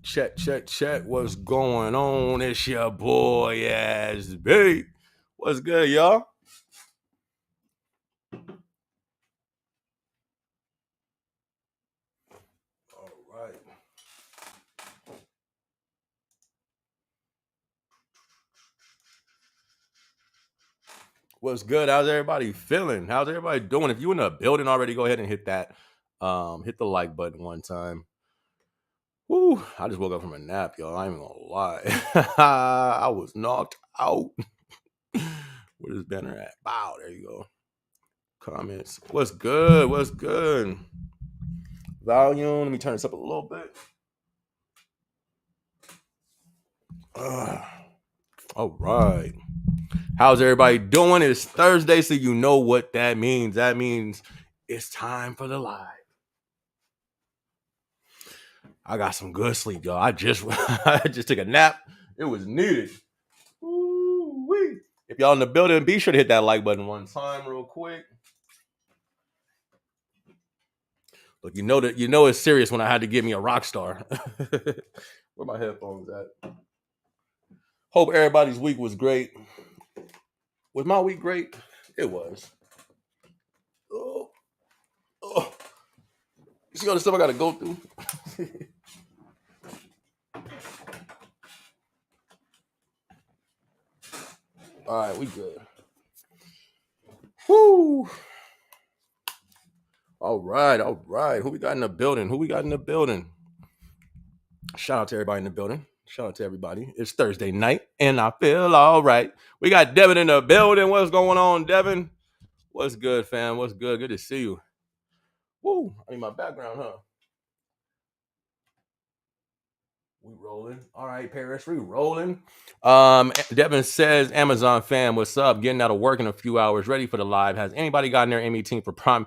Check. What's going on? It's your boy SB. What's good, y'all? All right. What's good? How's everybody feeling? How's everybody doing? If you in the building already, go ahead and hit that. Hit the like button one time. Woo! I just woke up from a nap, y'all. I ain't even gonna lie. I was knocked out. Where's this banner at? Wow, there you go. Comments. What's good? What's good? Volume. Let me turn this up a little bit. All right. How's everybody doing? It's Thursday, so you know what that means. That means it's time for the live. I got some good sleep, y'all. I just took a nap. It was needed. Woo-wee. If y'all in the building, be sure to hit that like button one time real quick. Look, you know it's serious when I had to give me a rock star. Where my headphones at? Hope everybody's week was great. Was my week great? It was. Oh. You see all the stuff I got to go through? All right, we good. Whoo. All right. Who we got in the building? Shout out to everybody in the building. Shout out to everybody. It's Thursday night, and I feel all right. We got Devin in the building. What's going on, Devin? What's good, fam? What's good? Good to see you. Woo. I need my background, huh? We rolling. All right, Paris, we rolling. Devin says, Amazon fam, what's up? Getting out of work in a few hours, ready for the live. Has anybody gotten their MET for Prime?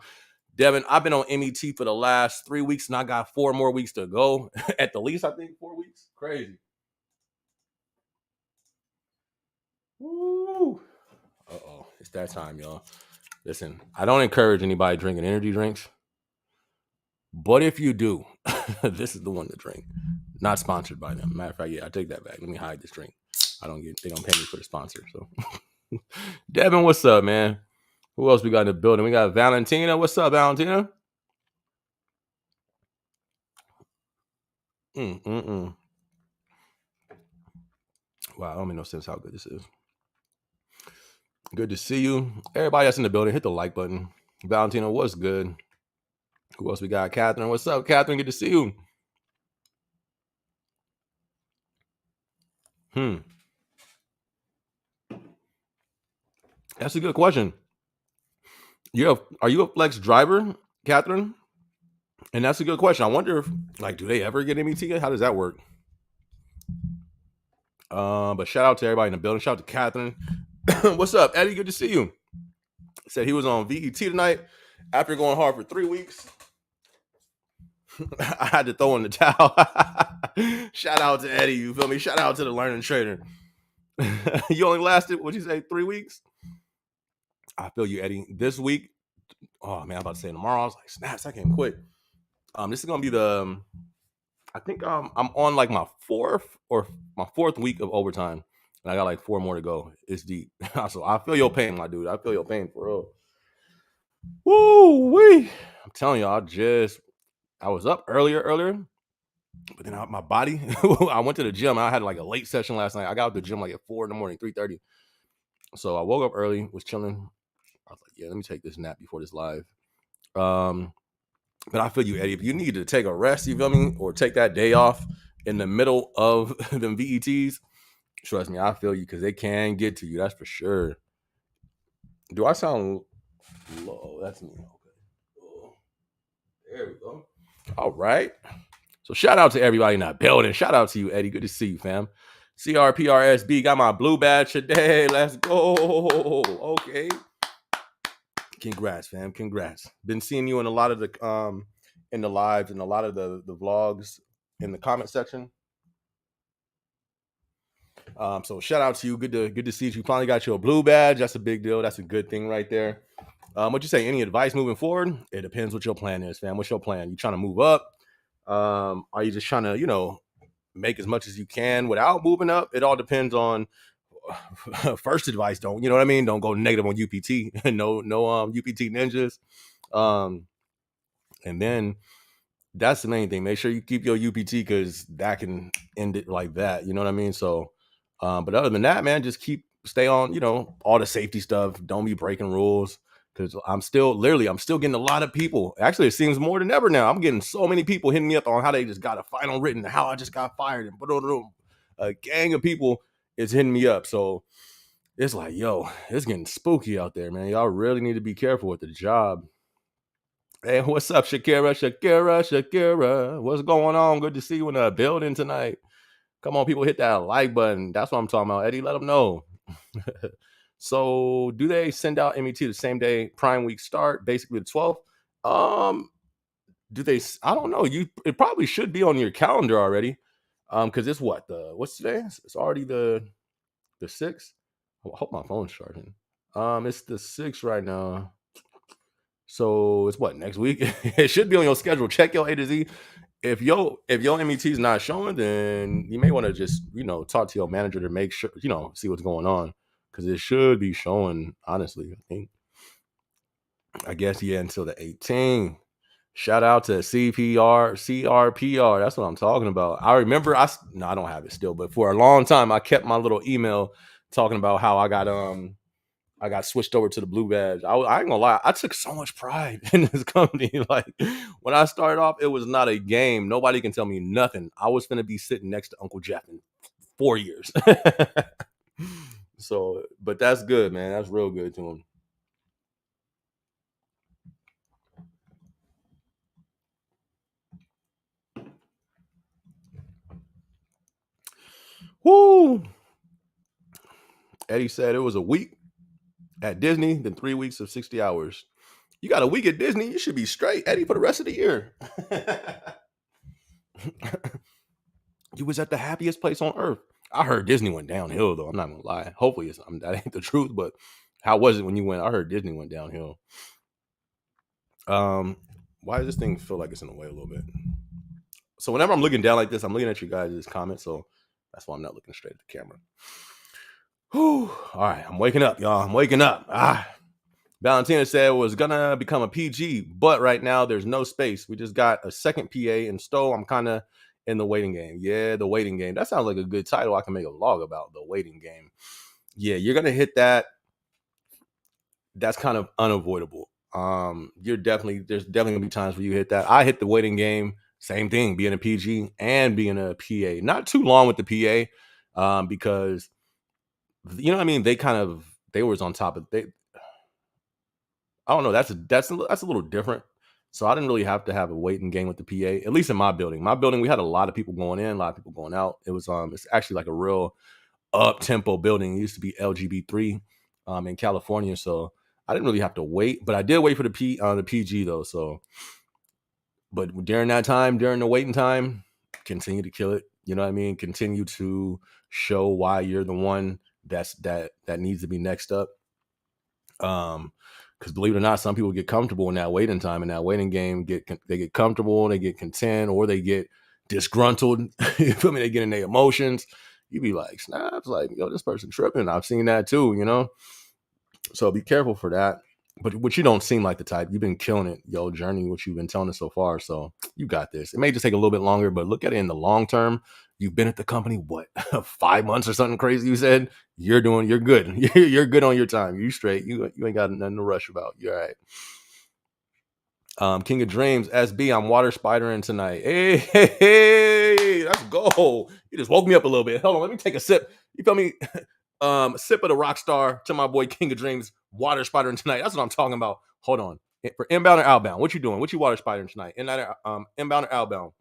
Devin, I've been on MET for the last 3 weeks, and I got 4 more weeks to go. At the least, I think 4 weeks. Crazy. Woo. Uh-oh. It's that time, y'all. Listen, I don't encourage anybody drinking energy drinks. But if you do, this is the one to drink. Not sponsored by them. Matter of fact, yeah, I take that back. Let me hide this drink. They don't pay me for the sponsor. So Devin, what's up, man? Who else we got in the building? We got Valentina. What's up, Valentina? Wow, I don't make no sense how good this is. Good to see you. Everybody that's in the building, hit the like button. Valentina, what's good? Who else we got? Catherine, what's up, Catherine? Good to see you. That's a good question. Are you a flex driver, Catherine? And that's a good question. I wonder if, do they ever get MET? How does that work? But shout out to everybody in the building. Shout out to Catherine. What's up, Eddie? Good to see you. Said he was on VET tonight after going hard for 3 weeks. I had to throw in the towel. Shout out to Eddie. You feel me? Shout out to the learning trader. You only lasted, what'd you say, 3 weeks? I feel you, Eddie. This week, oh man, I'm about to say tomorrow. I was like, snaps, I can't quit. This is gonna be I think I'm on like my fourth week of overtime, and I got like 4 more to go. It's deep. So I feel your pain, my dude. I feel your pain for real. Woo wee! I'm telling you, I was up earlier, but then my body. I went to the gym. I had like a late session last night. I got out the gym like at 4 in the morning, 3:30. So I woke up early, was chilling. I was like, yeah, let me take this nap before this live. But I feel you, Eddie. If you need to take a rest, you feel me, or take that day off in the middle of them VETs, trust me, I feel you, because they can get to you. That's for sure. Do I sound low? That's me. Okay. Oh, there we go. All right. So shout out to everybody in that building. Shout out to you, Eddie. Good to see you, fam. CRPRSB got my blue badge today. Let's go. Okay. Congrats, fam. Congrats. Been seeing you in a lot of the in the lives and a lot of the vlogs in the comment section. So shout out to you. Good to see you. Finally got your blue badge. That's a big deal. That's a good thing right there. What you say? Any advice moving forward? It depends what your plan is, fam. What's your plan? You trying to move up? Are you just trying to, make as much as you can without moving up. It all depends on first advice. Don't, you know what I mean? Don't go negative on UPT. no UPT ninjas. And then that's the main thing. Make sure you keep your UPT, because that can end it like that. You know what I mean? So, but other than that, man, just stay on, all the safety stuff. Don't be breaking rules, because I'm still getting a lot of people. Actually, it seems more than ever now. I'm getting so many people hitting me up on how they just got a final written, how I just got fired, and a gang of people is hitting me up. So it's like, yo, it's getting spooky out there, man. Y'all really need to be careful with the job. Hey, what's up, Shakira? What's going on? Good to see you in the building tonight. Come on, people, hit that like button. That's what I'm talking about, Eddie. Let them know. So, do they send out MET the same day Prime Week start, basically the 12th? Do they? I don't know. It probably should be on your calendar already. Because it's what's today? It's already the 6th. I hope my phone's charging. It's the 6th right now. So it's next week? It should be on your schedule. Check your A to Z. If your MET is not showing, then you may want to just, talk to your manager to make sure, see what's going on. Because it should be showing, honestly, I guess, until the 18th. Shout out to CRPR. That's what I'm talking about. I remember, I don't have it still, but for a long time, I kept my little email talking about how I got switched over to the blue badge. I ain't gonna lie, I took so much pride in this company. Like, when I started off, it was not a game. Nobody can tell me nothing. I was gonna be sitting next to Uncle Jeff in 4 years. So, but that's good, man. That's real good to him. Woo! Eddie said it was a week at Disney, then 3 weeks of 60 hours. You got a week at Disney, you should be straight, Eddie, for the rest of the year. You was at the happiest place on earth. I heard Disney went downhill, though. I'm not gonna lie. Hopefully, that ain't the truth. But how was it when you went? I heard Disney went downhill. Why does this thing feel like it's in the way a little bit? So whenever I'm looking down like this, I'm looking at you guys' comments. So that's why I'm not looking straight at the camera. Whew. All right, I'm waking up, y'all. I'm waking up. Valentina said it was gonna become a PG, but right now there's no space. We just got a second PA in Stowe. I'm kind of in the waiting game. Yeah, the waiting game. That sounds like a good title. I can make a vlog about the waiting game. Yeah, you're gonna hit that. That's kind of unavoidable. There's definitely gonna be times where you hit that. I hit the waiting game. Same thing, being a PG and being a PA. Not too long with the PA, because you know what I mean. They was on top of they. I don't know. That's a little different. So I didn't really have to have a waiting game with the PA. At least in my building. My building, we had a lot of people going in, a lot of people going out. It was it's actually like a real up tempo building. It used to be LGB3 in California, so I didn't really have to wait. But I did wait for the PG though. So, but during that time, during the waiting time, continue to kill it. You know what I mean? Continue to show why you're the one that needs to be next up. Because believe it or not, some people get comfortable in that waiting time, in that waiting game. They get comfortable, they get content, or they get disgruntled. You feel me? They get in their emotions. You be like, snaps, like, yo, this person tripping. I've seen that too, So be careful for that. But you don't seem like the type. You've been killing it, your journey, what you've been telling us so far. So you got this. It may just take a little bit longer, but look at it in the long term. You've been at the company, 5 months or something crazy, you said? You're good. You're good on your time. You straight. You ain't got nothing to rush about. You're all right. King of Dreams, SB, I'm water spidering tonight. Hey, let's go. You just woke me up a little bit. Hold on, let me take a sip. You feel me? Sip of the rock star to my boy King of Dreams, water spidering tonight. That's what I'm talking about. Hold on. For inbound or outbound, what you doing? What you water spidering tonight? Inbound or outbound?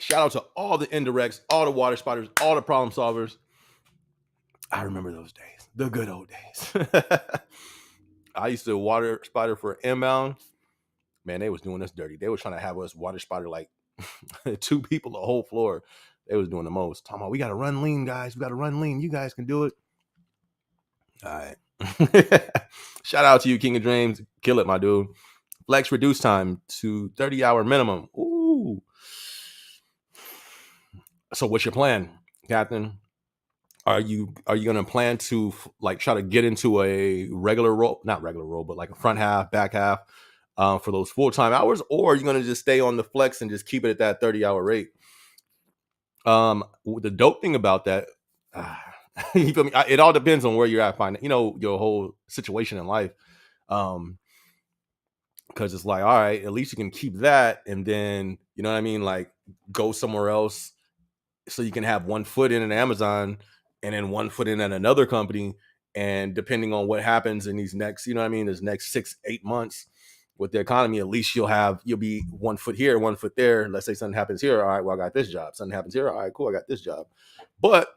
Shout out to all the indirects, all the water spiders, all the problem solvers. I remember those days, the good old days. I used to water spider for inbound. Man, they was doing us dirty. They was trying to have us water spider like 2 people the whole floor. They was doing the most. Talking about, we got to run lean, guys. We got to run lean. You guys can do it. All right. Shout out to you, King of Dreams. Kill it, my dude. Flex reduce time to 30-hour minimum. Ooh. So what's your plan, Captain? Are you going to plan to like try to get into a regular role, not regular role, but like a front half, back half for those full-time hours? Or are you going to just stay on the flex and just keep it at that 30-hour rate? The dope thing about that, you feel me? It all depends on where you're at, your whole situation in life. Because it's like, all right, at least you can keep that, and then you know what I mean, like go somewhere else, so you can have one foot in Amazon, and then one foot in at another company, and depending on what happens in these next, you know what I mean, this next 6-8 months with the economy, at least you'll be one foot here, one foot there. Let's say something happens here, all right, well I got this job. Something happens here, all right, cool, I got this job. But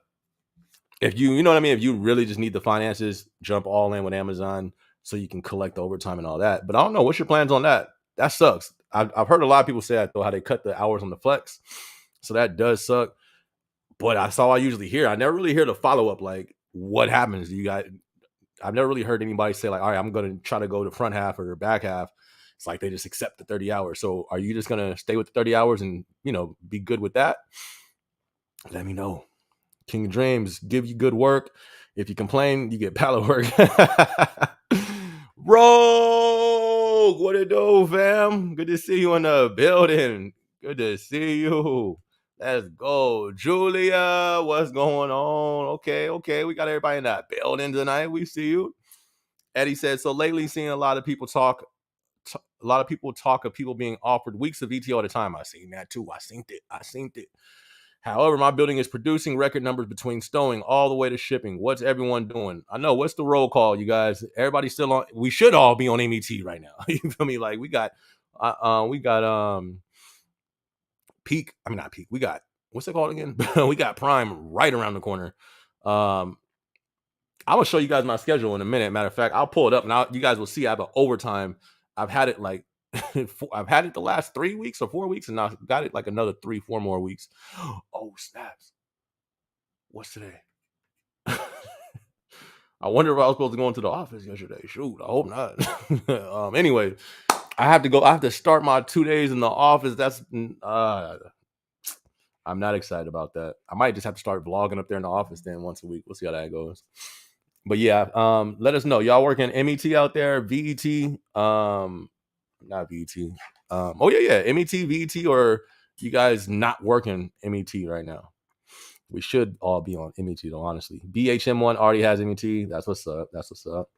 if you know what I mean, if you really just need the finances, jump all in with Amazon so you can collect the overtime and all that. But I don't know, what's your plans on that? That sucks. I've heard a lot of people say that though, how they cut the hours on the flex, so that does suck. But that's all I usually hear. I never really hear the follow up, like what happens. I've never really heard anybody say like, all right, I'm going to try to go to front half or the back half. It's like they just accept the 30 hours. So are you just going to stay with the 30 hours and, be good with that? Let me know. King of Dreams, give you good work. If you complain, you get pallet work. Rogue, what it do, fam? Good to see you in the building. Good to see you. Let's go. Julia, what's going on? Okay. We got everybody in that building tonight. We see you. Eddie said, so lately seeing a lot of people talk of people being offered weeks of VTO at a time. I seen that too. I seen it. However, my building is producing record numbers between stowing all the way to shipping. What's everyone doing? I know. What's the roll call, you guys? Everybody's still on. We should all be on MET right now. You feel me? Like we got peak. I mean, not peak. We got, what's it called again? We got prime right around the corner. I'm gonna show you guys my schedule in a minute. Matter of fact, I'll pull it up and you guys will see I have an overtime. I've had it like I've had it the last 3 weeks or 4 weeks, and I got it like another 3-4 more weeks. Oh snaps! What's today? I wonder if I was supposed to go into the office yesterday. Shoot, I hope not. Anyway, I have to go. I have to start my 2 days in the office. That's I'm not excited about that. I might just have to start vlogging up there in the office then once a week. We'll see how that goes. But yeah, let us know. Y'all working MET out there, VET, not VET. MET, VET, or you guys not working MET right now? We should all be on MET though, honestly. BHM1 already has MET. That's what's up.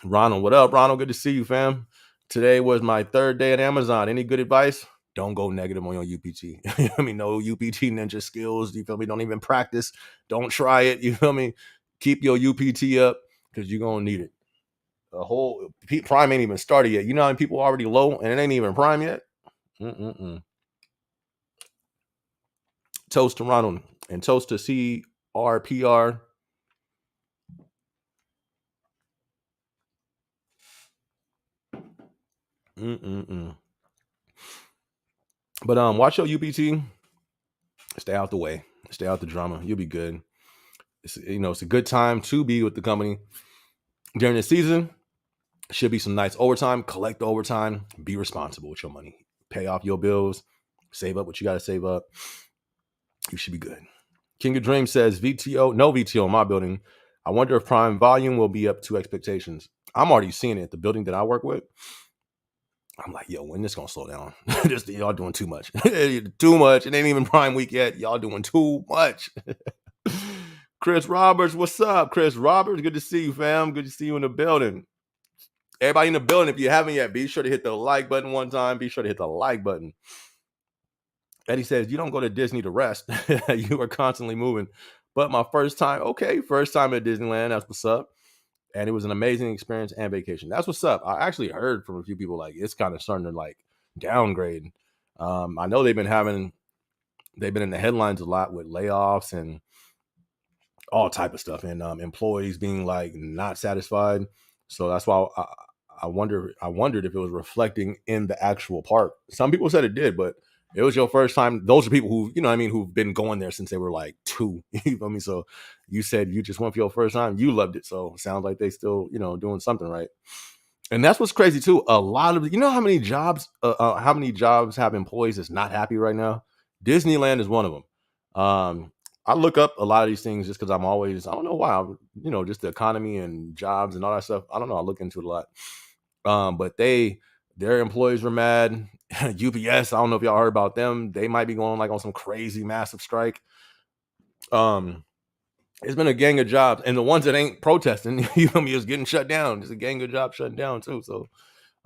Ronald, what up, Ronald? Good to see you, fam. Today was my 3rd day at Amazon. Any good advice? Don't go negative on your UPT. I mean, no UPT ninja skills. You feel me? Don't even practice. Don't try it. You feel me? Keep your UPT up because you're going to need it. The whole prime ain't even started yet. You know how many people are already low and it ain't even prime yet? Toast to Ronald and toast to CRPR. But watch your UPT. Stay out the way. Stay out the drama. You'll be good. It's a good time to be with the company during the season. Should be some nice overtime. Collect the overtime. Be responsible with your money. Pay off your bills. Save up what you got to save up. You should be good. King of Dreams says VTO, no VTO in my building. I wonder if prime volume will be up to expectations. I'm already seeing it at the building that I work with. I'm like, yo, when this gonna slow down? Y'all doing too much. Too much. It ain't even prime week yet. Y'all doing too much. Chris Roberts, what's up? Chris Roberts, good to see you, fam. Good to see you in the building. Everybody in the building, if you haven't yet, be sure to hit the like button one time. Be sure to hit the like button. Eddie says, you don't go to Disney to rest. You are constantly moving. But my first time at Disneyland. That's what's up. And it was an amazing experience and vacation. That's what's up. I actually heard from a few people like it's kind of starting to like downgrade. I know they've been in the headlines a lot with layoffs and all type of stuff, and employees being like not satisfied. So that's why I wondered if it was reflecting in the actual park. Some people said it did, but It was your first time. Those are people who, you know what I mean, who've been going there since they were like 2. You feel me? So you said you just went for your first time. You loved it. So it sounds like they still, doing something right. And that's what's crazy too. A lot of, how many jobs have employees that's not happy right now? Disneyland is one of them. I look up a lot of these things just because I don't know why, just the economy and jobs and all that stuff. I don't know. I look into it a lot. But their employees were mad. UPS, I don't know if y'all heard about them. They might be going like on some crazy massive strike. It's been a gang of jobs, and the ones that ain't protesting, you feel me, is getting shut down. There's a gang of jobs shutting down too. So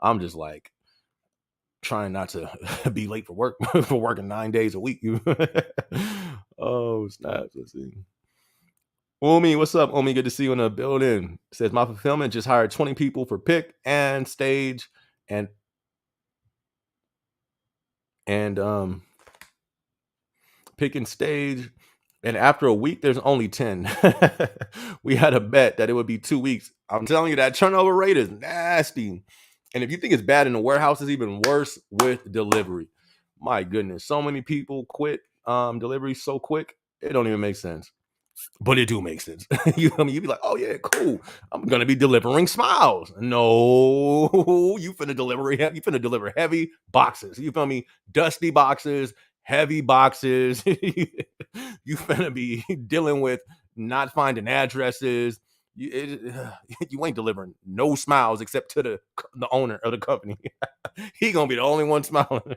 I'm just like trying not to be late for work for working 9 days a week. Oh snaps! Let's see. Omi, what's up, Omi? Good to see you in the building. Says my fulfillment just hired 20 people for pick and stage and pick and stage. And after a week, there's only 10. We had a bet that it would be 2 weeks. I'm telling you, that turnover rate is nasty. And if you think it's bad in the warehouse, it's even worse with delivery. My goodness, so many people quit delivery so quick, it don't even make sense. But it do make sense. You feel me? You be like, oh yeah, cool. I'm gonna be delivering smiles. No, you finna deliver heavy boxes. You feel me? Dusty boxes, heavy boxes. You finna be dealing with not finding addresses. You ain't delivering no smiles except to the owner of the company. He gonna be the only one smiling.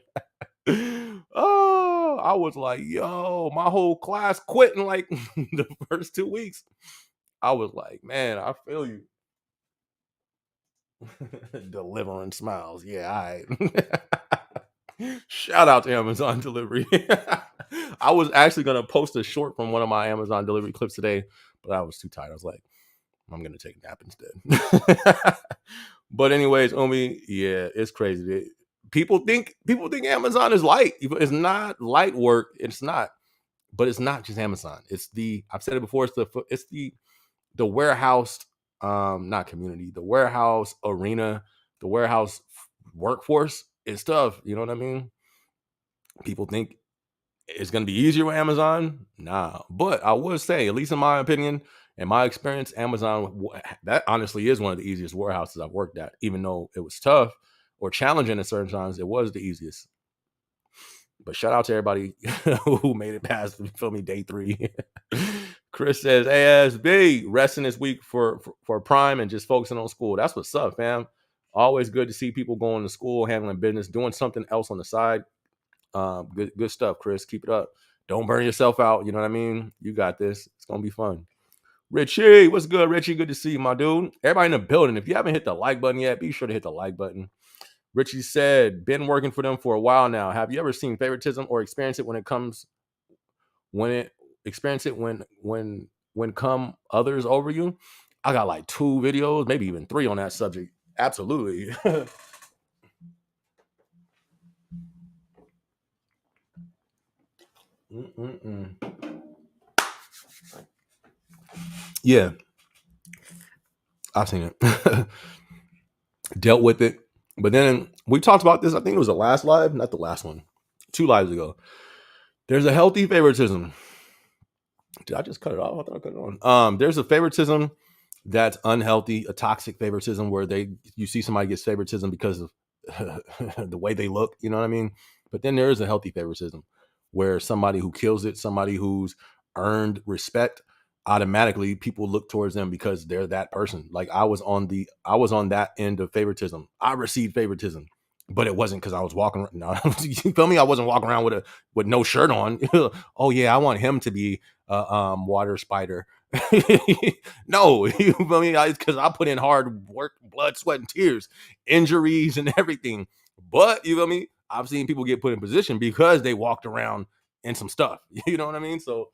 Oh, I was like, yo, my whole class quit in like the first 2 weeks. I was like, man, I feel you. Delivering smiles. Yeah, all right. Shout out to Amazon delivery. I was actually gonna post a short from one of my Amazon delivery clips today, but I was too tired. I was like, I'm gonna take a nap instead. But anyways, Omi, yeah, it's crazy. People think Amazon is light. It's not light work. It's not. But it's not just Amazon. I've said it before. It's the warehouse, not community, the warehouse arena, the warehouse workforce is tough. You know what I mean? People think it's gonna be easier with Amazon. Nah, but I would say, at least in my opinion and my experience, Amazon, that honestly is one of the easiest warehouses I've worked at. Even though it was tough or challenging at certain times, it was the easiest. But shout out to everybody who made it past, feel me, day 3. Chris says, ASB, resting this week for Prime and just focusing on school. That's what's up, fam. Always good to see people going to school, handling business, doing something else on the side. Good stuff, Chris. Keep it up. Don't burn yourself out. You know what I mean? You got this. It's going to be fun. Richie, what's good, Richie? Good to see you, my dude. Everybody in the building, if you haven't hit the like button yet, be sure to hit the like button. Richie said, been working for them for a while now. Have you ever seen favoritism or experience it when come others over you? I got like 2 videos, maybe even 3 on that subject. Absolutely. Yeah, I've seen it. Dealt with it. But then we talked about this, I think it was the last live, not the last one, 2 lives ago. There's a healthy favoritism. Did I just cut it off? I thought I cut it on. There's a favoritism that's unhealthy, a toxic favoritism where you see somebody gets favoritism because of the way they look, you know what I mean? But then there is a healthy favoritism where somebody who kills it, somebody who's earned respect, automatically people look towards them because they're that person. Like I was on that end of favoritism. I received favoritism, but it wasn't because I was walking around. No, you feel me? I wasn't walking around with no shirt on. Oh yeah, I want him to be water spider. No, you feel me? Because I put in hard work, blood, sweat, and tears, injuries, and everything. But you feel me? I've seen people get put in position because they walked around in some stuff. You know what I mean? So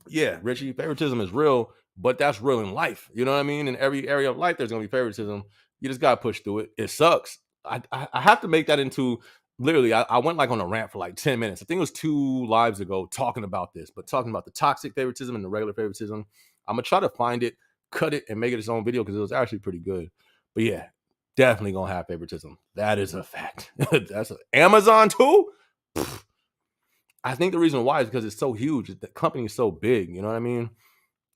yeah, Richie, favoritism is real, but that's real in life. You know what I mean? In every area of life, there's gonna be favoritism. You just gotta push through it. It sucks. I have to make that into literally. I went like on a rant for like 10 minutes. I think it was 2 lives ago talking about this, but talking about the toxic favoritism and the regular favoritism. I'm gonna try to find it, cut it, and make it its own video because it was actually pretty good. But yeah, definitely gonna have favoritism. That is a fact. Amazon too. I think the reason why is because it's so huge. The company is so big. You know what I mean?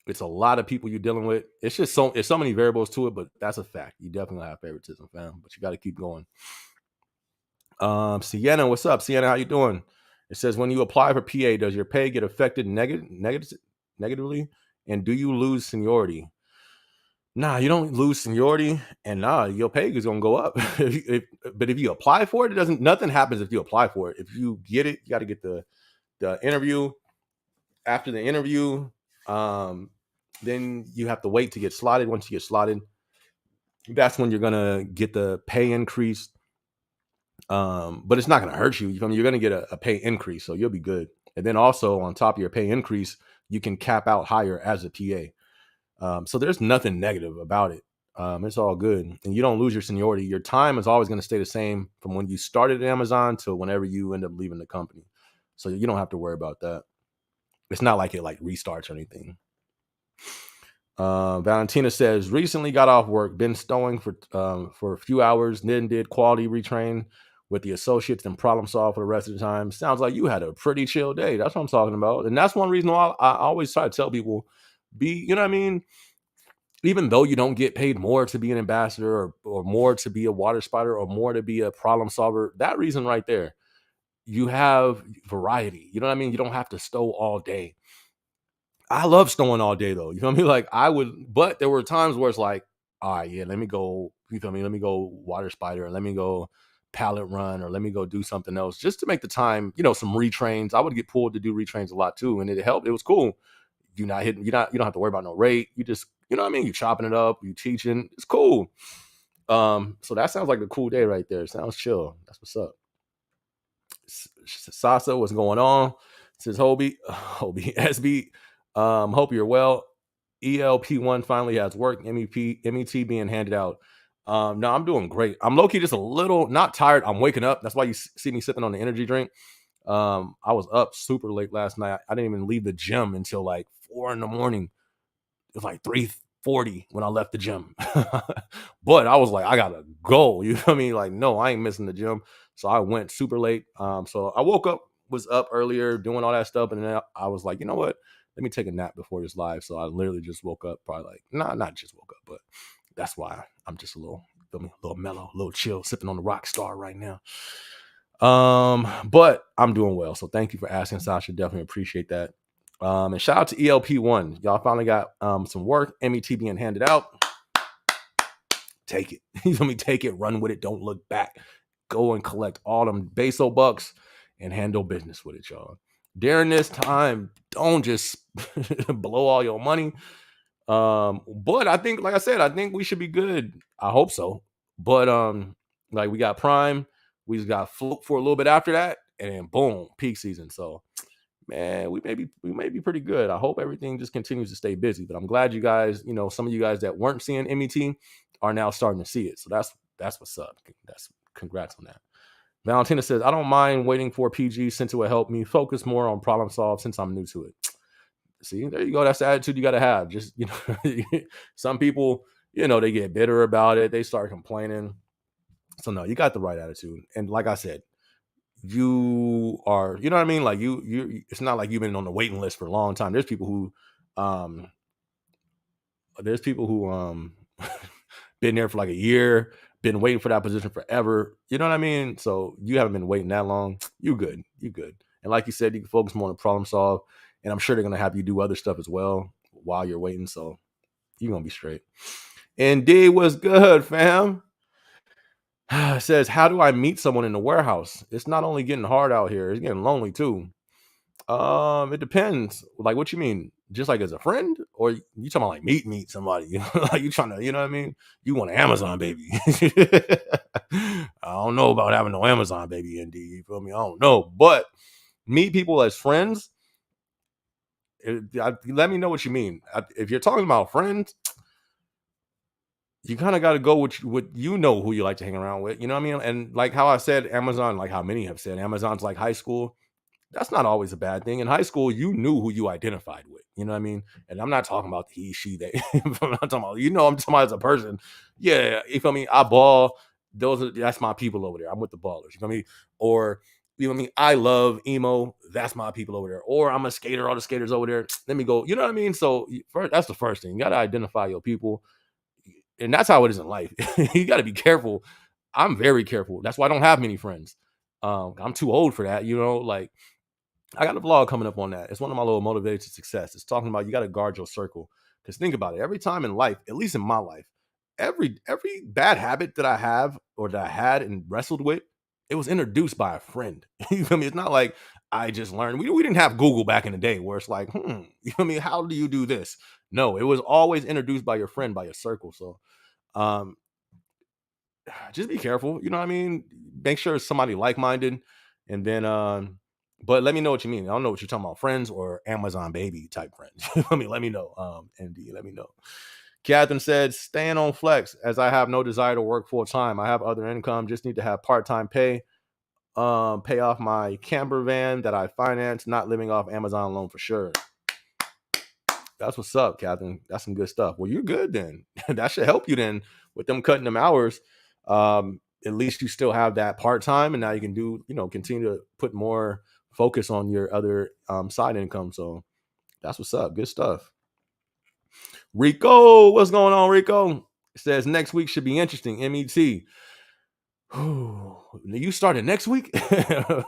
It's a lot of people you're dealing with. It's just it's so many variables to it, but that's a fact. You definitely have favoritism, fam. But you got to keep going. Sienna, what's up? Sienna, how you doing? It says, when you apply for PA, does your pay get affected negatively? And do you lose seniority? Nah, you don't lose seniority, and your pay is gonna go up. But if you apply for it, nothing happens if you apply for it. If you get it, you got to get the interview. After the interview, then you have to wait to get slotted. Once you get slotted, that's when you're gonna get the pay increase. But it's not gonna hurt you. You're gonna get a pay increase, so you'll be good. And then also on top of your pay increase, you can cap out higher as a PA. So there's nothing negative about it. It's all good, and you don't lose your seniority. Your time is always going to stay the same from when you started at Amazon to whenever you end up leaving the company. So you don't have to worry about that. It's not like it restarts or anything. Valentina says, recently got off work, been stowing for a few hours, then did quality retrain with the associates and problem solve for the rest of the time. Sounds like you had a pretty chill day. That's what I'm talking about. And that's one reason why I always try to tell people, you know what I mean? Even though you don't get paid more to be an ambassador or more to be a water spotter or more to be a problem solver, that reason right there, you have variety. You know what I mean? You don't have to stow all day. I love stowing all day though. You feel me? But there were times where it's like, all right, yeah, let me go, you feel me? Let me go water spider, or let me go pallet run, or let me go do something else just to make the time, some retrains. I would get pulled to do retrains a lot too. And it helped. It was cool. You don't have to worry about no rate. You just, you know what I mean? You chopping it up, you teaching. It's cool. So that sounds like a cool day right there. Sounds chill. That's what's up. Sasa, what's going on? Says Hobie, SB. Hope you're well. ELP1 finally has work. MET being handed out. No, I'm doing great. I'm low-key just a little not tired. I'm waking up. That's why you see me sipping on the energy drink. I was up super late last night. I didn't even leave the gym until like 4 a.m. It was like 3:40 when I left the gym. But I was like, I gotta go. You feel me? Like, no, I ain't missing the gym. So I went super late. So I was up earlier doing all that stuff, and then I was like, you know what? Let me take a nap before this live. So I literally just woke up, probably not just woke up, but that's why I'm just a little mellow, a little chill, sipping on the rock star right now. But I'm doing well. So thank you for asking, Sasha. Definitely appreciate that. And shout out to ELP1. Y'all finally got some work. MET being handed out. Take it. You feel me? Take it, run with it. Don't look back. Go and collect all them Beso bucks and handle business with it, y'all. During this time, don't just blow all your money. But I think, like I said, I think we should be good. I hope so. But we got Prime, we just got Float for a little bit after that, and then boom, peak season. So man, we may be pretty good. I hope everything just continues to stay busy. But I'm glad you guys, some of you guys that weren't seeing MET are now starting to see it. So that's what's up. Congrats on that. Valentina says, I don't mind waiting for PG since it will help me focus more on problem solve since I'm new to it. See, there you go. That's the attitude you got to have. Just, some people, they get bitter about it. They start complaining. So no, you got the right attitude. And like I said, you are, you know what I mean? Like you it's not like you've been on the waiting list for a long time. There's people who been there for like a year, been waiting for that position forever. You know what I mean? So you haven't been waiting that long. You good. And like you said, you can focus more on the problem solve. And I'm sure they're going to have you do other stuff as well while you're waiting. So you're going to be straight. And D, what's good, fam? It says, how do I meet someone in the warehouse? It's not only getting hard out here, it's getting lonely too. It depends. Like, what you mean? Just like as a friend? Or you talking about like meet somebody? Like you trying to, you know what I mean? You want an Amazon baby. I don't know about having no Amazon baby, ND. You feel me? I don't know. But meet people as friends. Let me know what you mean. If you're talking about friends, you kind of got to go with who you like to hang around with. You know what I mean? And like how I said, Amazon, like how many have said, Amazon's like high school. That's not always a bad thing. In high school, you knew who you identified with. You know what I mean? And I'm not talking about he, she, they. I'm not talking about, I'm talking about as a person. Yeah, you feel me? I ball. That's my people over there. I'm with the ballers. You feel me? Or you know what I mean? I love emo. That's my people over there. Or I'm a skater. All the skaters over there. Let me go. You know what I mean? So first, that's the first thing. You got to identify your people, and that's how it is in life. You got to be careful. I'm very careful. That's why I don't have many friends. I'm too old for that. Like I got a vlog coming up on that. It's one of my little motivated to success. It's talking about you got to guard your circle. Because think about it. Every time in life, at least in my life, every bad habit that I have or that I had and wrestled with, it was introduced by a friend. You feel me? It's not like I just learned. We didn't have Google back in the day where it's like, you feel me? How do you do this? No, it was always introduced by your friend, by your circle. So um, just be careful. You know what I mean? Make sure it's somebody like-minded. And then but let me know what you mean. I don't know what you're talking about. Friends or Amazon baby type friends. Let me know. MD, let me know. Catherine said, staying on flex as I have no desire to work full time. I have other income, just need to have part-time pay. Pay off my camper van that I finance, not living off Amazon loan for sure. That's what's up, Catherine. That's some good stuff. Well, you're good then. That should help you then with them cutting them hours. At least you still have that part-time, and now you can do, continue to put more focus on your other side income. So that's what's up. Good stuff. Rico, what's going on, Rico? It says next week should be interesting. MET. You started next week? I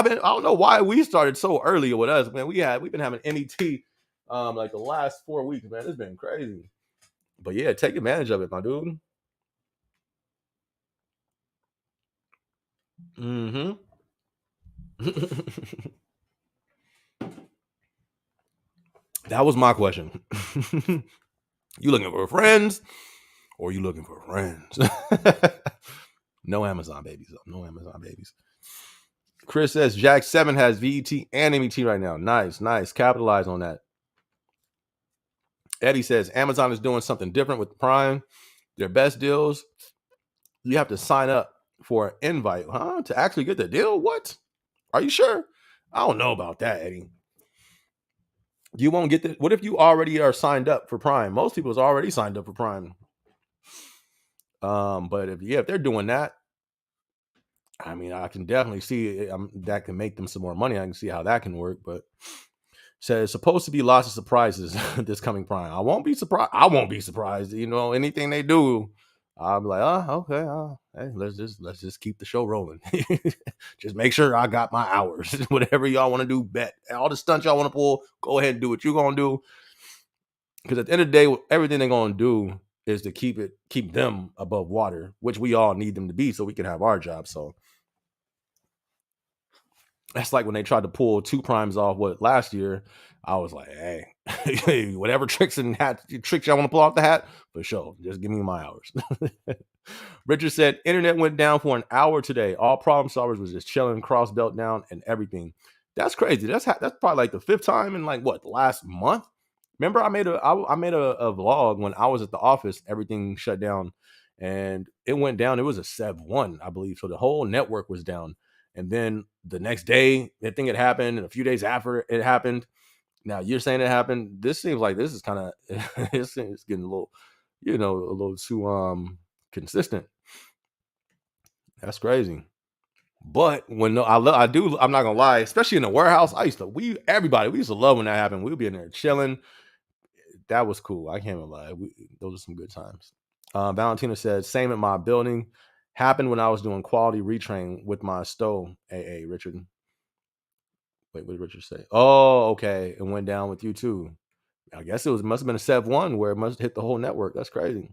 don't know why we started so early with us, man. We've been having MET like the last 4 weeks, man. It's been crazy. But yeah, take advantage of it, my dude. Mm-hmm. That was my question. You looking for friends or you looking for friends? No Amazon babies, though. No Amazon babies. Chris says Jack 7 has VET and MET right now. Nice. Capitalize on that. Eddie says Amazon is doing something different with Prime. Their best deals, you have to sign up for an invite, to actually get the deal. What? Are you sure? I don't know about that, Eddie. You won't get the. What if you already are signed up for Prime? Most people's already signed up for Prime. But if they're doing that, I mean, I can definitely see that can make them some more money. I can see how that can work. But says supposed to be lots of surprises this coming Prime. I won't be surprised. Anything they do, I'll be like, okay, hey, let's just keep the show rolling. Just make sure I got my hours. Whatever y'all want to do, bet all the stunts y'all want to pull. Go ahead and do what you're gonna do. Because at the end of the day, everything they're gonna do is to keep them above water, which we all need them to be, so we can have our job. So that's like when they tried to pull 2 primes off last year. I was like, hey, whatever tricks y'all want to pull off the hat, for sure. Just give me my hours. Richard said, internet went down for an hour today. All problem solvers was just chilling, cross belt down, and everything. That's crazy. That's probably like the 5th time in like the last month. Remember, I made a vlog when I was at the office. Everything shut down, and it went down. It was a Sev 1, I believe. So the whole network was down. And then the next day, that thing had happened, and a few days after it happened. Now you're saying it happened. This seems like this is kind of it's getting a little, a little too consistent. That's crazy. But when I'm not gonna lie, especially in the warehouse, we used to love when that happened. We'd be in there chilling. That was cool. I can't even lie. Those are some good times. Valentina said, same at my building. Happened when I was doing quality retrain with my stove. Richard. Wait, what did Richard say? Oh, okay. It went down with you too. I guess must have been a Sev 1 where it must hit the whole network. That's crazy.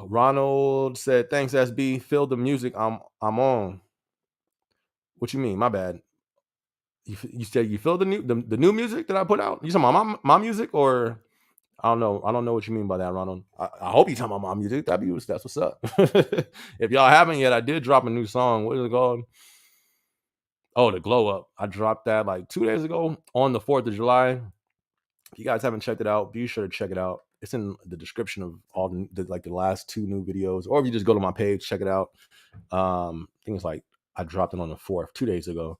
Ronald said, thanks, SB. Feel the music I'm on. What you mean? My bad. You said you feel the new music that I put out? You talking about my music, or I don't know. I don't know what you mean by that, Ronald. I hope you talking about my music. That's what's up. If y'all haven't yet, I did drop a new song. What is it called? Oh, the Glow Up. I dropped that like 2 days ago on the 4th of July. If you guys haven't checked it out, be sure to check it out. It's in the description of all the last 2 new videos, or if you just go to my page, check it out. I think it's like I dropped it on the 4th 2 days ago,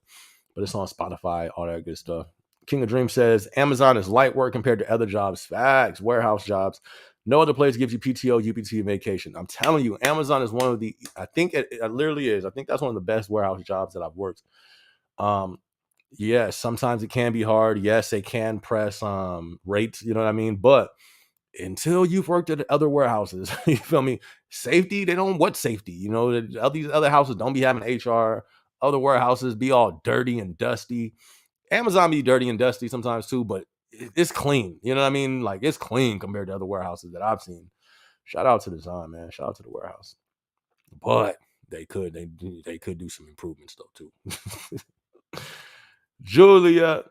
but it's on Spotify, all that good stuff. King of Dreams says Amazon is light work compared to other jobs. Facts, warehouse jobs. No other place gives you PTO, UPT, and vacation. I'm telling you, Amazon is one of the. I think it literally is. I think that's one of the best warehouse jobs that I've worked. Yes, sometimes it can be hard. Yes, they can press rates. You know what I mean, but until you've worked at other warehouses, you feel me? Safety, they don't what safety. You know, these other houses don't be having HR. Other warehouses be all dirty and dusty. Amazon be dirty and dusty sometimes too, but it's clean. You know what I mean? Like it's clean compared to other warehouses that I've seen. Shout out to the design, man. Shout out to the warehouse. But they could do some improvements though too. Julia,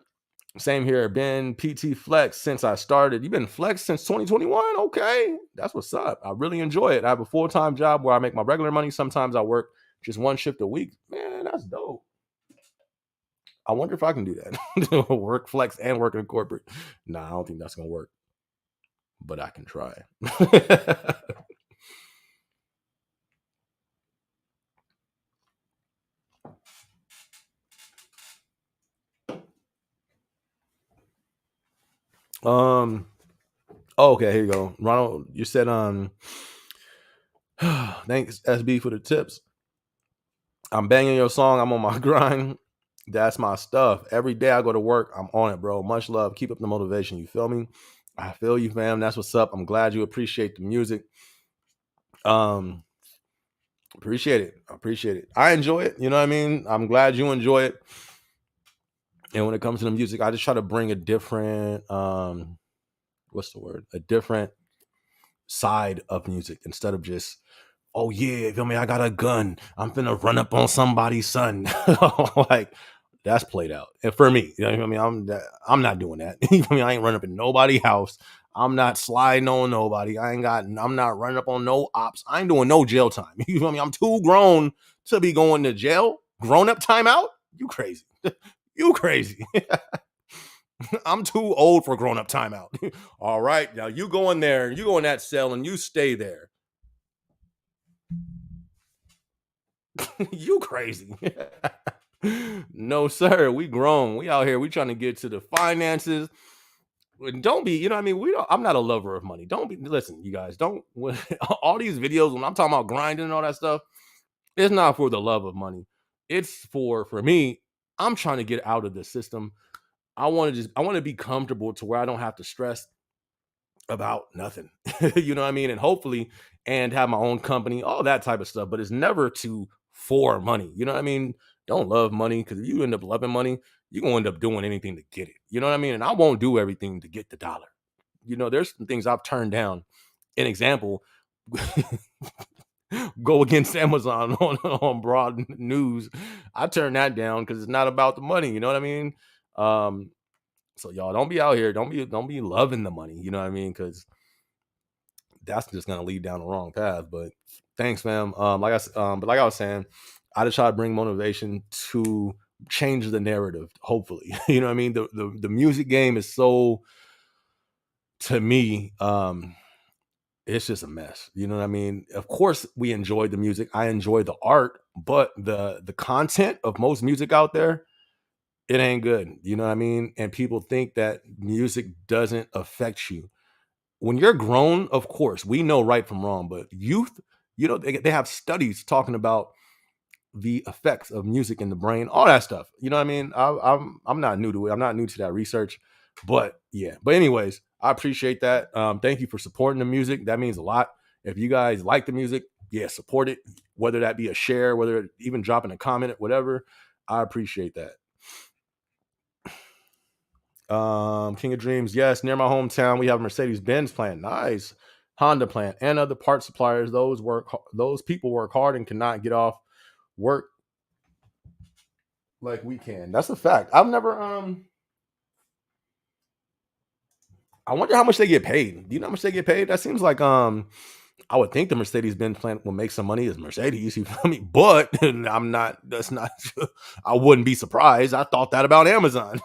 same here. Been PT Flex since I started. You've been Flex since 2021? Okay. That's what's up. I really enjoy it. I have a full-time job where I make my regular money. Sometimes I work just one shift a week. Man, that's dope. I wonder if I can do that. Work Flex and work in corporate. Nah, I don't think that's gonna work. But I can try. Okay, here you go. Ronald, you said thanks SB for the tips. I'm banging your song. I'm on my grind. That's my stuff. Every day I go to work, I'm on it, bro. Much love. Keep up the motivation. You feel me? I feel you, fam. That's what's up. I'm glad you appreciate the music. Appreciate it. I appreciate it. I enjoy it. You know what I mean? I'm glad you enjoy it. And when it comes to the music, I just try to bring a different what's the word? A different side of music instead of just, oh yeah, feel me? I got a gun. I'm finna run up on somebody's son. Like that's played out. And for me, you know what I mean? I'm not doing that. You feel me? I ain't running up in nobody's house. I'm not sliding on nobody. I'm not running up on no ops. I ain't doing no jail time. You feel me? I'm too grown to be going to jail. Grown up timeout? You crazy. You crazy. I'm too old for grown up timeout. All right. Now you go in there, you go in that cell and you stay there. You crazy. No, sir. We grown. We out here. We trying to get to the finances. Don't be, you know what I mean? I'm not a lover of money. Don't be, listen, you guys, don't, all these videos, when I'm talking about grinding and all that stuff, it's not for the love of money. It's for me, I'm trying to get out of the system. I want to be comfortable to where I don't have to stress about nothing. You know what I mean? And hopefully, and have my own company, all that type of stuff. But it's never for money. You know what I mean? Don't love money, because if you end up loving money, you're gonna end up doing anything to get it. You know what I mean? And I won't do everything to get the dollar. You know, there's some things I've turned down. An example, go against Amazon on broad news. I turned that down because it's not about the money. You know what I mean? So y'all don't be out here. Don't be loving the money. You know what I mean? Because that's just gonna lead down the wrong path. But thanks, fam. But like I was saying, I just try to bring motivation to change the narrative. Hopefully, you know what I mean. The music game is so, to me, it's just a mess. You know what I mean? Of course, we enjoy the music. I enjoy the art, but the content of most music out there, it ain't good. You know what I mean? And people think that music doesn't affect you. When you're grown, of course, we know right from wrong, but youth, you know, they have studies talking about the effects of music in the brain, all that stuff. You know what I mean? I'm not new to it. I'm not new to that research, but yeah. But anyways, I appreciate that. Thank you for supporting the music. That means a lot. If you guys like the music, yeah, support it. Whether that be a share, whether even dropping a comment, whatever. I appreciate that. King of Dreams, yes, near my hometown we have a Mercedes-Benz plant. Nice. Honda plant and other part suppliers. Those people work hard and cannot get off work like we can. That's a fact. I've never I wonder how much they get paid. Do you know how much they get paid? That seems like I would think the Mercedes-Benz plant will make some money as Mercedes, you feel me? But I'm not, that's not, I wouldn't be surprised. I thought that about Amazon.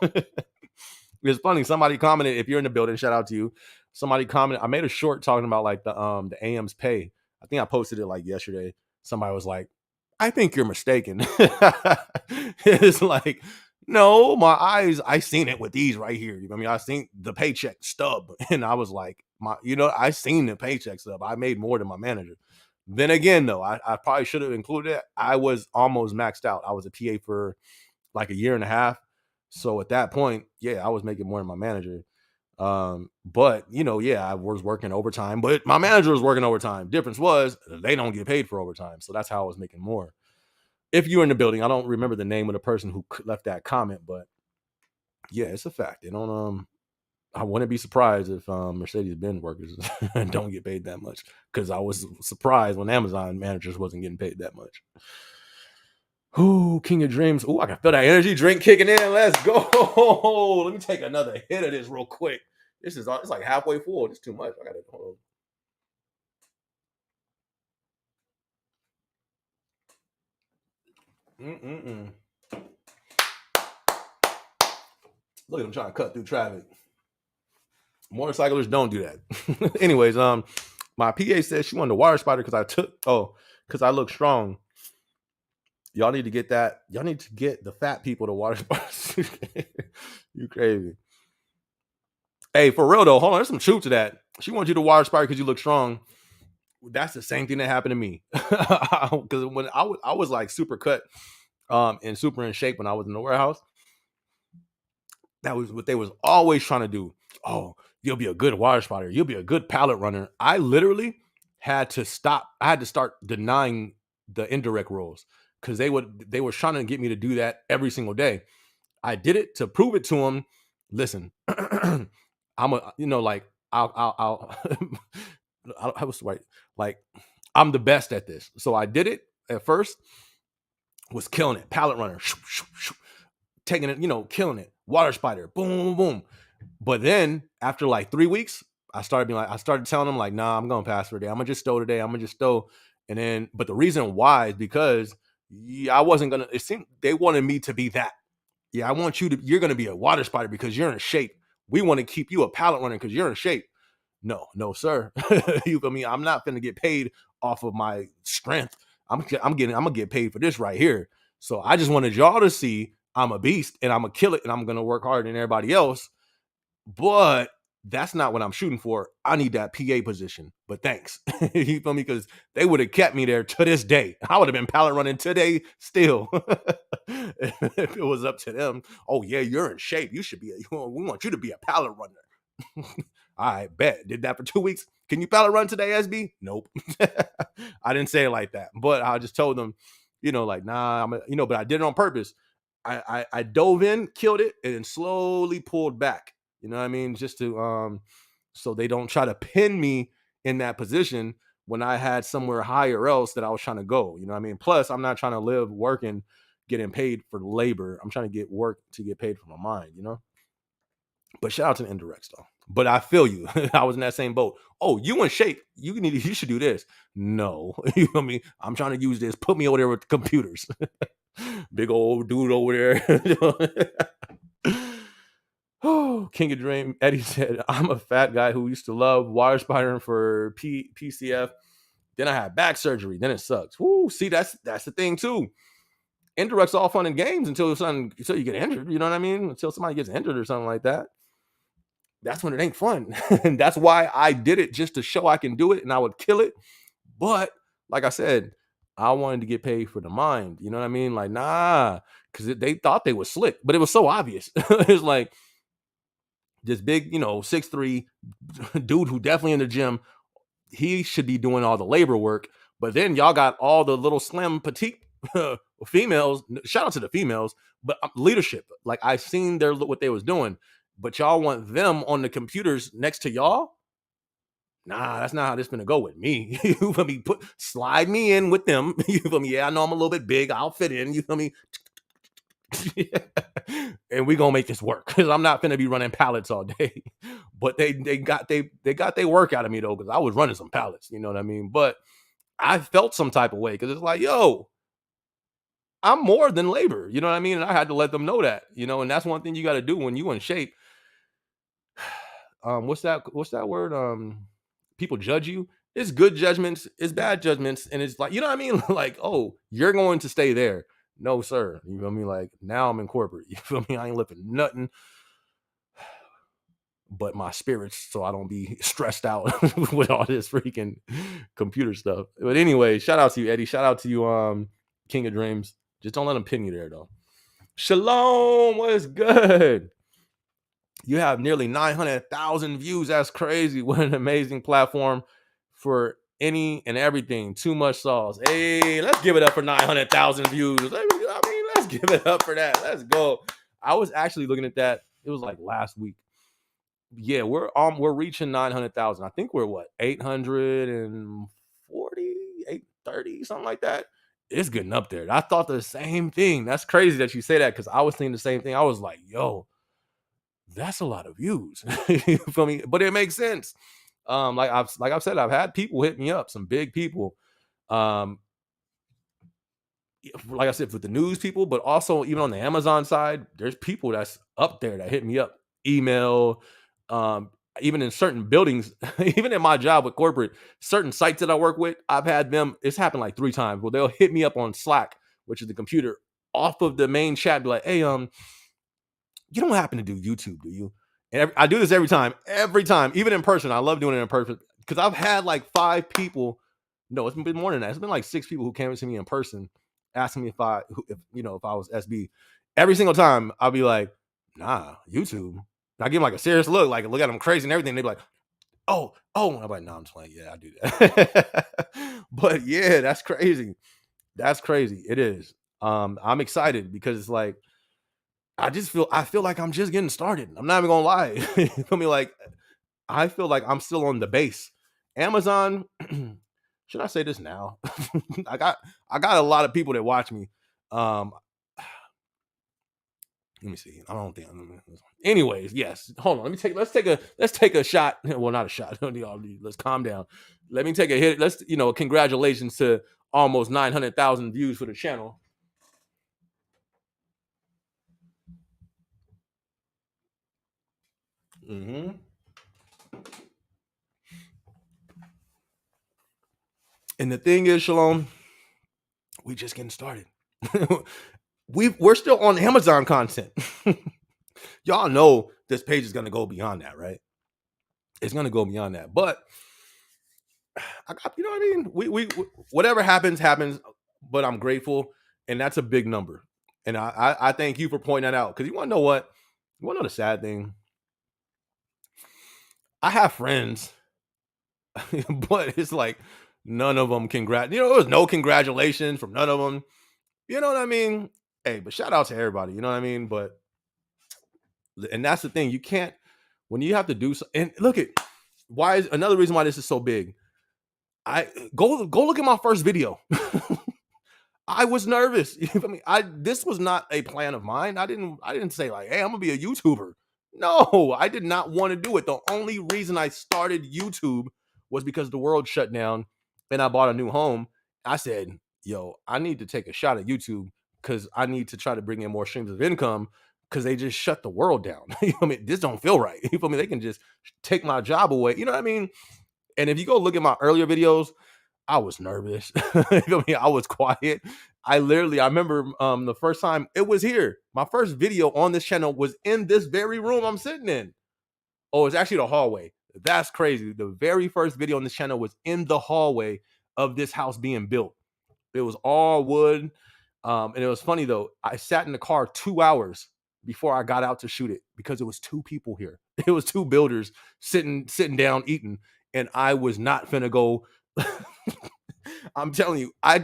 It's funny. Somebody commented, if you're in the building, shout out to you. Somebody commented, I made a short talking about like the AM's pay. I think I posted it like yesterday. Somebody was like, I think you're mistaken. It's like, No, my eyes, I seen it with these right here. You know what I mean? I seen the paycheck stub, and I was like, I seen the paycheck stub. I made more than my manager. Then again, though, I probably should have included it. I was almost maxed out. I was a PA for like a year and a half. So at that point, yeah, I was making more than my manager. But yeah, I was working overtime, but my manager was working overtime. Difference was they don't get paid for overtime. So that's how I was making more. If you're in the building, I don't remember the name of the person who left that comment, but yeah, it's a fact. They don't. I wouldn't be surprised if Mercedes-Benz workers don't get paid that much, because I was surprised when Amazon managers wasn't getting paid that much. Ooh, King of Dreams. Ooh, I can feel that energy drink kicking in. Let's go. Let me take another hit of this real quick. It's like halfway full. It's too much. I gotta hold on. Look at them trying to cut through traffic. Motorcyclists don't do that. Anyways, my PA said she wanted a water spider because I look strong. Y'all need to get that. Y'all need to get the fat people to water spiders. You crazy. Hey, for real though, hold on. There's some truth to that. She wants you to water spider because you look strong. That's the same thing that happened to me. Because when I was like super cut, and super in shape when I was in the warehouse. That was what they was always trying to do. Oh, you'll be a good water spotter. You'll be a good pallet runner. I literally had to stop. I had to start denying the indirect roles because they were trying to get me to do that every single day. I did it to prove it to them. Listen, I'm a, like I'll I was right. Like I'm the best at this. So I did it at first, was killing it. Pallet runner, taking it, killing it. Water spider, boom, boom, boom. But then after like 3 weeks, I started telling them like, nah, I'm gonna pass for today. I'm gonna just stow today. I'm gonna just stow. And then, but the reason why is because I wasn't gonna. It seemed they wanted me to be that. Yeah, I want you to. You're gonna be a water spider because you're in shape. We want to keep you a pallet runner because you're in shape. No, sir. You feel me? I'm not gonna get paid off of my strength. I'm gonna get paid for this right here. So I just wanted y'all to see I'm a beast and I'm gonna kill it and I'm gonna work harder than everybody else. But that's not what I'm shooting for. I need that PA position. But thanks. You feel me? Because they would have kept me there to this day. I would have been pallet running today still. If it was up to them. Oh yeah, you're in shape. You should be. We want you to be a pallet runner. I bet. Did that for 2 weeks. Can you pallet run today, SB? Nope. I didn't say it like that. But I just told them, like, nah, but I did it on purpose. I dove in, killed it, and then slowly pulled back. You know what I mean? Just to so they don't try to pin me in that position when I had somewhere higher else that I was trying to go. You know what I mean? Plus, I'm not trying to live working, getting paid for labor. I'm trying to get work to get paid for my mind. But shout out to the indirects though. But I feel you. I was in that same boat. Oh, you in shape. You should do this. No. You know what I mean? I'm trying to use this. Put me over there with the computers. Big old dude over there. Oh, King of Dream. Eddie said, I'm a fat guy who used to love water spidering for PCF. Then I had back surgery. Then it sucks. Woo, see, that's the thing too. Indirect's all fun and games until you get injured. You know what I mean? Until somebody gets injured or something like that. That's when it ain't fun. And that's why I did it, just to show I can do it and I would kill it. But like I said, I wanted to get paid for the mind. You know what I mean? Like, nah, because they thought they were slick, but it was so obvious. It's like this big, 6'3" dude who definitely in the gym. He should be doing all the labor work. But then y'all got all the little slim petite females. Shout out to the females, but leadership. Like I seen what they was doing, but y'all want them on the computers next to y'all. Nah, that's not how this gonna go with me. You feel me? Slide me in with them. You feel me? Yeah, I know I'm a little bit big. I'll fit in. You feel me? And we gonna make this work because I'm not gonna be running pallets all day. But they got their work out of me though, because I was running some pallets. You know what I mean? But I felt some type of way because it's like, yo, I'm more than labor. You know what I mean? And I had to let them know that. And that's one thing you got to do when you in shape. What's that word? People judge you. It's good judgments, it's bad judgments, and it's like, you know what I mean? Like, oh, you're going to stay there. No, sir. You feel me? Like now I'm in corporate. You feel me? I ain't lifting nothing but my spirits so I don't be stressed out with all this freaking computer stuff. But anyway, shout out to you, Eddie. Shout out to you, King of Dreams. Just don't let them pin you there though. Shalom, what's good? You have nearly 900,000 views. That's crazy. What an amazing platform for any and everything. Too much sauce. Hey, let's give it up for 900,000 views. Let's give it up for that. Let's go. I was actually looking at that. It was like last week. Yeah, we're reaching 900,000. I think we're what, 840, 830, something like that. It's getting up there. I thought the same thing. That's crazy that you say that because I was thinking the same thing. I was like, yo, that's a lot of views. You feel me? But it makes sense. Like I've said, I've had people hit me up, some big people. Um, like I said, with the news people, but also even on the Amazon side, there's people that's up there that hit me up, email, um, even in certain buildings, even in my job with corporate, certain sites that I work with, I've had them, it's happened like 3 times. Well, they'll hit me up on Slack, which is the computer, off of the main chat, be like, hey, you don't happen to do YouTube, do you? And I do this every time, even in person. I love doing it in person because I've had like 5 people. No, it's been more than that. It's been like 6 people who came to me in person asking me if I was SB. Every single time I'll be like, nah, YouTube. And I give them like a serious look at them crazy and everything. They be like, oh. And I'm like, no, I'm just like, yeah, I do that. But yeah, that's crazy. That's crazy. It is. I'm excited because it's like, I feel like I'm just getting started. I'm not even gonna lie. I mean, like, I feel like I'm still on the base. Amazon, should I say this now? I got a lot of people that watch me. Let me see. I don't think. Anyways, yes. Hold on. Let's take a shot. Well, not a shot. Let's calm down. Let me take a hit. Congratulations to almost 900,000 views for the channel. Mm-hmm. And the thing is, Shalom, we just getting started. We're still on Amazon content. Y'all know this page is gonna go beyond that, right? It's gonna go beyond that. But I got, you know what I mean? We whatever happens, but I'm grateful, and that's a big number. And I thank you for pointing that out. Because you wanna know what? You wanna know the sad thing? I have friends, but it's like none of them there was no congratulations from none of them. You know what I mean? Hey, but shout out to everybody, you know what I mean? And that's the thing, you can't, when you have to do so, and look at why is another reason why this is so big. I go look at my first video. I was nervous. This was not a plan of mine. I didn't say like, hey, I'm gonna be a YouTuber. No, I did not want to do it. The only reason I started YouTube was because the world shut down and I bought a new home. I said, yo, I need to take a shot at YouTube because I need to try to bring in more streams of income because they just shut the world down. You know what I mean? This don't feel right. You feel me? They can just take my job away. You know what I mean? And if you go look at my earlier videos, I was nervous. You feel me? I was quiet. I remember the first time it was here. My first video on this channel was in this very room I'm sitting in. Oh, it's actually the hallway. That's crazy. The very first video on this channel was in the hallway of this house being built. It was all wood. And it was funny though. I sat in the car 2 hours before I got out to shoot it because it was 2 people here. It was 2 builders sitting down eating, and I was not finna go. I'm telling you, I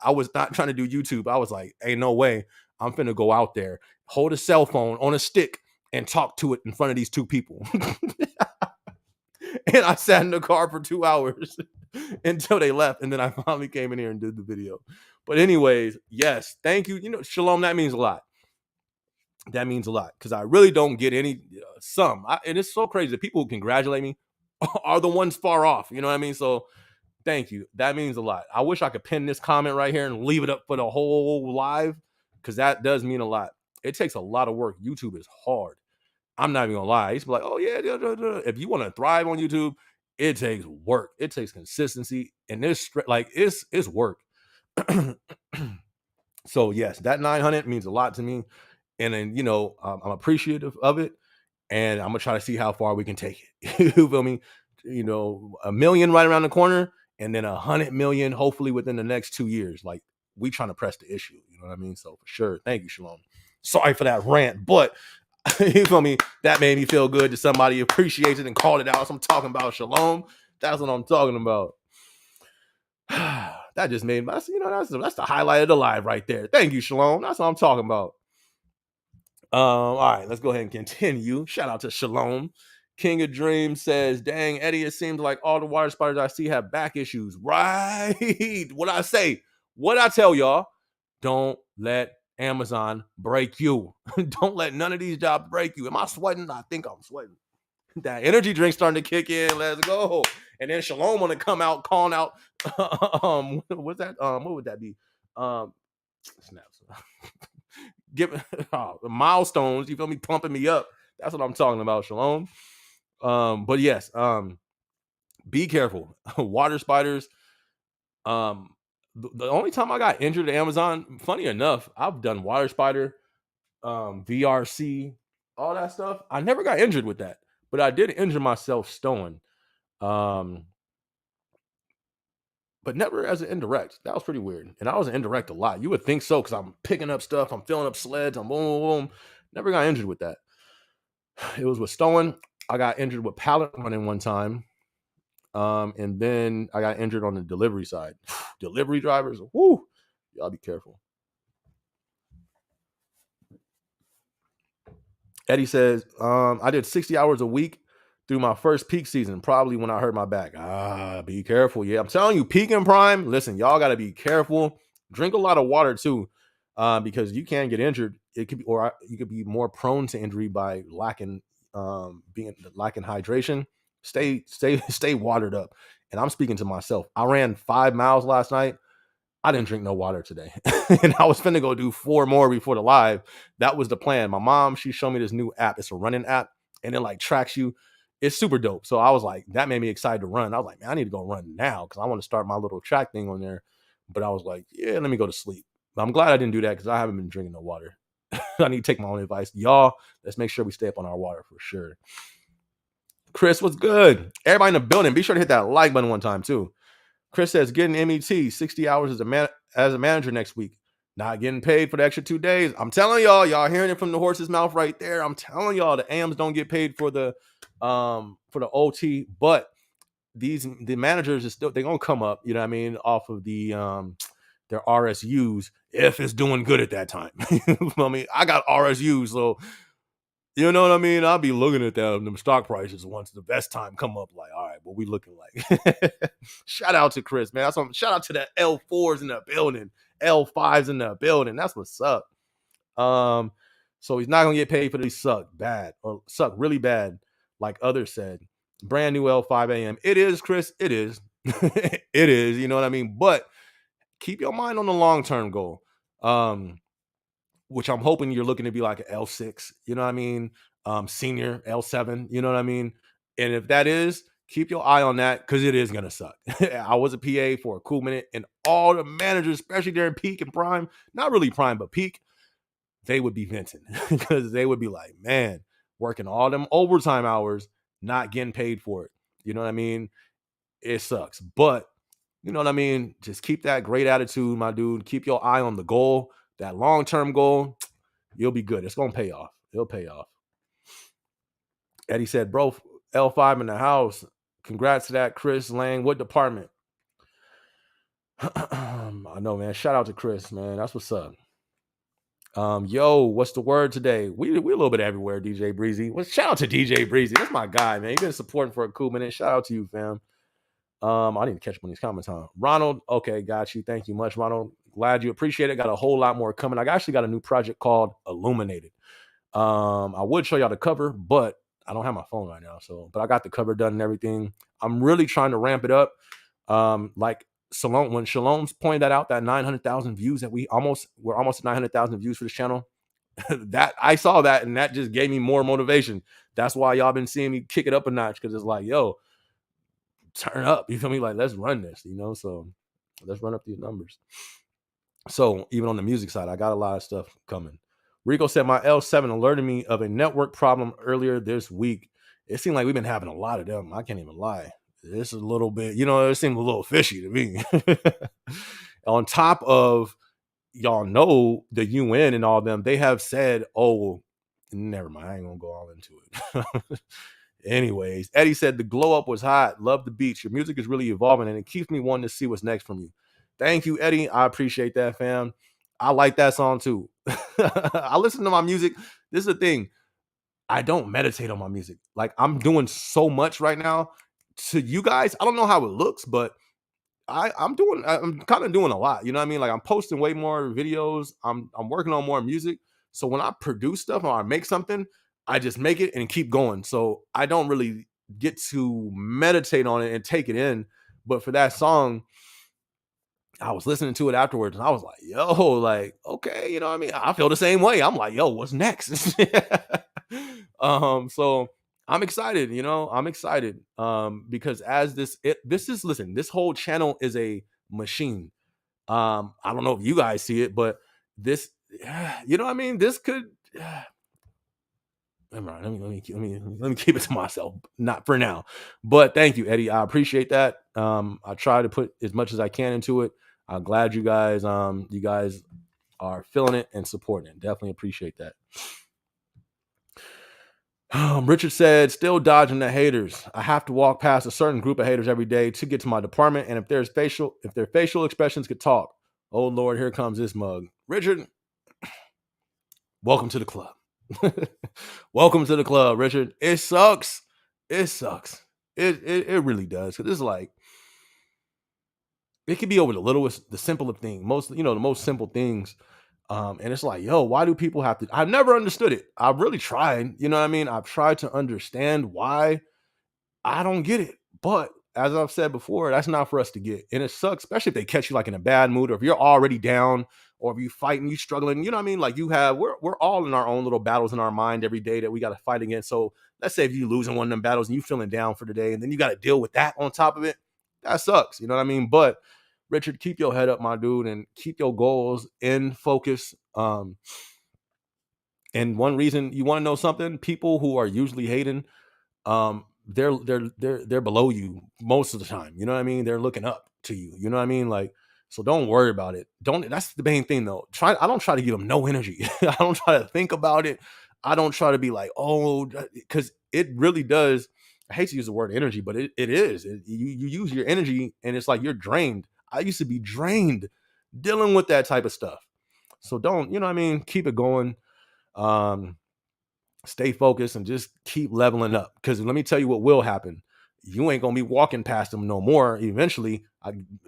was not trying to do YouTube. I was like, ain't no way I'm finna go out there, hold a cell phone on a stick and talk to it in front of these 2 people. And I sat in the car for 2 hours until they left. And then I finally came in here and did the video. But anyways, yes, thank you. You know, Shalom, that means a lot. That means a lot because I really don't get any, and it's so crazy. The people who congratulate me are the ones far off. You know what I mean? So thank you. That means a lot. I wish I could pin this comment right here and leave it up for the whole live because that does mean a lot. It takes a lot of work. YouTube is hard. I'm not even gonna lie. I used to be like, oh yeah, if you want to thrive on YouTube, it takes work. It takes consistency, and it's work. So yes, that 900 means a lot to me, and then I'm appreciative of it, and I'm gonna try to see how far we can take it. You feel me? A million right around the corner, and then 100 million hopefully within the next 2 years. Like, we trying to press the issue. You know what I mean? So for sure, thank you, Shalom. Sorry for that rant, but you feel me? That made me feel good that somebody appreciates it and called it out. So I'm talking about Shalom. That's what I'm talking about. That just made that's the highlight of the live right there. Thank you, Shalom. That's what I'm talking about. All right, let's go ahead and continue. Shout out to Shalom. King of Dreams says, dang, Eddie, it seems like all the water spiders I see have back issues. Right. What I say, what I tell y'all, don't let Amazon break you. Don't let none of these jobs break you. Am I sweating? I think I'm sweating. That energy drink starting to kick in. Let's go. And then Shalom want to come out calling out. What's that? What would that be? Snaps. Give milestones. You feel me? Pumping me up. That's what I'm talking about, Shalom. But yes, be careful. Water spiders. The only time I got injured at Amazon, funny enough, I've done water spider, VRC, all that stuff. I never got injured with that, but I did injure myself stowing. But never as an indirect. That was pretty weird. And I was an indirect a lot. You would think so, because I'm picking up stuff, I'm filling up sleds, I'm boom, boom, boom. Never got injured with that. It was with stowing. I got injured with pallet running one time. And then I got injured on the delivery side. Delivery drivers, whoo, y'all be careful. Eddie says, I did 60 hours a week through my first peak season, probably when I hurt my back. Be careful. Yeah, I'm telling you, peak and prime. Listen, y'all got to be careful. Drink a lot of water too, because you can get injured. It could be, or you could be more prone to injury by lacking hydration. Stay watered up. And I'm speaking to myself. I ran 5 miles last night. I didn't drink no water today. And I was finna go do 4 more before the live. That was the plan. My mom, she showed me this new app. It's a running app, and it like tracks you. It's super dope. So I was like, that made me excited to run. I was like, man, I need to go run now, because I want to start my little track thing on there. But I was like, yeah, let me go to sleep. But I'm glad I didn't do that, because I haven't been drinking no water. I need to take my own advice. Y'all, let's make sure we stay up on our water for sure. Chris, what's good? Everybody in the building, be sure to hit that like button one time too. Chris says, getting MET 60 hours as a manager next week. Not getting paid for the extra 2 days. I'm telling y'all hearing it from the horse's mouth right there. I'm telling y'all, the AMs don't get paid for the OT, but the managers are still, they're gonna come up, you know what I mean, off of the their RSUs if it's doing good at that time. I mean, I got RSUs, so you know what I mean? I'll be looking at them stock prices once the best time come up. Like, all right, what we looking like? Shout out to Chris, man. Shout out to the L4s in the building, L5s in the building. That's what's up. So he's not gonna get paid for these suck really bad, like others said. Brand new L5 AM. It is, Chris. It is. It is. You know what I mean? But keep your mind on the long-term goal. Which I'm hoping you're looking to be like an L6, you know what I mean? Senior L7, you know what I mean? And if that is, keep your eye on that, because it is going to suck. I was a PA for a cool minute, and all the managers, especially during peak and prime, not really prime, but peak, they would be venting, because they would be like, man, working all them overtime hours, not getting paid for it. You know what I mean? It sucks. But you know what I mean? Just keep that great attitude, my dude. Keep your eye on the goal, that long-term goal. You'll be good. It's going to pay off. It'll pay off. Eddie said, bro, L5 in the house. Congrats to that, Chris Lang. What department? I know, man. Shout out to Chris, man. That's what's up. Yo, what's the word today? We're a little bit everywhere, DJ Breezy. Well, shout out to DJ Breezy. That's my guy, man. You've been supporting for a cool minute. Shout out to you, fam. I need to catch up on these comments, huh? Ronald, okay, got you. Thank you much, Ronald. Glad you appreciate it. Got a whole lot more coming. I actually got a new project called Illuminated. I would show y'all the cover, but I don't have my phone right now. But I got the cover done and everything. I'm really trying to ramp it up. Like Shalom, when Shalom's pointed that out, that 900,000 views that we're almost at 900,000 views for this channel. That I saw that, and that just gave me more motivation. That's why y'all been seeing me kick it up a notch, because it's like, yo, turn up. You feel me? Like, let's run this, you know? So let's run up these numbers. So even on the music side, I got a lot of stuff coming. Rico said my L7 alerted me of a network problem earlier this week. It seemed like we've been having a lot of them. I can't even lie. This is a little bit, it seemed a little fishy to me. On top of, y'all know, the UN and all them, they have said, oh, never mind, I ain't gonna go all into it. Anyways, Eddie said the glow up was hot. Love the beats. Your music is really evolving and it keeps me wanting to see what's next from you. Thank you, Eddie. I appreciate that, fam. I like that song too. I listen to my music. This is the thing. I don't meditate on my music. Like, I'm doing so much right now. To you guys, I don't know how it looks, but I'm kind of doing a lot. You know what I mean? Like, I'm posting way more videos. I'm working on more music. So when I produce stuff or I make something, I just make it and keep going. So I don't really get to meditate on it and take it in. But for that song, I was listening to it afterwards and I was like, yo, like, okay, you know what I mean? I feel the same way. I'm like, yo, what's next? So I'm excited, I'm excited. Because as this is, listen, this whole channel is a machine. I don't know if you guys see it, but this, you know what I mean? This could, never mind. Let me keep it to myself. Not for now, but thank you, Eddie. I appreciate that. I try to put as much as I can into it. I'm glad you guys are feeling it and supporting it. Definitely appreciate that. Richard said, still dodging the haters. I have to walk past a certain group of haters every day to get to my department. And if their facial expressions could talk, oh Lord, here comes this mug. Richard, welcome to the club. Welcome to the club, Richard. It sucks. It sucks. It really does. Because it's like, it could be over the simpler thing, the most simple things. And it's like, yo, why do people have to? I've never understood it. I've really tried, you know what I mean? I've tried to understand why. I don't get it. But as I've said before, that's not for us to get. And it sucks, especially if they catch you like in a bad mood, or if you're already down, or if you fighting, you struggling, you know what I mean? Like, we're all in our own little battles in our mind every day that we got to fight against. So let's say if you losing one of them battles and you feeling down for the day, and then you got to deal with that on top of it, that sucks. You know what I mean? But Richard, keep your head up, my dude, and keep your goals in focus. And one reason, you want to know something, people who are usually hating, they're below you most of the time. You know what I mean? They're looking up to you. You know what I mean? Like, so don't worry about it. That's the main thing though. I don't try to give them no energy. I don't try to think about it. I don't try to be like, oh, because it really does. I hate to use the word energy, but it is. You use your energy and it's like you're drained. I used to be drained dealing with that type of stuff. So don't, you know what I mean? Keep it going. Stay focused and just keep leveling up. Because let me tell you what will happen. You ain't gonna be walking past them no more. Eventually,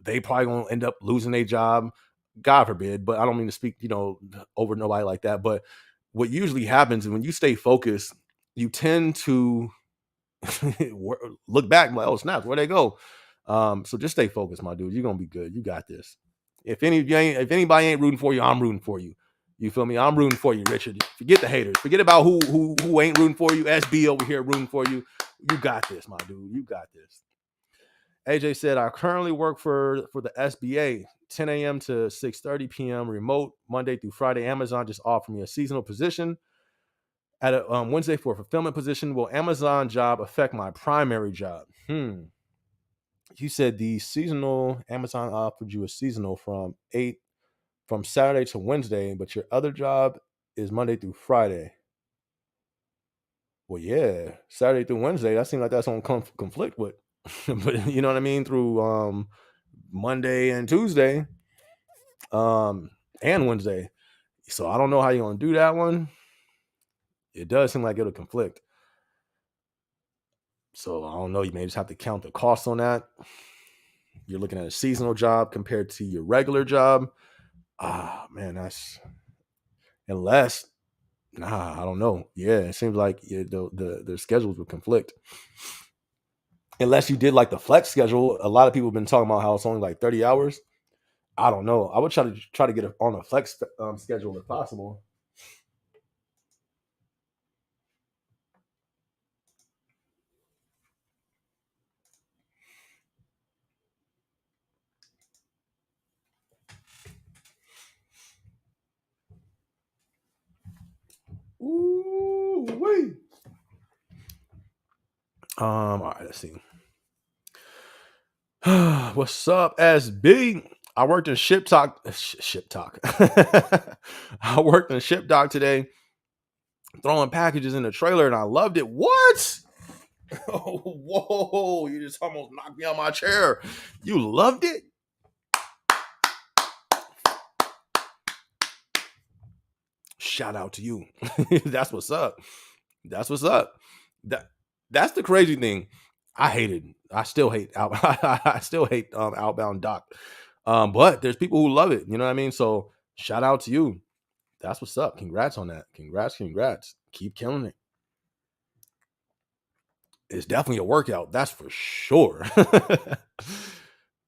they probably gonna end up losing their job. God forbid. But I don't mean to speak, over nobody like that. But what usually happens is when you stay focused, you tend to look back like, oh snap, where'd they go? So just stay focused, my dude. You're gonna be good. You got this. If anybody ain't rooting for you, I'm rooting for you. You feel me? I'm rooting for you, Richard. Forget the haters. Forget about who ain't rooting for you. SB over here rooting for you. You got this, my dude. You got this. AJ said, I currently work for the SBA, 10 a.m. to 6:30 p.m. remote, Monday through Friday. Amazon just offered me a seasonal position at a Wednesday for a fulfillment position. Will Amazon job affect my primary job? You said the seasonal, Amazon offered you a seasonal from Saturday to Wednesday, but your other job is Monday through Friday. Well, yeah, Saturday through Wednesday, that seems like that's on conflict with, but you know what I mean? Through Monday and Tuesday, and Wednesday. So I don't know how you're gonna do that one. It does seem like it'll conflict. So I don't know. You may just have to count the cost on that. You're looking at a seasonal job compared to your regular job. Man, that's unless I don't know. Yeah, it seems like the schedules would conflict. Unless you did like the flex schedule. A lot of people have been talking about how it's only like 30 hours. I don't know. I would try to get on a flex schedule if possible. All right, let's see. What's up, SB? I worked in Ship Talk. Ship Talk. I worked in Ship Talk today, throwing packages in the trailer, and I loved it. What? Oh, whoa! You just almost knocked me out my chair. You loved it? Shout out to you. That's what's up. That's what's up. That's the crazy thing. I still hate outbound doc. But there's people who love it. You know what I mean? So shout out to you. That's what's up. Congrats on that. Congrats. Keep killing it. It's definitely a workout. That's for sure.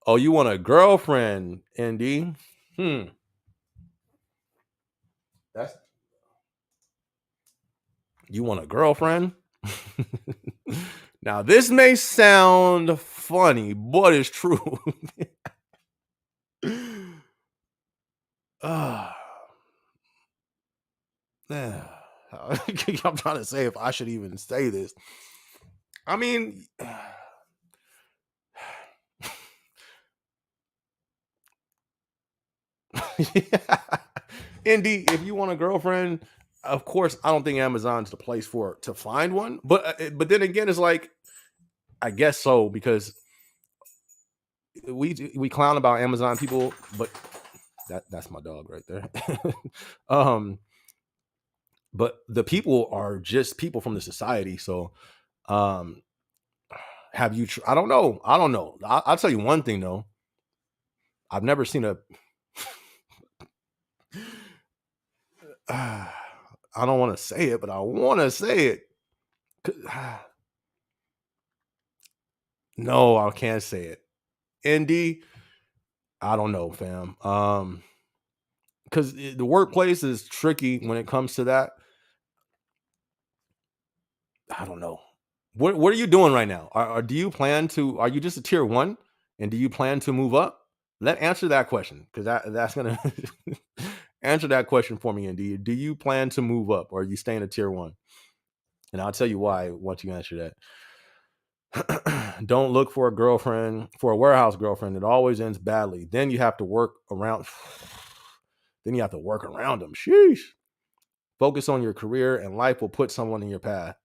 Oh, you want a girlfriend, ND? That's You want a girlfriend? Now, this may sound funny, but it's true. Yeah. I'm trying to say if I should even say this. I mean, Indeed, if you want a girlfriend, of course, I don't think Amazon's the place to find one. But then again, it's like, I guess so, because we clown about Amazon people, but that's my dog right there. But the people are just people from the society. So, have you? I don't know. I'll tell you one thing though. I've never seen a. I don't want to say it, but I want to say it. No, I can't say it. ND, I don't know, fam. Because the workplace is tricky when it comes to that. I don't know. What are you doing right now? Do you plan to? Are you just a tier 1, and do you plan to move up? Answer that question, because that's gonna answer that question for me. Indeed, do you plan to move up, or are you staying at tier 1? And I'll tell you why once you answer that. Don't look for a warehouse girlfriend. It always ends badly. Then you have to work around. Then you have to work around them. Sheesh. Focus on your career, and life will put someone in your path.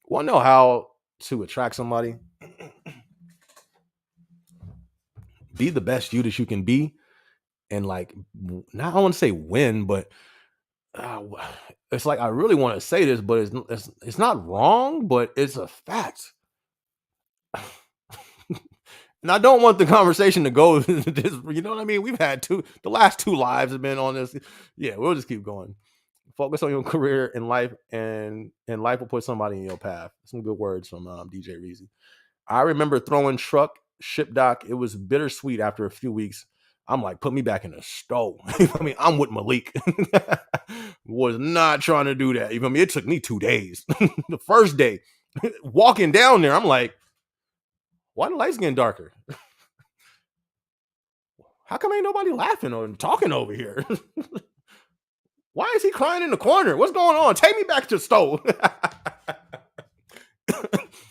Want to know how to attract somebody? Be the best you that you can be, and like, not I want to say win, but it's like, I really want to say this, but it's not wrong, but it's a fact. And I don't want the conversation to go this, you know what I mean? We've had the last 2 lives have been on this. Yeah, we'll just keep going. Focus on your career in life, and life will put somebody in your path. Some good words from DJ Reezy. I remember throwing ship dock. It was bittersweet after a few weeks. I'm like, put me back in the stove. I mean, I'm with Malik. Was not trying to do that. Even it took me 2 days. The first day, walking down there, I'm like, why the lights getting darker? How come ain't nobody laughing or talking over here? Why is he crying in the corner? What's going on? Take me back to the stove.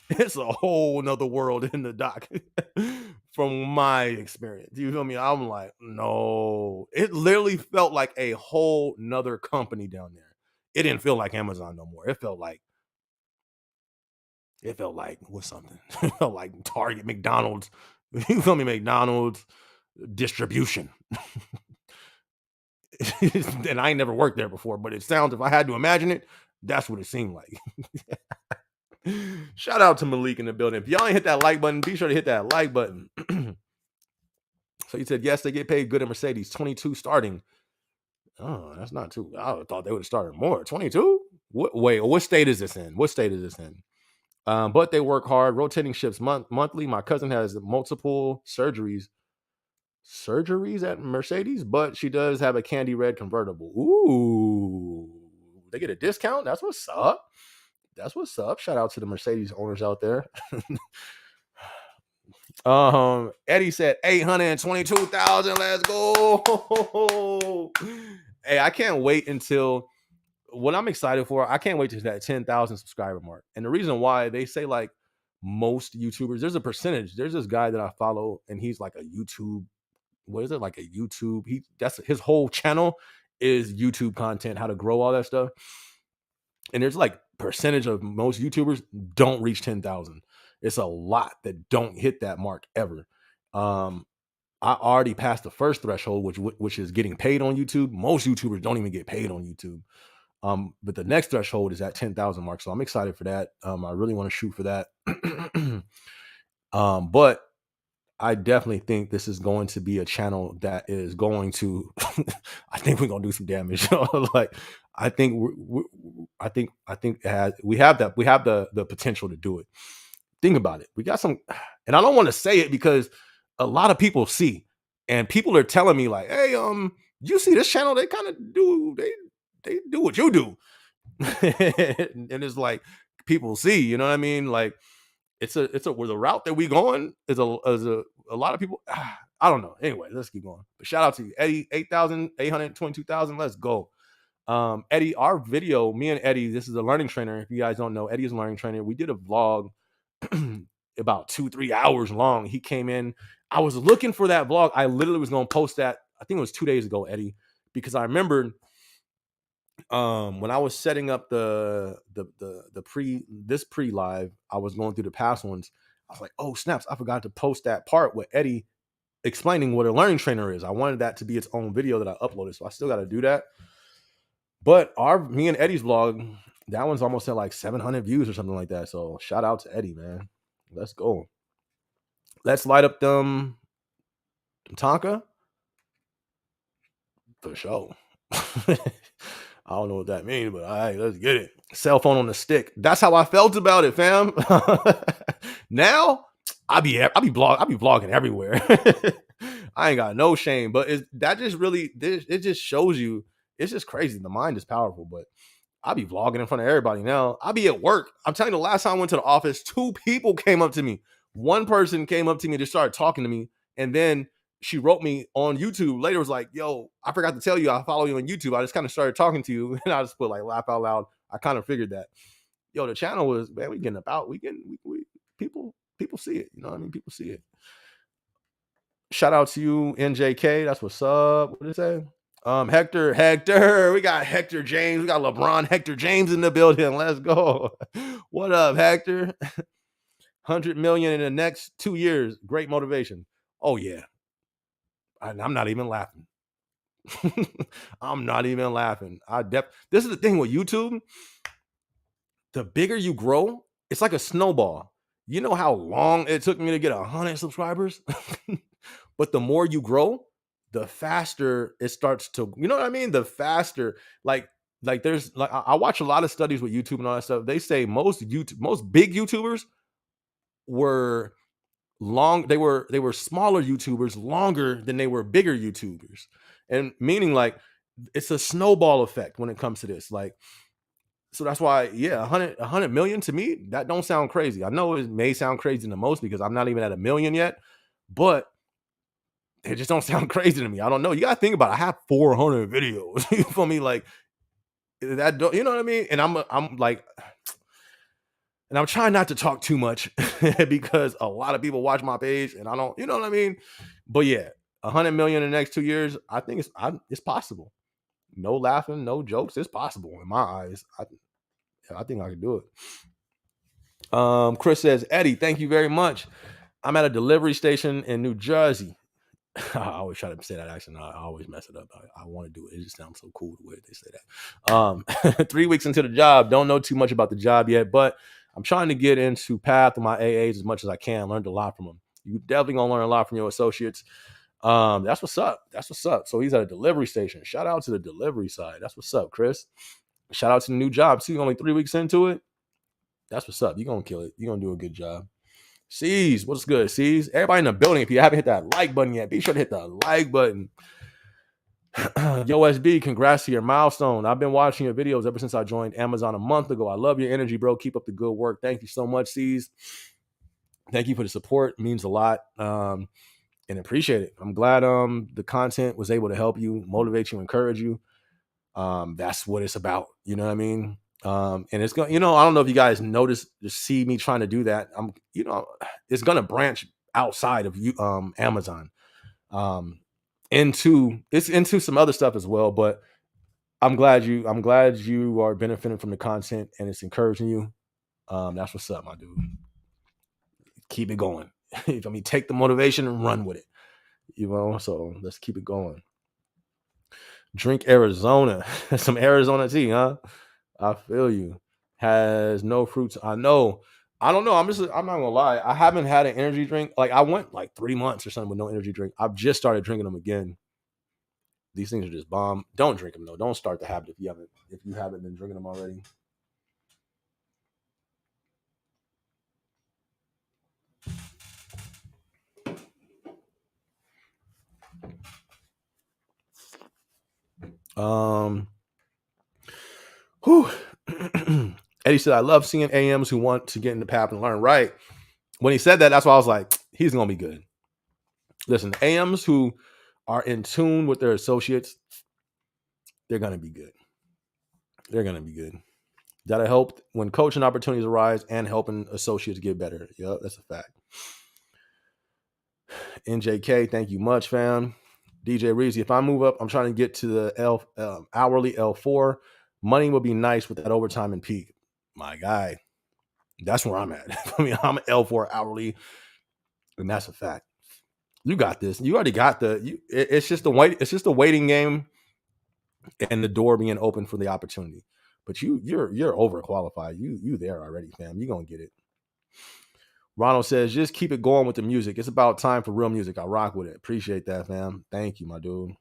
It's a whole nother world in the dock from my experience. You feel me? I'm like, no. It literally felt like a whole nother company down there. It didn't feel like Amazon no more. It felt like what's something? It felt like Target, McDonald's. You feel me? McDonald's distribution. And I ain't never worked there before, but it sounds, if I had to imagine it, that's what it seemed like. Shout out to Malik in the building. If y'all ain't hit that like button, be sure to hit that like button. So you said, yes, they get paid good at Mercedes. 22 starting. Oh, that's not too. I thought they would have started more. 22? Wait, what state is this in? But they work hard, rotating shifts monthly. My cousin has multiple surgeries at Mercedes, but she does have a candy red convertible. Ooh, they get a discount? That's what's up. Shout out to the Mercedes owners out there. Eddie said 822,000. Let's go. Hey, I can't wait until what I'm excited for. I can't wait to that 10,000 subscriber mark. And the reason why, they say like most YouTubers. There's a percentage. There's this guy that I follow, and he's like a YouTube. What is it, like a YouTube? That's his whole channel is YouTube content, how to grow all that stuff. And there's like percentage of most YouTubers don't reach 10,000. It's a lot that don't hit that mark ever. Um, I already passed the first threshold, which is getting paid on YouTube. Most YouTubers don't even get paid on YouTube. But the next threshold is at 10,000 mark. So I'm excited for that. I really want to shoot for that. But I definitely think this is going to be a channel that is going to, I think we're going to do some damage. Like, I think I think we have the potential to do it. Think about it. We got some, and I don't want to say it because a lot of people see, and people are telling me like, hey, you see this channel? They kind of do, they do what you do. And it's like, people see, you know what I mean? Like, it's a where the route that we going is a lot of people. I don't know. Anyway, let's keep going. But shout out to you, Eddie. 8,822,000. Let's go. Eddie, our video, me and Eddie, this is a learning trainer. If you guys don't know, Eddie is a learning trainer. We did a vlog about 2-3 hours long. He came in. I was looking for that vlog. I literally was going to post that. I think it was 2 days ago, Eddie, because I remembered when I was setting up the pre live, I was going through the past ones. I was like, oh snaps, I forgot to post that part with Eddie explaining what a learning trainer is. I wanted that to be its own video that I uploaded, so I still got to do that. But me and Eddie's vlog, that one's almost at like 700 views or something like that. So shout out to Eddie, man. Let's go. Let's light up them Tonka for sure. I don't know what that means, but all right, let's get it. Cell phone on the stick. That's how I felt about it, fam. Now I be vlogging everywhere. I ain't got no shame, but it just shows you, it's just crazy. The mind is powerful, but I be vlogging in front of everybody now. I be at work. I'm telling you, the last time I went to the office, 2 people came up to me. One person came up to me and just started talking to me, and then she wrote me on YouTube later, was like, yo, I forgot to tell you, I follow you on YouTube. I just kind of started talking to you, and I just put like laugh out loud. I kind of figured that, yo, the channel was, man, we getting about, we people see it. You know what I mean? People see it. Shout out to you, NJK. That's what's up. What did it say? Hector. We got Hector James. We got LeBron Hector James in the building. Let's go. What up, Hector? 100 million in the next 2 years. Great motivation. Oh yeah. I'm not even laughing. I'm not even laughing. This is the thing with YouTube. The bigger you grow, it's like a snowball. You know how long it took me to get 100 subscribers? But the more you grow, the faster it starts to, you know what I mean? The faster, like there's like, I watch a lot of studies with YouTube and all that stuff. They say most big YouTubers were they were smaller YouTubers longer than they were bigger YouTubers. And meaning like it's a snowball effect when it comes to this. Like, so that's why, yeah, 100 million to me, that don't sound crazy. I know it may sound crazy the most because I'm not even at 1 million yet, but it just don't sound crazy to me. I don't know. You gotta think about it. I have 400 videos. You feel me? Like that, you know what I mean? And I'm like, and I'm trying not to talk too much because a lot of people watch my page and I don't, you know what I mean? But yeah, 100 million in the next 2 years, I think it's possible. No laughing, no jokes. It's possible in my eyes. I think I can do it. Chris says, Eddie, thank you very much. I'm at a delivery station in New Jersey. I always try to say that accent. I always mess it up. I want to do it. It just sounds so cool the way they say that. 3 weeks into the job, don't know too much about the job yet, but I'm trying to get into path with my AAs as much as I can. Learned a lot from them. You definitely gonna learn a lot from your associates. That's what's up. That's what's up. So he's at a delivery station. Shout out to the delivery side. That's what's up, Chris. Shout out to the new job too. Only 3 weeks into it. That's what's up. You're gonna kill it. You're gonna do a good job. C's, what's good, C's? Everybody in the building, if you haven't hit that like button yet, be sure to hit the like button. Yo, SB, congrats to your milestone. I've been watching your videos ever since I joined Amazon a month ago. I love your energy, bro. Keep up the good work. Thank you so much, C's. Thank you for the support. It means a lot. And appreciate it. I'm glad the content was able to help you, motivate you, encourage you. That's what it's about. You know what I mean? And it's going, I don't know if you guys notice, just see me trying to do that. It's going to branch outside of you, Amazon, into some other stuff as well. But I'm glad you are benefiting from the content and it's encouraging you. That's what's up, my dude. Keep it going. Take the motivation and run with it. So let's keep it going. Drink Arizona. Some Arizona tea, huh? I feel you. Has no fruits. I know. I don't know. I'm not gonna lie. I haven't had an energy drink. Like I went like 3 months or something with no energy drink. I've just started drinking them again. These things are just bomb. Don't drink them though. Don't start the habit if you haven't been drinking them already. Whew. Eddie said, I love seeing AMs who want to get in the path and learn. Right. When he said that, that's why I was like, he's going to be good. Listen, AMs who are in tune with their associates, they're going to be good. They're going to be good. That'll help when coaching opportunities arise and helping associates get better. Yep, that's a fact. NJK, thank you much, fam. DJ Reezy, if I move up, I'm trying to get to the hourly L4. Money would be nice with that overtime and peak. My guy, that's where I'm at. I'm L4 hourly, and that's a fact. You got this. You already got it's just a waiting game and the door being open for the opportunity. But you're overqualified. You there already, fam. You're gonna get it. Ronald says, just keep it going with the music. It's about time for real music. I rock with it. Appreciate that, fam. Thank you, my dude.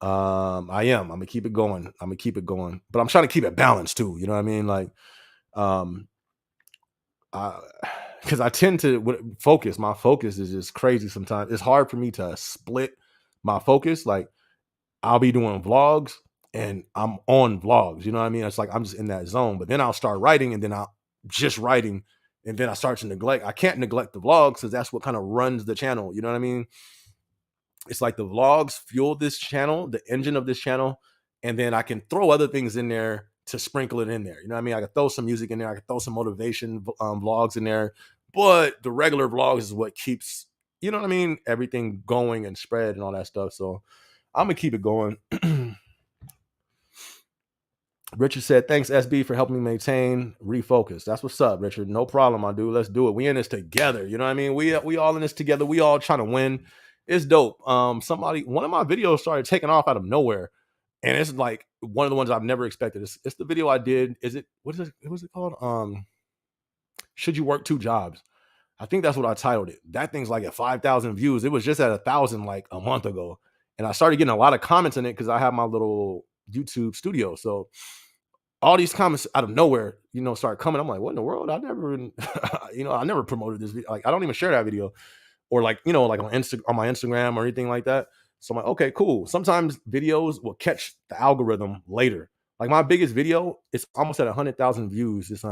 I am. I'm gonna keep it going. But I'm trying to keep it balanced too. You know what I mean? Like, because I tend to focus. My focus is just crazy sometimes. It's hard for me to split my focus. Like, I'll be doing vlogs and I'm on vlogs. You know what I mean? It's like I'm just in that zone. But then I'll start writing and then I'll just writing. And then I start to neglect. I can't neglect the vlogs because that's what kind of runs the channel. You know what I mean? It's like the vlogs fuel this channel, the engine of this channel. And then I can throw other things in there to sprinkle it in there. You know what I mean? I can throw some music in there. I can throw some motivation vlogs in there. But the regular vlogs is what keeps, you know what I mean? Everything going and spread and all that stuff. So I'm going to keep it going. Richard said, thanks, SB, for helping me maintain refocus. That's what's up, Richard. No problem, my dude. Let's do it. We in this together. You know what I mean? We all in this together. We all trying to win. It's dope. One of my videos started taking off out of nowhere. And it's like one of the ones I've never expected. It's the video I did. What was it called? Should you work 2 jobs? I think that's what I titled it. That thing's like at 5,000 views. It was just at 1,000 like a month ago. And I started getting a lot of comments in it because I have my little YouTube studio. So all these comments out of nowhere, start coming. I'm like, what in the world? I never promoted this video. Like, I don't even share that video or like on my Instagram or anything like that. So I'm like, okay, cool. Sometimes videos will catch the algorithm later. Like my biggest video, it's almost at 100,000 views. It's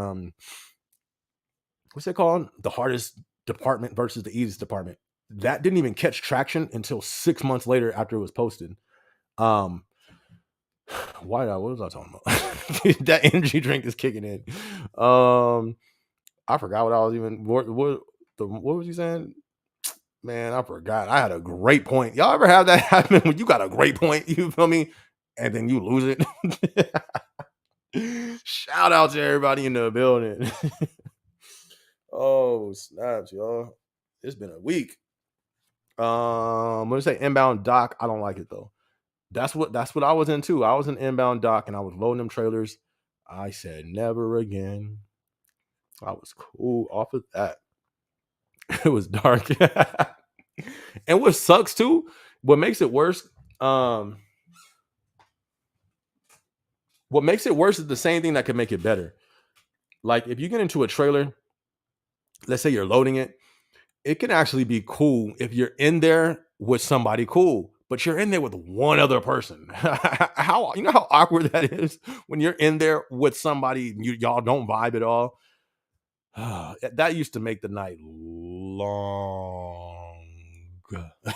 what's it called? The hardest department versus the easiest department. That didn't even catch traction until 6 months later after it was posted. What was I talking about? That energy drink is kicking in. I forgot what I was even. What was you saying? Man, I forgot. I had a great point. Y'all ever have that happen when you got a great point? You feel me? And then you lose it. Shout out to everybody in the building. Oh, snaps, y'all. It's been a week. I'm gonna say inbound dock. I don't like it though. That's what I was into. I was in inbound dock and I was loading them trailers. I said never again. I was cool off of that. It was dark. And what sucks too, what makes it worse is the same thing that could make it better. Like if you get into a trailer, let's say you're loading it, it can actually be cool if you're in there with somebody cool, but you're in there with one other person. How awkward that is when you're in there with somebody y'all don't vibe at all. That used to make the night long.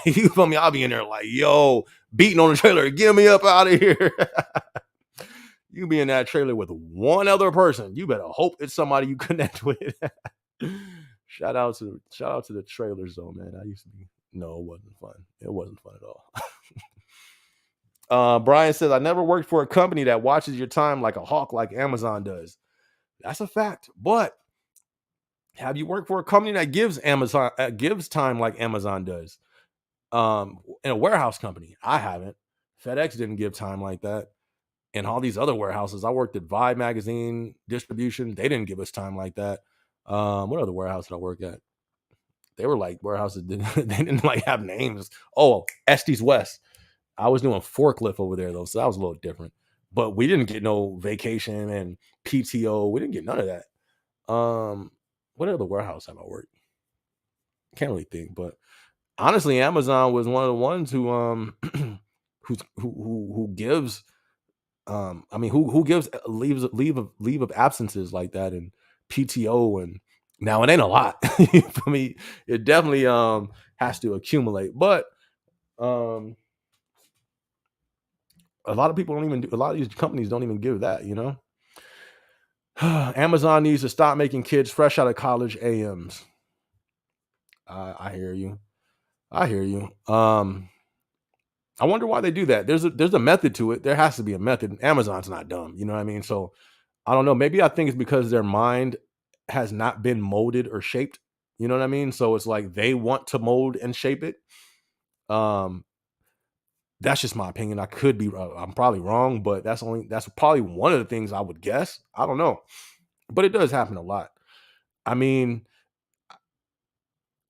You feel me? I'll be in there like, yo, beating on the trailer, get me up out of here. You be in that trailer with one other person. You better hope it's somebody you connect with. Shout out to the trailers though, man. I used to be. No, it wasn't fun. It wasn't fun at all. Brian says, I never worked for a company that watches your time like a hawk, like Amazon does. That's a fact. But have you worked for a company that gives time like Amazon does? In a warehouse company, I haven't. FedEx didn't give time like that. And all these other warehouses, I worked at Vibe Magazine Distribution. They didn't give us time like that. What other warehouse did I work at? They were like warehouses. They didn't like have names. Oh, Estes West. I was doing forklift over there though, so that was a little different. But we didn't get no vacation and PTO. We didn't get none of that. What other warehouse have I worked? Can't really think, but honestly, Amazon was one of the ones who who gives who gives leave of absences like that and PTO, and now it ain't a lot. For me, it definitely has to accumulate, but a lot of people don't even do. A lot of these companies don't even give that. Amazon needs to stop making kids fresh out of college AMs. I hear you. I hear you. I wonder why they do that. There's a method to it. There has to be a method. Amazon's not dumb. You know what I mean? So I don't know. Maybe I think it's because their mind has not been molded or shaped. You know what I mean? So it's like they want to mold and shape it. That's just my opinion. I could be. I'm probably wrong, but that's probably one of the things I would guess. I don't know, but it does happen a lot. I mean,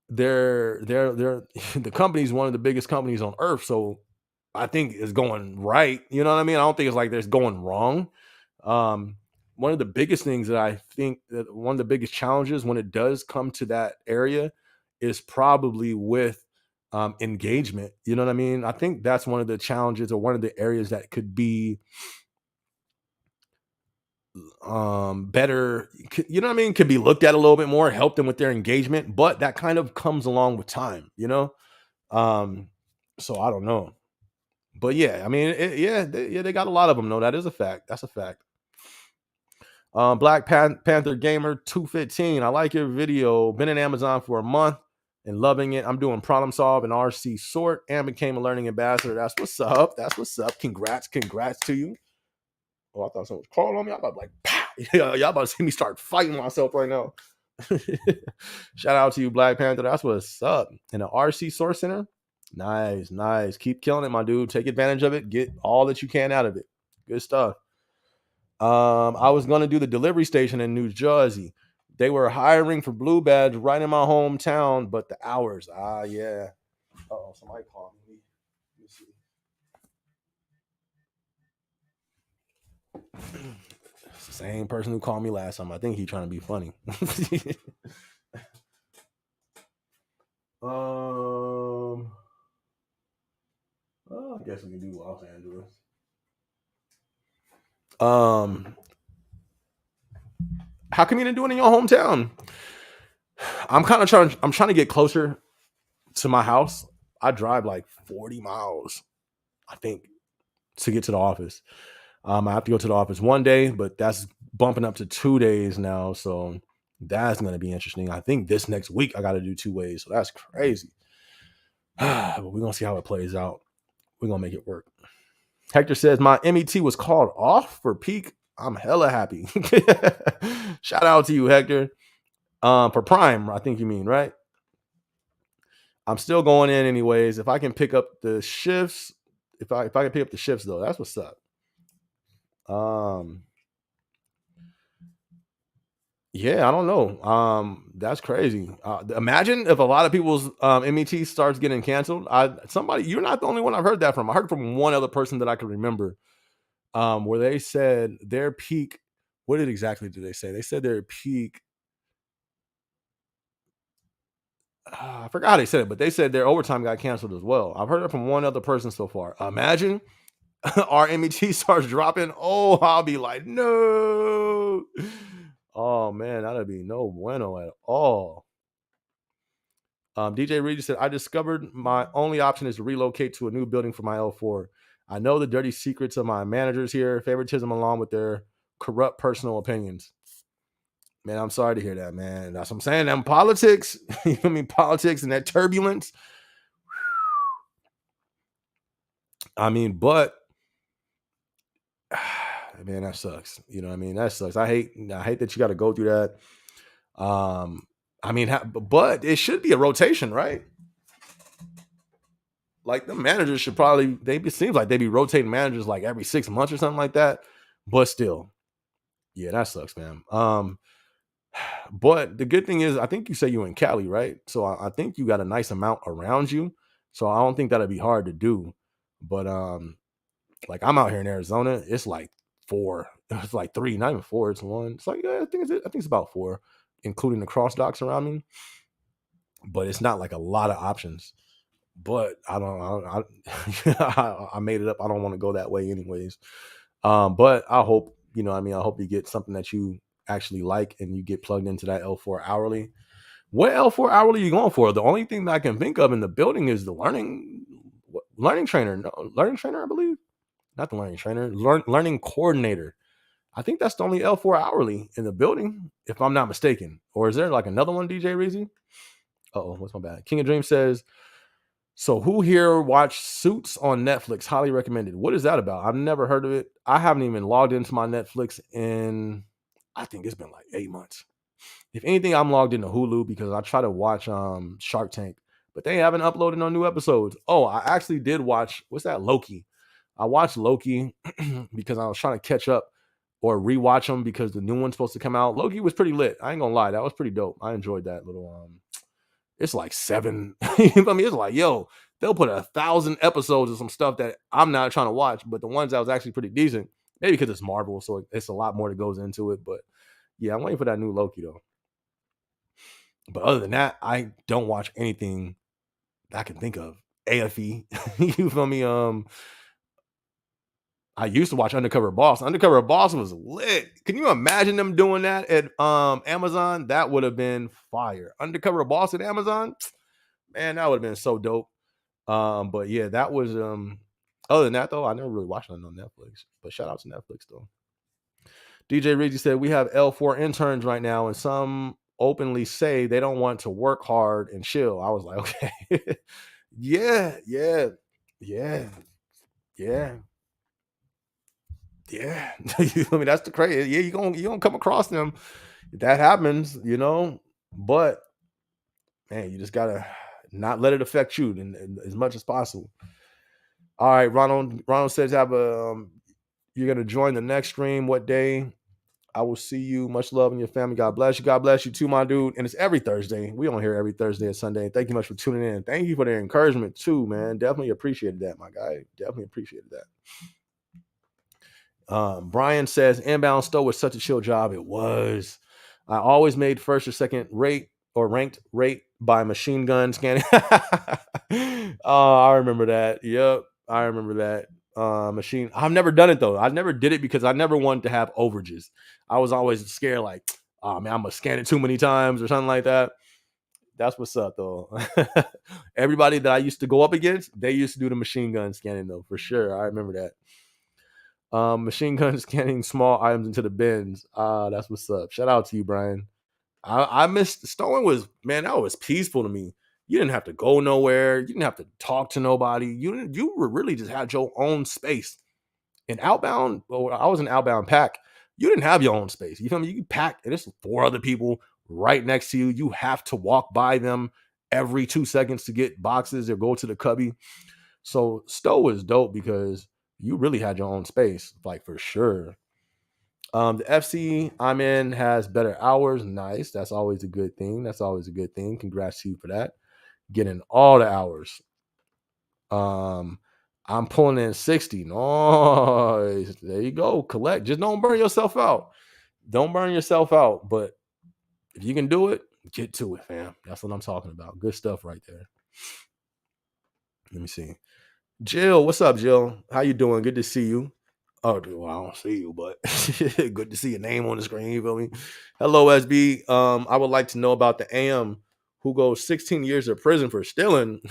they're the company's one of the biggest companies on earth, so I think it's going right. You know what I mean? I don't think it's like there's going wrong. One of the biggest things that I think that one of the biggest challenges when it does come to that area is probably with engagement. You know what I mean? I think that's one of the challenges or one of the areas that could be better, you know what I mean, could be looked at a little bit more, help them with their engagement, but that kind of comes along with time, so I don't know, but yeah, I mean, they got a lot of them though. That is a fact. That's a fact. Black Panther Gamer 215, I like your video. Been in Amazon for a month and loving it. I'm doing problem solve and RC sort and became a learning ambassador. That's what's up. Congrats to you. Oh, I thought someone was calling on me. I'm about to like, pow. Y'all about to see me start fighting myself right now. Shout out to you, Black Panther. That's what's up. In the RC Source Center. Nice. Keep killing it, my dude. Take advantage of it. Get all that you can out of it. Good stuff. I was going to do the delivery station in New Jersey. They were hiring for Blue Badge right in my hometown, but the hours. Yeah. Uh-oh, somebody called me. Let me see. It's the same person who called me last time. I think he's trying to be funny. I guess we can do Los Angeles. How come you didn't do it in your hometown? I'm trying to get closer to my house. I drive like 40 miles, I think, to get to the office. I have to go to the office one day, but that's bumping up to 2 days now. So that's going to be interesting. I think this next week I got to do 2 ways. So that's crazy. But we're going to see how it plays out. We're going to make it work. Hector says, my MET was called off for peak. I'm hella happy. Shout out to you, Hector. For Prime, I think you mean, right? I'm still going in anyways. If I can pick up the shifts, if I can pick up the shifts though, that's what's up. Yeah, I don't know. That's crazy. Imagine if a lot of people's MET starts getting canceled. You're not the only one I've heard that from. I heard from one other person that I can remember, where they said their peak. What exactly did they say? They said their peak. I forgot how they said it, but they said their overtime got canceled as well. I've heard it from one other person so far. Imagine our MET starts dropping. Oh, I'll be like, no. Oh man, that'd be no bueno at all. DJ Reed said, I discovered my only option is to relocate to a new building for my L4. I know the dirty secrets of my managers here, favoritism along with their corrupt personal opinions. Man, I'm sorry to hear that, man. That's what I'm saying. Them politics, you know what I mean? Politics and that turbulence. I mean, but man, that sucks. You know what I mean? That sucks. I hate that you got to go through that. I mean, but it should be a rotation, right? Like the managers should probably, it seems like they be rotating managers like every 6 months or something like that. But still, yeah, that sucks, man. But the good thing is, I think you say you in Cali, right? So I think you got a nice amount around you. So I don't think that'd be hard to do. But like I'm out here in Arizona, it's like 4. It's like 3, not even 4. It's 1. It's like, yeah, I think it's about 4, including the cross docks around me. But it's not like a lot of options. But I made it up. I don't want to go that way anyways. But I hope, I hope you get something that you actually like and you get plugged into that L4 hourly. What L4 hourly are you going for? The only thing that I can think of in the building is the learning trainer. No, learning trainer, I believe. Not the learning trainer, learning coordinator. I think that's the only L4 hourly in the building, if I'm not mistaken. Or is there like another one, DJ Reezy? Uh-oh, what's my bad? King of Dreams says, so who here watched Suits on Netflix? Highly recommended. What is that about? I've never heard of it. I haven't even logged into my Netflix in, I think it's been like 8 months. If anything, I'm logged into Hulu because I try to watch Shark Tank, but they haven't uploaded no new episodes. Oh, I actually did watch, what's that, Loki. I watched Loki because I was trying to catch up or rewatch them because the new one's supposed to come out. Loki was pretty lit. I ain't gonna lie. That was pretty dope. I enjoyed that little, it's like 7. I mean, it's like, yo, they'll put 1,000 episodes of some stuff that I'm not trying to watch, but the ones that was actually pretty decent, maybe because it's Marvel, so it's a lot more that goes into it. But yeah, I'm waiting for that new Loki though. But other than that, I don't watch anything that I can think of. AFE, you feel me? I used to watch Undercover Boss. Undercover Boss was lit. Can you imagine them doing that at Amazon? That would have been fire. Undercover Boss at Amazon, man, that would have been so dope. But yeah, that was other than that though, I never really watched it on Netflix. But shout out to Netflix though. DJ Reggie said we have L4 interns right now, and some openly say they don't want to work hard and chill. I was like, okay. yeah. I mean, that's the crazy. Yeah, you gonna come across them. That happens, But man, you just gotta not let it affect you and as much as possible. All right, Ronald says you're gonna join the next stream. What day? I will see you. Much love in your family. God bless you. God bless you too, my dude. And it's every Thursday. We on here every Thursday and Sunday. Thank you much for tuning in. Thank you for the encouragement too, man. Definitely appreciated that, my guy. Definitely appreciated that. Brian says inbound store was such a chill job. It was. I always made first or second rate or ranked rate by machine gun scanning. Oh, I remember that. Yep, I remember that. Machine. I've never done it though. I never did it because I never wanted to have overages. I was always scared, like, oh man, I'm gonna scan it too many times or something like that. That's what's up though. Everybody that I used to go up against, they used to do the machine gun scanning though, for sure. I remember that. Machine gun scanning small items into the bins. That's what's up. Shout out to you, Brian. I missed Stowing was, man, that was peaceful to me. You didn't have to go nowhere. You didn't have to talk to nobody. You were really just had your own space. In outbound, well, I was in outbound pack. You didn't have your own space. You feel me? You pack, and there's 4 other people right next to you. You have to walk by them every 2 seconds to get boxes or go to the cubby. So Stow was dope because you really had your own space, like for sure. The FC I'm in has better hours. Nice. That's always a good thing. Congrats to you for that. Getting all the hours. I'm pulling in 60. Nice. There you go. Collect. Just don't burn yourself out. But if you can do it, get to it, fam. That's what I'm talking about. Good stuff right there. Let me see. Jill, what's up, Jill? How you doing? Good to see you. Oh, dude, well, I don't see you, but good to see your name on the screen. You feel me? Hello, SB. I would like to know about the AM who goes 16 years of prison for stealing.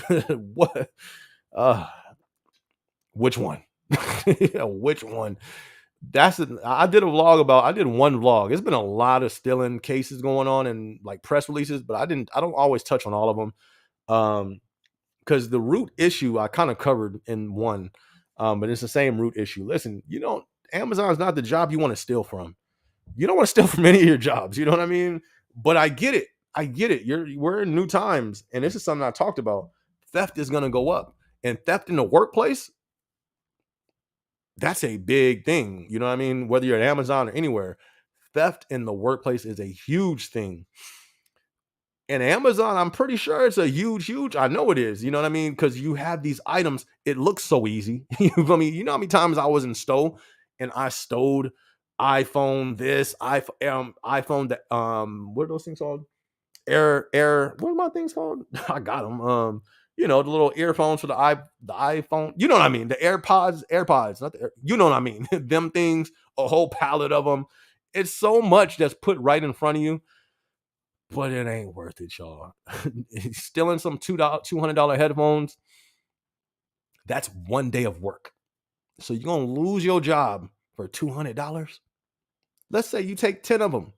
What? Which one? Which one? I did I did one vlog. It's been a lot of stealing cases going on and like press releases, but I don't always touch on all of them. Because the root issue I kind of covered in one, but it's the same root issue. Listen, Amazon's not the job you want to steal from. You don't want to steal from any of your jobs. You know what I mean? But I get it. I get it. We're in new times, and this is something I talked about. Theft is going to go up, and theft in the workplace, that's a big thing. You know what I mean? Whether you're at Amazon or anywhere, theft in the workplace is a huge thing. And Amazon, I'm pretty sure it's a huge. I know it is. You know what I mean? Because you have these items. It looks so easy. You know what I mean? You know how many times I was in Stowe and I stowed iPhone this, iPhone that. What are those things called? Air. What are my things called? I got them. The little earphones for the iPhone. You know what I mean? The AirPods, not the you know what I mean? Them things, a whole pallet of them. It's so much that's put right in front of you, but it ain't worth it, y'all. Stealing some $200 headphones, that's one day of work. So you're gonna lose your job for $200. Let's say you take 10 of them.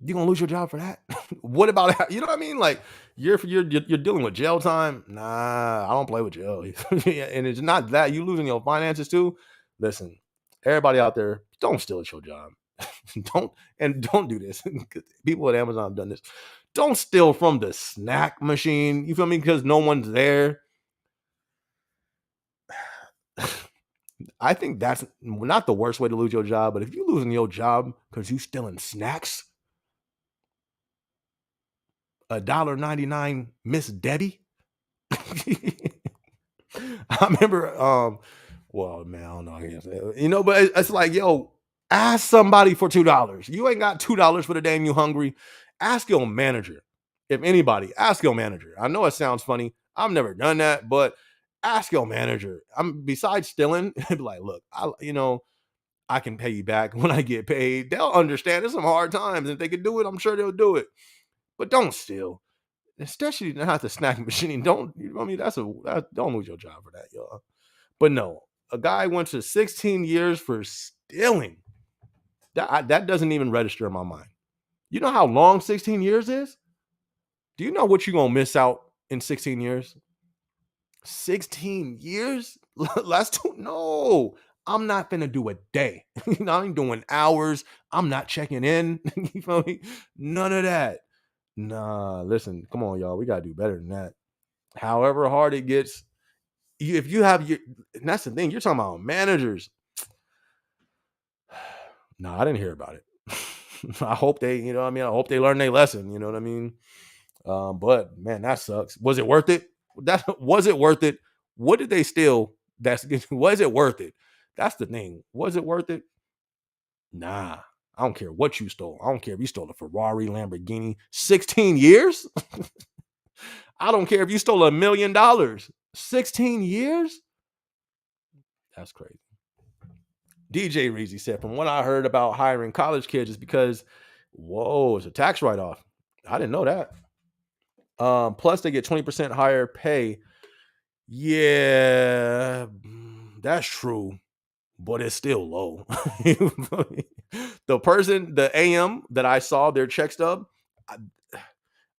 You're gonna lose your job for that. What about, you know what I mean? Like you're dealing with jail time. Nah, I don't play with jail. And it's not that you losing your finances too. Listen, everybody out there, don't steal at your job. don't do this. People at Amazon have done this. Don't steal from the snack machine. You feel me? Because no one's there. I think that's not the worst way to lose your job, but if you're losing your job because you stealing snacks, $1.99 Miss Debbie. I remember, well, man, I don't know. I can't say it. But it's like, yo, ask somebody for $2. You ain't got $2 for the day and you hungry. Ask your manager. If anybody, ask your manager. I know it sounds funny. I've never done that, but ask your manager. Besides stealing, be like, look, I can pay you back when I get paid. They'll understand. There's some hard times. If they can do it, I'm sure they'll do it. But don't steal. Especially not the snack machine. Don't, don't lose your job for that, y'all. But no, a guy went to 16 years for stealing. That doesn't even register in my mind. You know how long 16 years is? Do you know what you're going to miss out in 16 years? 16 years? No, I'm not going to do a day. I ain't doing hours. I'm not checking in. You feel me? None of that. Nah, listen, come on, y'all. We got to do better than that. However hard it gets, if you have and that's the thing, you're talking about managers. No, I didn't hear about it. I hope they, I hope they learn their lesson, you know what I mean? But man, that sucks. Was it worth it? Was it worth it? What did they steal? Was it worth it? That's the thing. Was it worth it? Nah. I don't care what you stole. I don't care if you stole a Ferrari, Lamborghini. 16 years? I don't care if you stole $1 million. 16 years? That's crazy. DJ Reezy said, from what I heard about hiring college kids is because, it's a tax write-off. I didn't know that. Plus they get 20% higher pay. Yeah, that's true, but it's still low. The AM that I saw their check stub,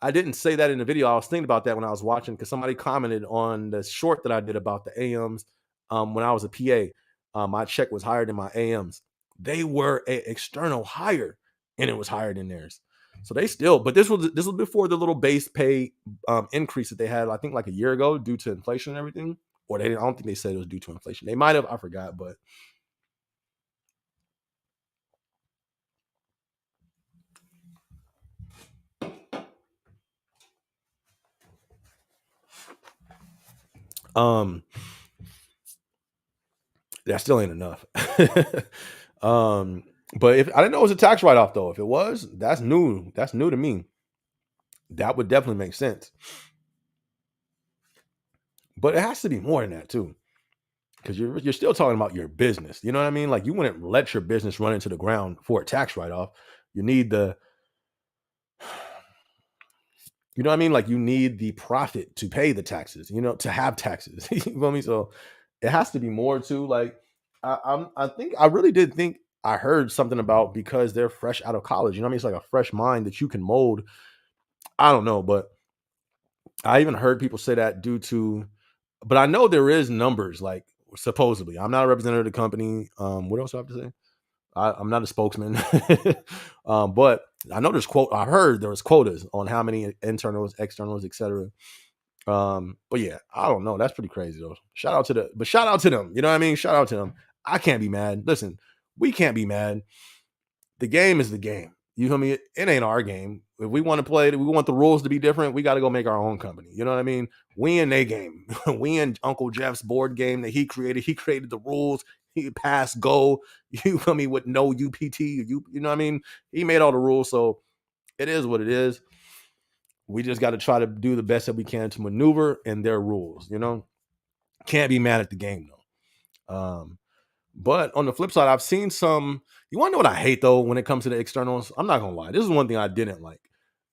I didn't say that in the video. I was thinking about that when I was watching because somebody commented on the short that I did about the AMs when I was a PA. My check was higher than my AMs. They were an external hire, and it was higher than theirs. So they still, but this was before the little base pay increase that they had, I think like a year ago due to inflation and everything. Or I don't think they said it was due to inflation. They might have, I forgot, but that still ain't enough. But if I didn't know it was a tax write-off though. If it was, that's new. That's new to me. That would definitely make sense. But it has to be more than that too. Because you're still talking about your business. You know what I mean? Like you wouldn't let your business run into the ground for a tax write-off. You need You know what I mean? Like you need the profit to pay the taxes, to have taxes. You feel me? So it has to be more too. Like I think I really did think I heard something about because they're fresh out of college. You know what I mean? It's like a fresh mind that you can mold. I don't know, but I even heard people say that due to, but I know there is numbers like supposedly. I'm not a representative of the company. What else do I have to say? I'm not a spokesman, but I know there's I heard there was quotas on how many internals, externals, etc. But yeah, I don't know. That's pretty crazy though. Shout out to them. You know what I mean? Shout out to them. I can't be mad. Listen, we can't be mad. The game is the game. You feel me? It ain't our game. If we want to play it, we want the rules to be different. We got to go make our own company. You know what I mean? We in their game. We in Uncle Jeff's board game that he created. He created the rules. He passed go. You feel me? With no UPT. You know what I mean? He made all the rules. So it is what it is. We just got to try to do the best that we can to maneuver in their rules. Can't be mad at the game though. But on the flip side, I've seen some. You want to know what I hate though when it comes to the externals? I'm not gonna lie. This is one thing I didn't like.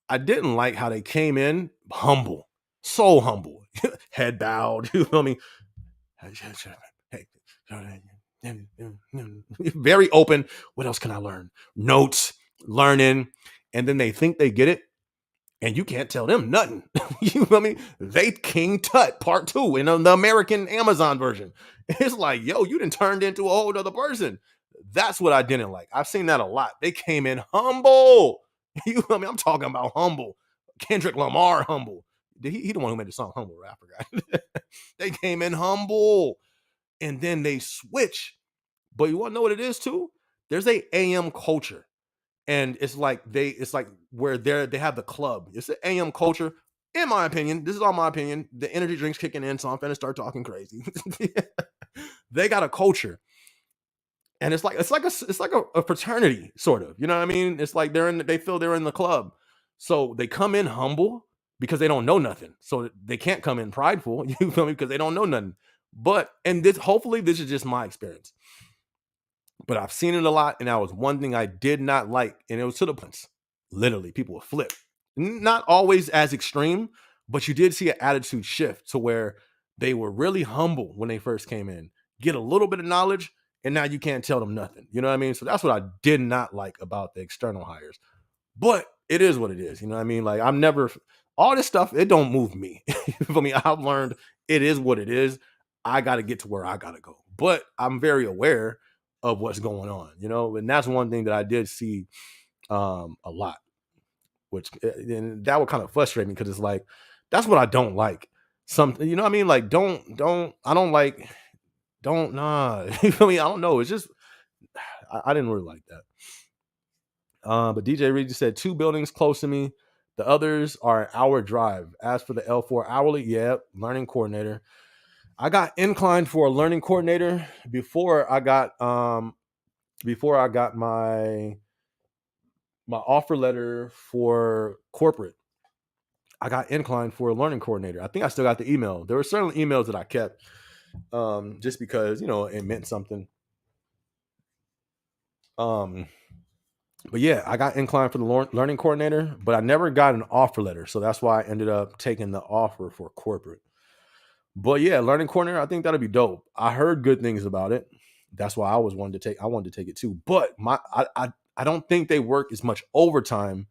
I didn't like how they came in humble, so humble, head bowed. You feel me? Hey, very open. What else can I learn? Notes, learning, and then they think they get it, and you can't tell them nothing. You feel me? They King Tut Part 2 in the American Amazon version. It's like, yo, you done turned into a whole other person. That's what I didn't like. I've seen that a lot. They came in humble. You feel me? I'm talking about humble. Kendrick Lamar humble. He the one who made the song Humble, right? I forgot. They came in humble. And then they switch. But you want to know what it is too? There's a AM culture. And it's like where they have the club. It's the AM culture. In my opinion, this is all my opinion. The energy drinks kicking in, so I'm finna start talking crazy. They got a culture, and it's like a fraternity sort of. You know what I mean? It's like they feel they're in the club, so they come in humble because they don't know nothing. So they can't come in prideful. You feel me? Because they don't know nothing. But and this hopefully this is just my experience. But I've seen it a lot, and that was one thing I did not like, and it was to the points. Literally, people would flip. Not always as extreme, but you did see an attitude shift to where they were really humble when they first came in, get a little bit of knowledge, and now you can't tell them nothing. You know what I mean? So that's what I did not like about the external hires. But it is what it is. You know what I mean? Like I'm never all this stuff, it don't move me. For me, I've learned it is what it is. I got to get to where I got to go. But I'm very aware of what's going on, and that's one thing that I did see a lot, which and that would kind of frustrate me because it's like that's what I don't like. Something, you know what I mean? Like I don't like don't nah. You feel me? I don't know. It's just I didn't really like that. But DJ Reed just said 2 buildings close to me. The others are an hour drive. As for the L4 hourly, yeah, learning coordinator. I got inclined for a learning coordinator before I got my offer letter for corporate. I got inclined for a learning coordinator. I think I still got the email. There were certain emails that I kept just because, it meant something. But yeah, I got inclined for the learning coordinator, but I never got an offer letter. So that's why I ended up taking the offer for corporate. But yeah, learning coordinator, I think that'll be dope. I heard good things about it. That's why I wanted to take it too. But I don't think they work as much overtime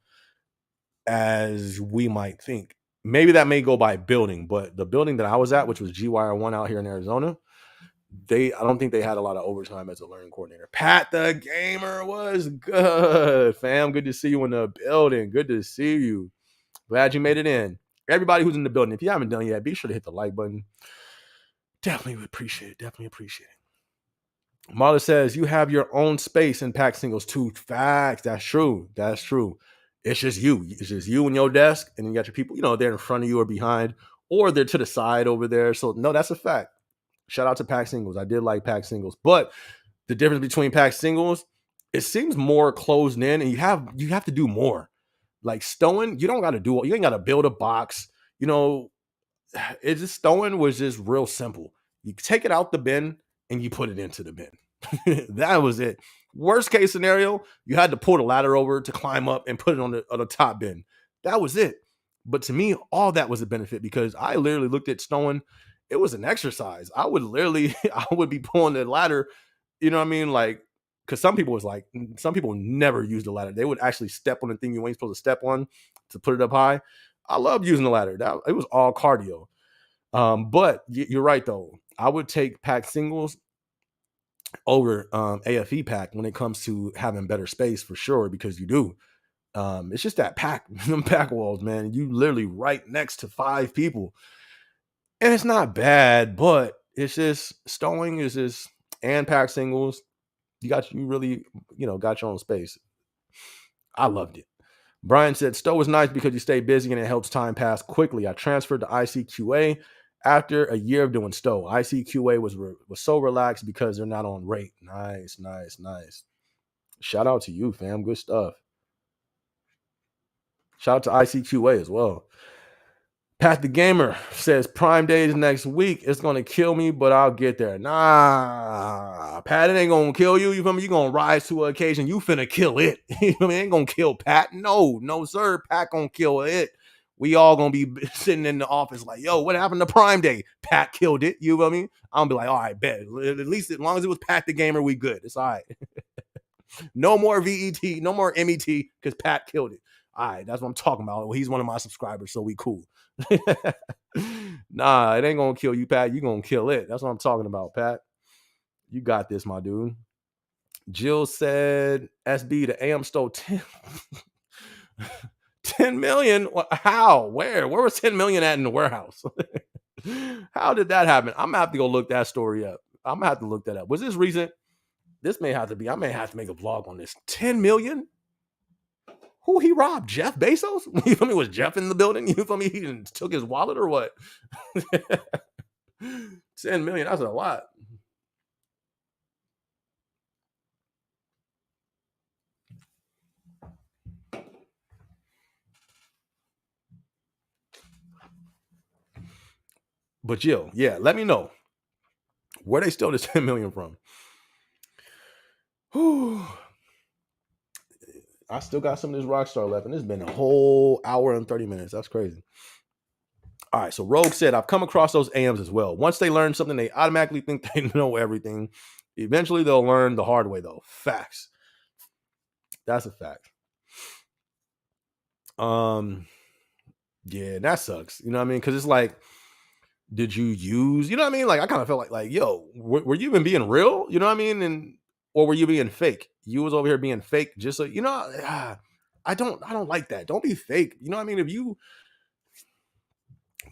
as we might think. Maybe that may go by building, but the building that I was at, which was GYR1 out here in Arizona, I don't think they had a lot of overtime as a learning coordinator. Pat the Gamer was good, fam. Good to see you in the building. Good to see you. Glad you made it in. Everybody who's in the building, if you haven't done it yet, be sure to hit the like button. Definitely appreciate it. Definitely appreciate it. Marla says you have your own space in pack singles too. Facts. That's true. That's true. It's just you. It's just you and your desk, and you got your people, they're in front of you or behind, or they're to the side over there. So no, that's a fact. Shout out to pack singles. I did like pack singles, but the difference between pack singles, it seems more closed in, and you have to do more. Like stowing, you don't got to do. You ain't got to build a box. It's just stowing was just real simple. You take it out the bin and you put it into the bin. That was it. Worst case scenario, you had to pull the ladder over to climb up and put it on the top bin. That was it. But to me, all that was a benefit because I literally looked at stowing. It was an exercise. I would literally, I would be pulling the ladder, you know what I mean? Like, because some people never use the ladder. They would actually step on the thing you ain't supposed to step on to put it up high. I loved using the ladder. It was all cardio. But you're right though. I would take pack singles over AFE pack when it comes to having better space for sure, because you do. It's just that pack, them pack walls, man. You literally right next to 5 people. And it's not bad, but it's just stowing is just and pack singles. You really, got your own space. I loved it. Brian said, Stow is nice because you stay busy and it helps time pass quickly. I transferred to ICQA after a year of doing Stow. ICQA was so relaxed because they're not on rate. Nice, nice, nice. Shout out to you, fam. Good stuff. Shout out to ICQA as well. Pat the Gamer says, Prime Day is next week. It's going to kill me, but I'll get there. Nah, Pat, it ain't going to kill you. You feel me? You're going to rise to an occasion. You finna kill it. You feel me? It ain't going to kill Pat. No, sir. Pat going to kill it. We all going to be sitting in the office like, yo, what happened to Prime Day? Pat killed it. You feel me? I'm going to be like, all right, bet. At least as long as it was Pat the Gamer, we good. It's all right. No more VET, no more MET, because Pat killed it. All right, that's what I'm talking about. Well, he's one of my subscribers, so we cool. Nah, it ain't gonna kill you, Pat. You gonna kill it. That's what I'm talking about, Pat. You got this, my dude. Jill said, SB, the AM stole 10 million. How? Where was 10 million at in the warehouse? How did that happen? I'm gonna have to go look that story up. I'm gonna have to look that up. Was this recent? This may have to be. I may have to make a vlog on this. 10 million? Who he robbed? Jeff Bezos? You feel me? Was Jeff in the building? You feel me? He took his wallet or what? 10 million. That's a lot. But Jill, yeah, let me know where they stole this 10 million from. Whew. I still got some of this Rockstar left, and it's been a whole hour and 30 minutes. That's crazy. All right, so Rogue said, I've come across those AMs as well. Once they learn something, they automatically think they know everything. Eventually, they'll learn the hard way, though. Facts. That's a fact. Yeah, that sucks. You know what I mean? Because it's like, did you use? You know what I mean? Like, I kind of felt like, yo, were you even being real? You know what I mean? And or were you being fake? You was over here being fake, just so you know. I don't like that. Don't be fake. You know what I mean? If you,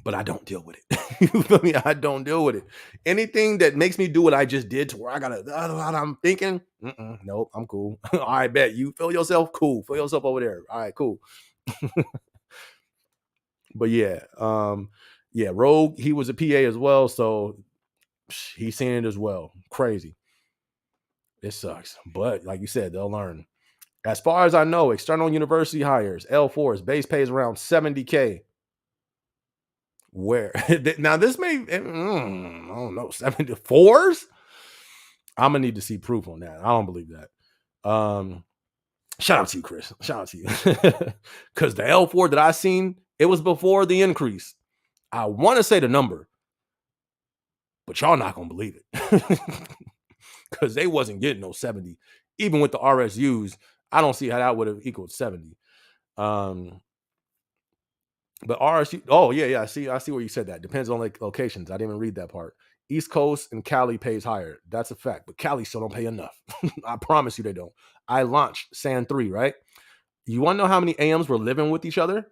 but I don't deal with it. You feel me? I don't deal with it. Anything that makes me do what I just did to where I gotta, I'm thinking, nope, I'm cool. All right, bet you feel yourself cool. Feel yourself over there. All right, cool. But yeah, yeah, Rogue, he was a PA as well, so he's seen it as well. Crazy. It sucks, but like you said, they'll learn. As far as I know, external university hires, L4s, base pays around $70K. Where now this may, I don't know, 74s. I'm gonna need to see proof on that. I don't believe that. Shout out to you, Chris. Shout out to you, because the L4 that I seen, it was before the increase. I want to say the number, but y'all not gonna believe it, because they wasn't getting no 70. Even with the RSUs, I don't see how that would have equaled 70. But RSU, oh yeah, I see where you said that. Depends on like locations. I didn't even read that part. East Coast and Cali pays higher. That's a fact. But Cali still don't pay enough. I promise you they don't. I launched San 3, right? You want to know how many AMs were living with each other?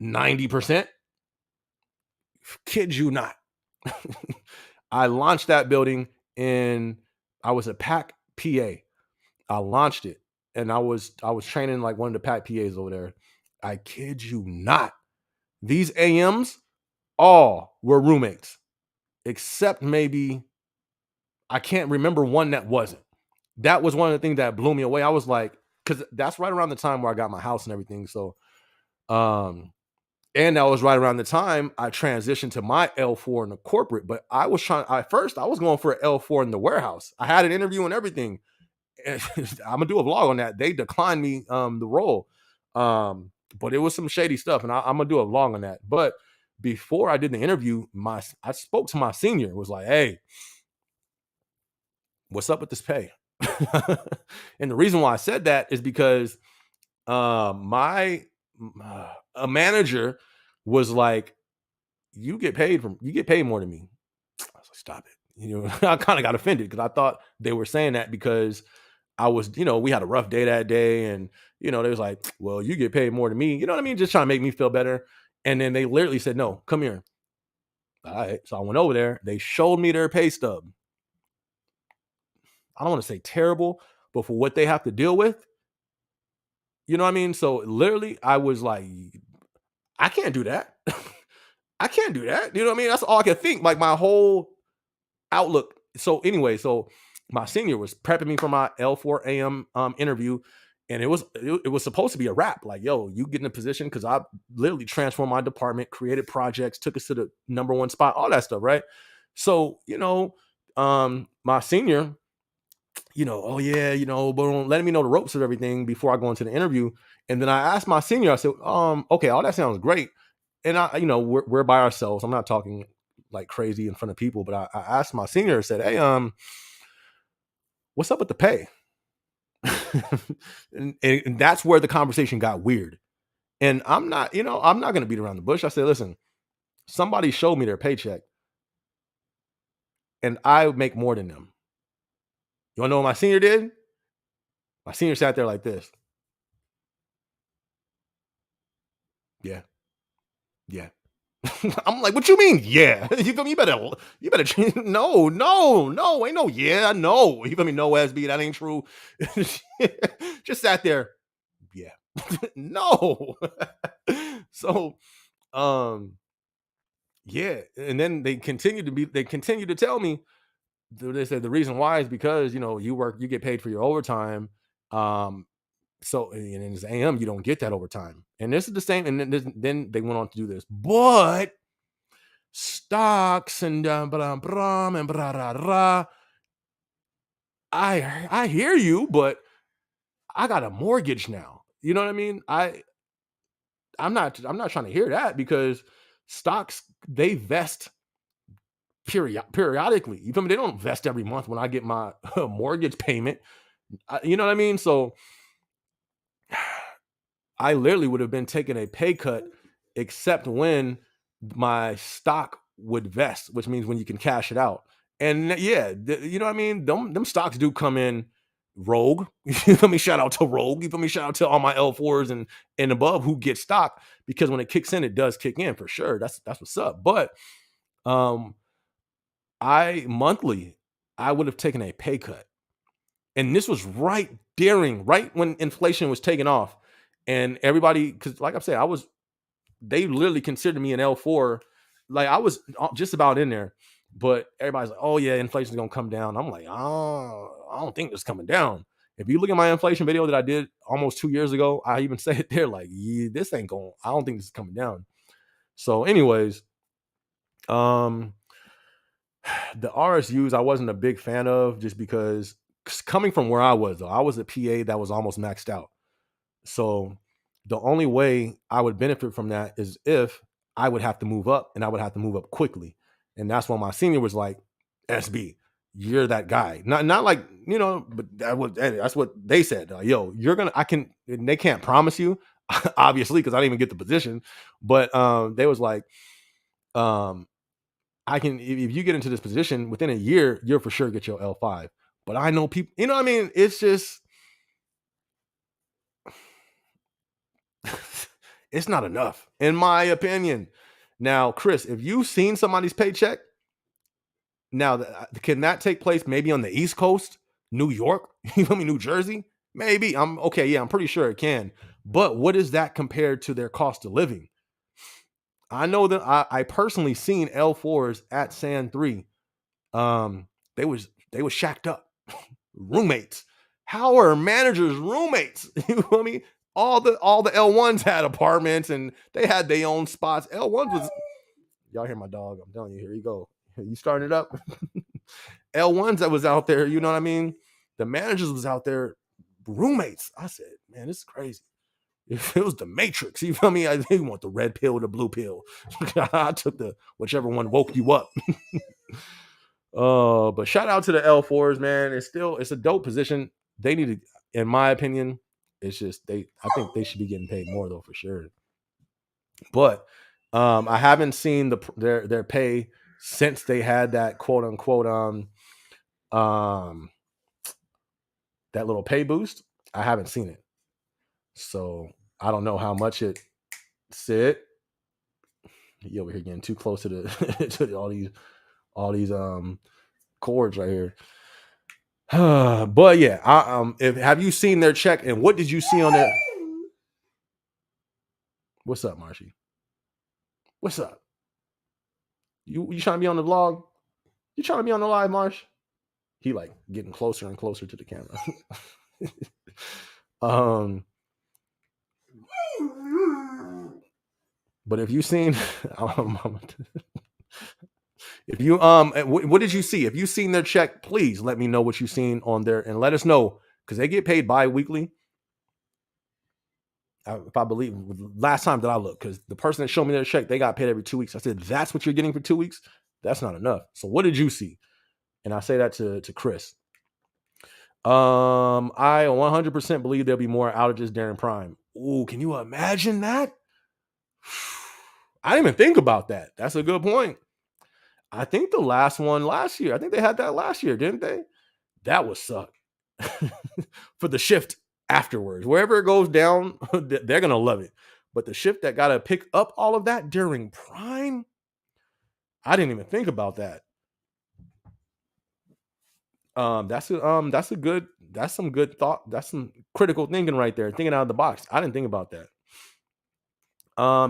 90%. Kid you not. I launched that building I was a PAC PA. I launched it and I was training like one of the PAC PAs over there. I kid you not. These AMs all were roommates, except maybe I can't remember one that wasn't. That was one of the things that blew me away. I was like, because that's right around the time where I got my house and everything. So, and that was right around the time I transitioned to my L4 in the corporate. But I was first I was going for an L4 in the warehouse. I had an interview and everything. I'm gonna do a vlog on that. They declined me the role. But it was some shady stuff, and I'm gonna do a vlog on that. But before I did the interview, I spoke to my senior. It was like, hey, what's up with this pay? And the reason why I said that is because my a manager was like, you get paid more than me. I was like, stop it. I kind of got offended because I thought they were saying that because I was, we had a rough day that day, and they was like, well, you get paid more than me. You know what I mean? Just trying to make me feel better. And then they literally said, no, come here. All right. So I went over there. They showed me their pay stub. I don't want to say terrible, but for what they have to deal with, you know what I mean? So literally, I was like, I can't do that. I can't do that. You know what I mean? That's all I could think. Like my whole outlook. So anyway, my senior was prepping me for my L4 AM interview, and it was supposed to be a wrap. Like, yo, you get in a position because I literally transformed my department, created projects, took us to the #1 spot, all that stuff, right? So my senior, oh yeah, but letting me know the ropes of everything before I go into the interview. And then I asked my senior, I said, okay, all that sounds great. And we're by ourselves. I'm not talking like crazy in front of people, but I asked my senior, I said, hey, what's up with the pay? and that's where the conversation got weird. And I'm not going to beat around the bush. I said, listen, somebody showed me their paycheck and I make more than them. You want to know what my senior did? My senior sat there like this. Yeah. Yeah. I'm like, what you mean? Yeah. You feel me? You better change. No, ain't no, yeah, no. You feel me? No, SB, that ain't true. Just sat there. Yeah. No. So, yeah. And then they continue to tell me, they said the reason why is because, you get paid for your overtime. So in this AM, you don't get that overtime. And this is the same. And then they went on to do this, but stocks and blah, blah, and blah, blah, blah. I hear you, but I got a mortgage now. You know what I mean? I'm not trying to hear that because stocks, they vest periodically. You feel me? They don't vest every month when I get my mortgage payment. You know what I mean? So I literally would have been taking a pay cut, except when my stock would vest, which means when you can cash it out. And yeah, you know what I mean? Them stocks do come in rogue. You feel me? Shout out to Rogue. You feel me? Shout out to all my L4s and above who get stock, because when it kicks in, it does kick in for sure. That's what's up. But I would have taken a pay cut. And this was right when inflation was taking off. And everybody, because like I said, they literally considered me an L4. Like I was just about in there, but everybody's like, oh yeah, inflation's gonna come down. I'm like, oh, I don't think it's coming down. If you look at my inflation video that I did almost 2 years ago, I even say it there, like, yeah, I don't think this is coming down. So anyways, the RSUs I wasn't a big fan of, just because coming from where I was a PA that was almost maxed out. So the only way I would benefit from that is if I would have to move up, and I would have to move up quickly. And that's when my senior was like, SB, you're that guy. Not like, but that's what they said. Like, yo, and they can't promise you, obviously, because I didn't even get the position. But they was like, I can, if you get into this position within a year, you'll for sure get your L5. But I know people, you know what I mean? It's just, it's not enough, in my opinion. Now, Chris, if you've seen somebody's paycheck, now can that take place maybe on the East Coast, New York, you feel me, New Jersey? Maybe. I'm okay. Yeah, I'm pretty sure it can. But what is that compared to their cost of living? I know that I personally seen L4s at San 3. They was shacked up, roommates. How are managers roommates? You feel me? All the L1s had apartments and they had their own spots. L1s was, y'all hear my dog? I'm telling you, here you go. You starting it up? L1s that was out there, you know what I mean? The managers was out there, roommates. I said, man, this is crazy. If it was the Matrix, you feel me? I think you want the red pill or the blue pill. I took the whichever one woke you up. But shout out to the L4s, man. It's a dope position. They need to, in my opinion, it's just I think they should be getting paid more though, for sure. But I haven't seen their pay since they had that quote unquote that little pay boost. I haven't seen it. So I don't know how much it said. You over here getting too close to the to all these chords right here. But yeah, have you seen their check, and what did you see on there? What's up, Marshy? What's up? You trying to be on the vlog? You trying to be on the live, Marsh? He like getting closer and closer to the camera. But if you seen, if you what did you see? If you seen their check, please let me know what you seen on there, and let us know, because they get paid bi-weekly. If I believe last time that I looked, because the person that showed me their check, they got paid every 2 weeks. I said, that's what you're getting for 2 weeks? That's not enough. So what did you see? And I say that to Chris. I 100% believe there'll be more outages during Prime. Ooh, can you imagine that? I didn't even think about that. That's a good point. I think the last one last year, I think they had that last year, didn't they? That would suck for the shift afterwards. Wherever it goes down, they're going to love it. But the shift that got to pick up all of that during Prime, I didn't even think about that. That's some good thought. That's some critical thinking right there. Thinking out of the box. I didn't think about that.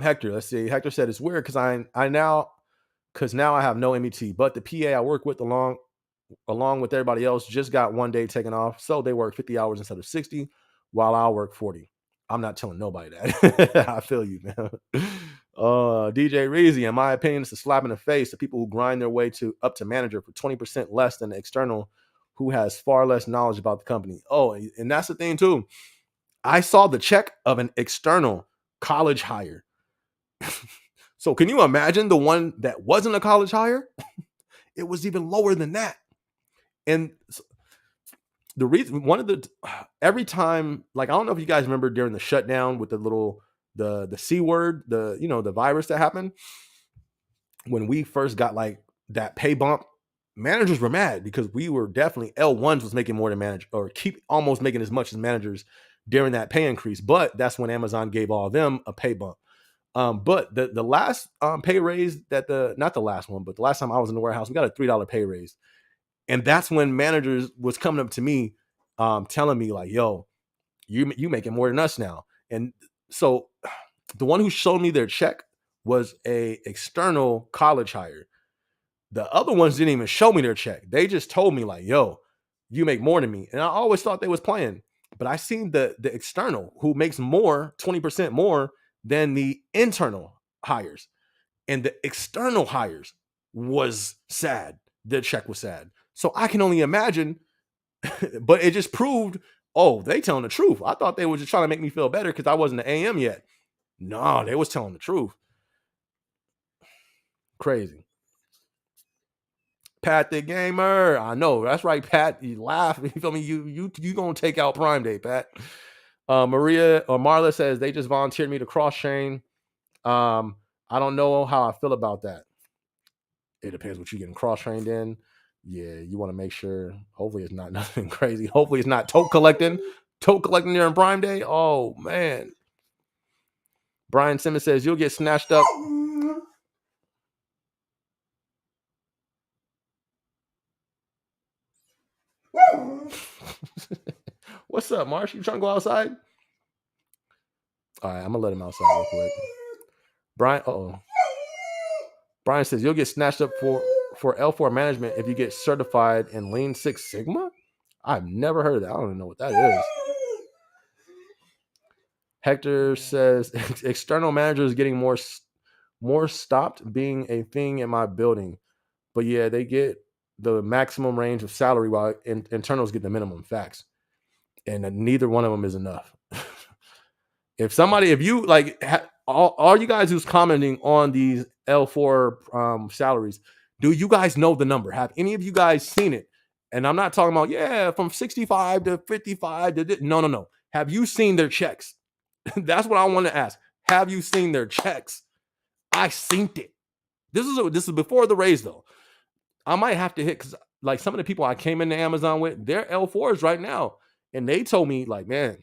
Hector, let's see. Hector said it's weird because now I have no MET, but the PA I work with along with everybody else just got 1 day taken off, so they work 50 hours instead of 60, while I'll work 40. I'm not telling nobody that. I feel you, man. DJ Reezy, in my opinion, it's a slap in the face to people who grind their way up to manager for 20% less than the external who has far less knowledge about the company. Oh, and that's the thing too. I saw the check of an external college hire. So can you imagine the one that wasn't a college hire? It was even lower than that. And the reason, every time, like, I don't know if you guys remember during the shutdown with the C word, the virus that happened, when we first got like that pay bump, managers were mad because we were definitely, L1s was making more than manager, or keep almost making as much as managers during that pay increase. But that's when Amazon gave all of them a pay bump. But the last pay raise not the last one, but the last time I was in the warehouse, we got a $3 pay raise. And that's when managers was coming up to me, telling me like, yo, you making more than us now. And so the one who showed me their check was a external college hire. The other ones didn't even show me their check. They just told me like, yo, you make more than me. And I always thought they was playing. But I seen the external who makes more, 20% more than the internal hires. And the external hires was sad. Their check was sad. So I can only imagine, but it just proved, oh, they telling the truth. I thought they were just trying to make me feel better because I wasn't an AM yet. No, they was telling the truth. Crazy. Pat the Gamer. I know. That's right, Pat. You laugh. You feel me? You gonna take out Prime Day, Pat. Maria or Marla says they just volunteered me to cross train. I don't know how I feel about that. It depends what you're getting cross trained in. Yeah, you want to make sure. Hopefully, it's not nothing crazy. Hopefully, it's not tote collecting during Prime Day. Oh man. Brian Simmons says you'll get snatched up. What's up, Marsh? You trying to go outside? All right, I'm gonna let him outside real quick. Brian says you'll get snatched up for L4 management if you get certified in Lean Six Sigma. I've never heard of that. I don't even know what that is. Hector says external managers getting more stopped being a thing in my building, but yeah, they get the maximum range of salary while internals get the minimum. Facts, and neither one of them is enough. If you like, all you guys who's commenting on these L4 salaries, do you guys know the number? Have any of you guys seen it? And I'm not talking about, yeah, from 65 to 55 to no, no, no. Have you seen their checks? That's what I want to ask. Have you seen their checks? I synced it. This is before the raise though. I might have to hit, because like some of the people I came into Amazon with, they're L4s right now, and they told me like, man,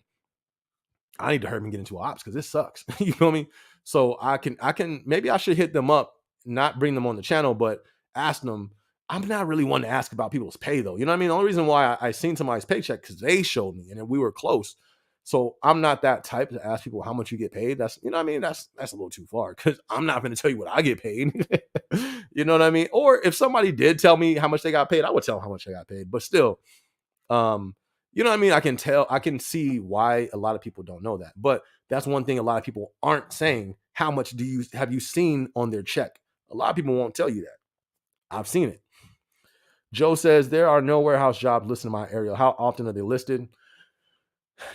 I need to hurry and get into ops because this sucks. You feel me? So I can maybe I should hit them up, not bring them on the channel, but ask them. I'm not really one to ask about people's pay though. You know what I mean? The only reason why I seen somebody's paycheck because they showed me and then we were close. So I'm not that type to ask people how much you get paid. That's, you know what I mean? That's a little too far because I'm not going to tell you what I get paid. You know what I mean? Or if somebody did tell me how much they got paid, I would tell them how much they got paid. But still, um, you know what I mean? I can see why a lot of people don't know that. But that's one thing a lot of people aren't saying. How much have you seen on their check? A lot of people won't tell you that. I've seen it. Joe says there are no warehouse jobs listed in my area. How often are they listed?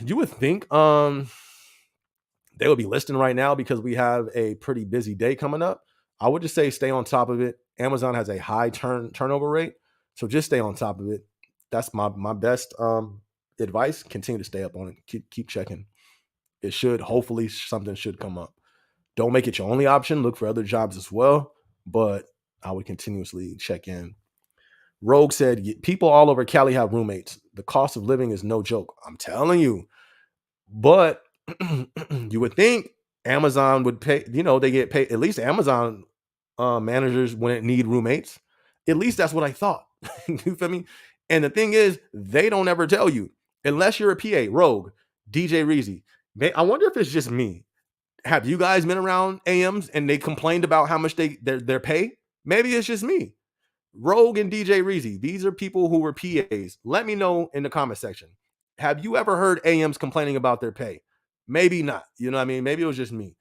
You would think they would be listing right now because we have a pretty busy day coming up. I would just say stay on top of it. Amazon has a high turnover rate, so just stay on top of it. That's my best advice. Continue to stay up on it. Keep checking. It should, hopefully something should come up. Don't make it your only option. Look for other jobs as well, but I would continuously check in. Rogue said people all over Cali have roommates. The cost of living is no joke. I'm telling you. But you would think Amazon would pay, they get paid. At least Amazon managers wouldn't need roommates. At least that's what I thought. You feel me? And the thing is, they don't ever tell you unless you're a PA. Rogue, DJ Reezy. I wonder if it's just me. Have you guys been around AMs and they complained about how much their pay? Maybe it's just me. Rogue and DJ Reezy, these are people who were PAs. Let me know in the comment section. Have you ever heard AMs complaining about their pay? Maybe not. You know what I mean? Maybe it was just me.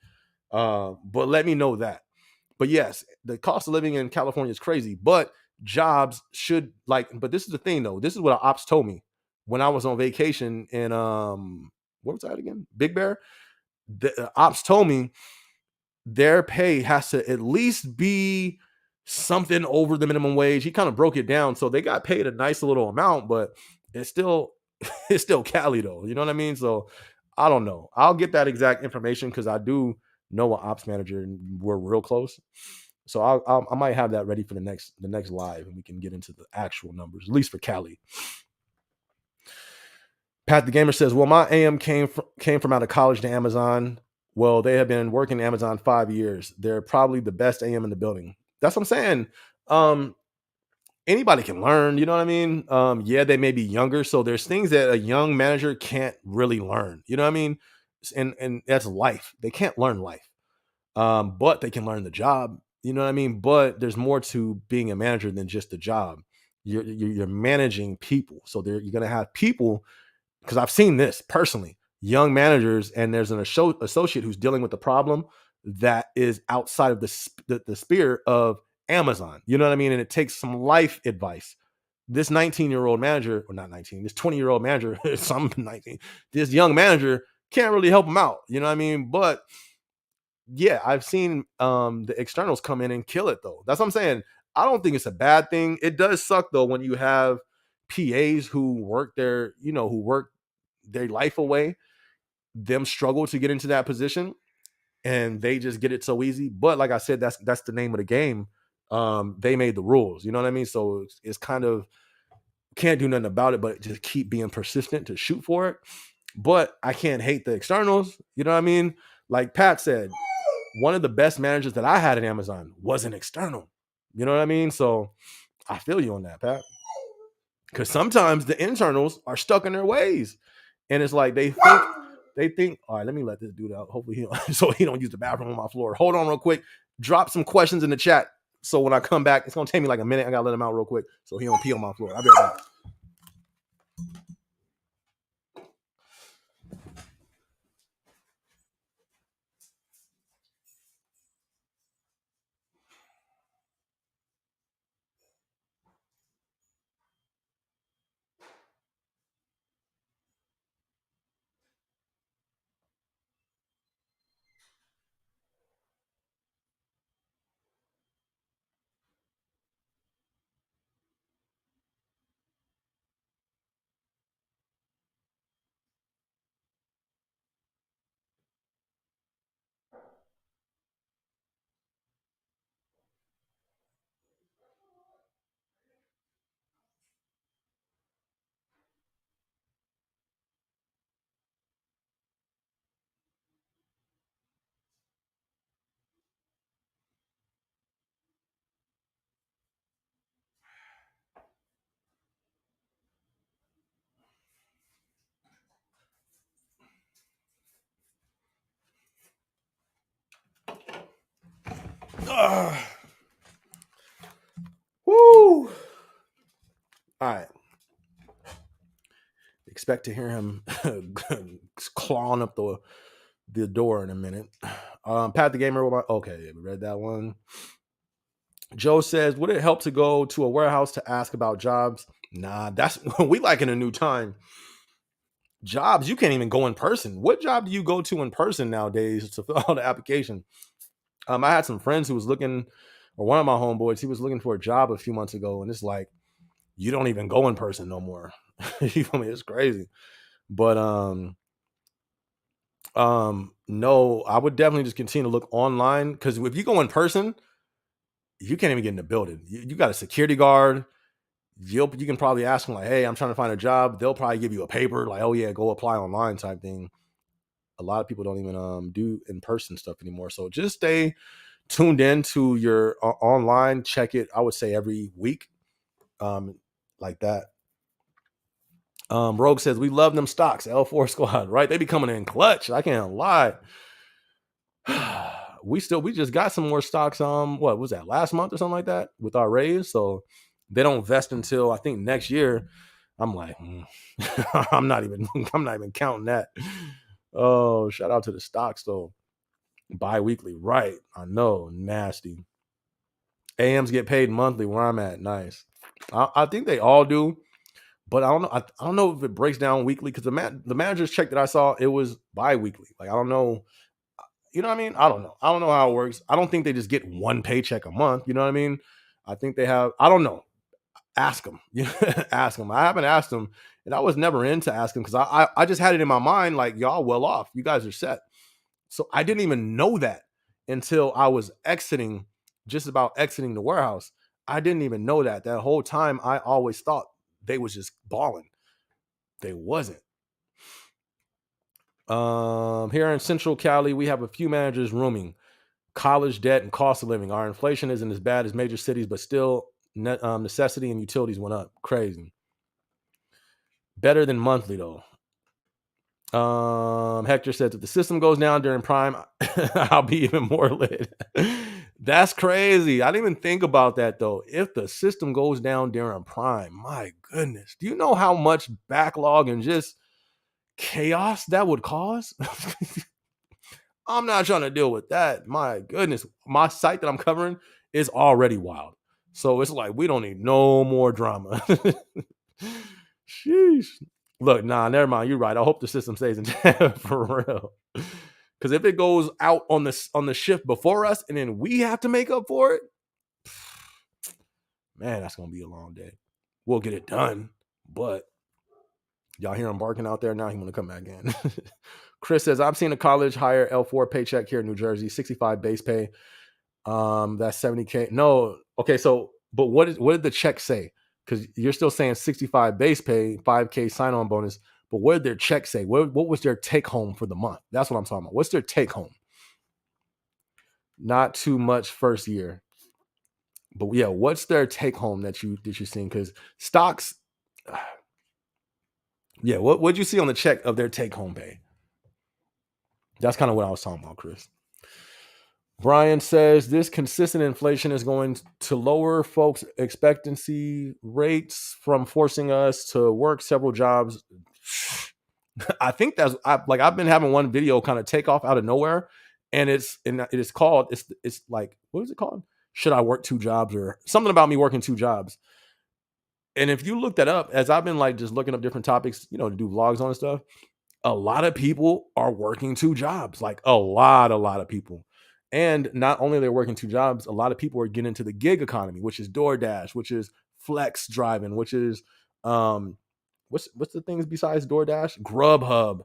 But let me know that. But yes, the cost of living in California is crazy, but jobs should but this is the thing though. This is what our ops told me when I was on vacation in what was that again? Big Bear. The ops told me their pay has to at least be something over the minimum wage. He kind of broke it down. So they got paid a nice little amount, but it's still it's still Cali though. You know what I mean? So I don't know. I'll get that exact information because I do know an ops manager and we're real close. So I might have that ready for the next live and we can get into the actual numbers, at least for Cali. Pat the Gamer says, well, my AM came from out of college to Amazon. Well, they have been working at Amazon 5 years. They're probably the best AM in the building. That's what I'm saying. Anybody can learn, you know what I mean? Yeah, they may be younger. So there's things that a young manager can't really learn. You know what I mean? And that's life. They can't learn life. But they can learn the job. You know what I mean? But there's more to being a manager than just the job. You're managing people. So you're gonna have people, because I've seen this personally, young managers, and there's an associate who's dealing with the problem that is outside of the sphere of Amazon. You know what I mean? And it takes some life advice. This 19-year-old manager, or not 19, this 20-year-old manager, some 19, this young manager can't really help him out. You know what I mean? But yeah, I've seen the externals come in and kill it though. That's what I'm saying. I don't think it's a bad thing. It does suck though when you have PAs who work their life away, them struggle to get into that position and they just get it so easy. But like I said, that's the name of the game. They made the rules, you know what I mean? So it's kind of, can't do nothing about it, but just keep being persistent to shoot for it. But I can't hate the externals, you know what I mean? Like Pat said, one of the best managers that I had at Amazon was an external. You know what I mean? So I feel you on that, Pat. Because sometimes the internals are stuck in their ways. And it's like they think, all right, let me let this dude out. Hopefully so he don't use the bathroom on my floor. Hold on real quick. Drop some questions in the chat. So when I come back, it's gonna take me like a minute. I gotta let him out real quick so he don't pee on my floor. I'll be right back. Woo! All right. Expect to hear him clawing up the door in a minute. Pat the Gamer. Okay, we read that one. Joe says, would it help to go to a warehouse to ask about jobs? Nah, that's we like in a new time. Jobs, you can't even go in person. What job do you go to in person nowadays to fill out the application? I had some friends who was looking, or one of my homeboys, he was looking for a job a few months ago, and it's like, you don't even go in person no more. You feel me? It's crazy. But no, I would definitely just continue to look online, because if you go in person, you can't even get in the building. You got a security guard. You can probably ask them like, hey, I'm trying to find a job. They'll probably give you a paper like, oh yeah, go apply online type thing. A lot of people don't even do in-person stuff anymore. So just stay tuned in to your online. Check it, I would say, every week, like that. Rogue says, we love them stocks, L4 squad, right? They be coming in clutch. I can't lie. We just got some more stocks. What was that, last month or something like that, with our raise? So they don't vest until I think next year. I'm like, I'm not even counting that. Oh, shout out to the stocks though. Bi-weekly, right? I know, nasty. AMs get paid monthly where I'm at. Nice. I think they all do, but I don't know. I don't know if it breaks down weekly, because the manager's check that I saw, it was bi-weekly. Like, I don't know. You know what I mean? I don't know. I don't know how it works. I don't think they just get one paycheck a month. You know what I mean? I think they have. I don't know. Ask them. Ask them. I haven't asked them, and I was never into asking, because I just had it in my mind like, y'all well off. You guys are set. So I didn't even know that until I was just about exiting the warehouse. I didn't even know that. That whole time, I always thought they was just balling. They wasn't. Here in Central Cali, we have a few managers rooming. College debt and cost of living. Our inflation isn't as bad as major cities, but still necessity and utilities went up. Crazy. Better than monthly though. Hector says, if the system goes down during prime, I'll be even more lit. That's crazy. I didn't even think about that though. If the system goes down during prime, my goodness, do you know how much backlog and just chaos that would cause? I'm not trying to deal with that. My goodness, my site that I'm covering is already wild. So it's like, we don't need no more drama. Sheesh. Look, nah, never mind. You're right. I hope the system stays in for real. Because if it goes out on the shift before us, and then we have to make up for it, man, that's gonna be a long day. We'll get it done, but y'all hear him barking out there now. He want to come back in. Chris says, I'm seeing a college hire L4 paycheck here in New Jersey, 65 base pay. That's 70K. No, okay. So, but what did the check say? Because you're still saying 65 base pay, 5K sign-on bonus. But what did their check say? What was their take home for the month? That's what I'm talking about. What's their take home? Not too much first year, but yeah, what's their take home that you're seeing? Because stocks, yeah, what'd you see on the check of their take home pay? That's kind of what I was talking about, Chris. Brian says this consistent inflation is going to lower folks' expectancy rates from forcing us to work several jobs. I think I've been having one video kind of take off out of nowhere, and it is called, it's like, what is it called? Should I work two jobs, or something about me working two jobs? And if you look that up, as I've been like just looking up different topics, to do vlogs on and stuff, a lot of people are working two jobs, like a lot of people. And not only they're working two jobs, a lot of people are getting into the gig economy, which is DoorDash, which is flex driving, which is what's the things besides DoorDash? Grubhub,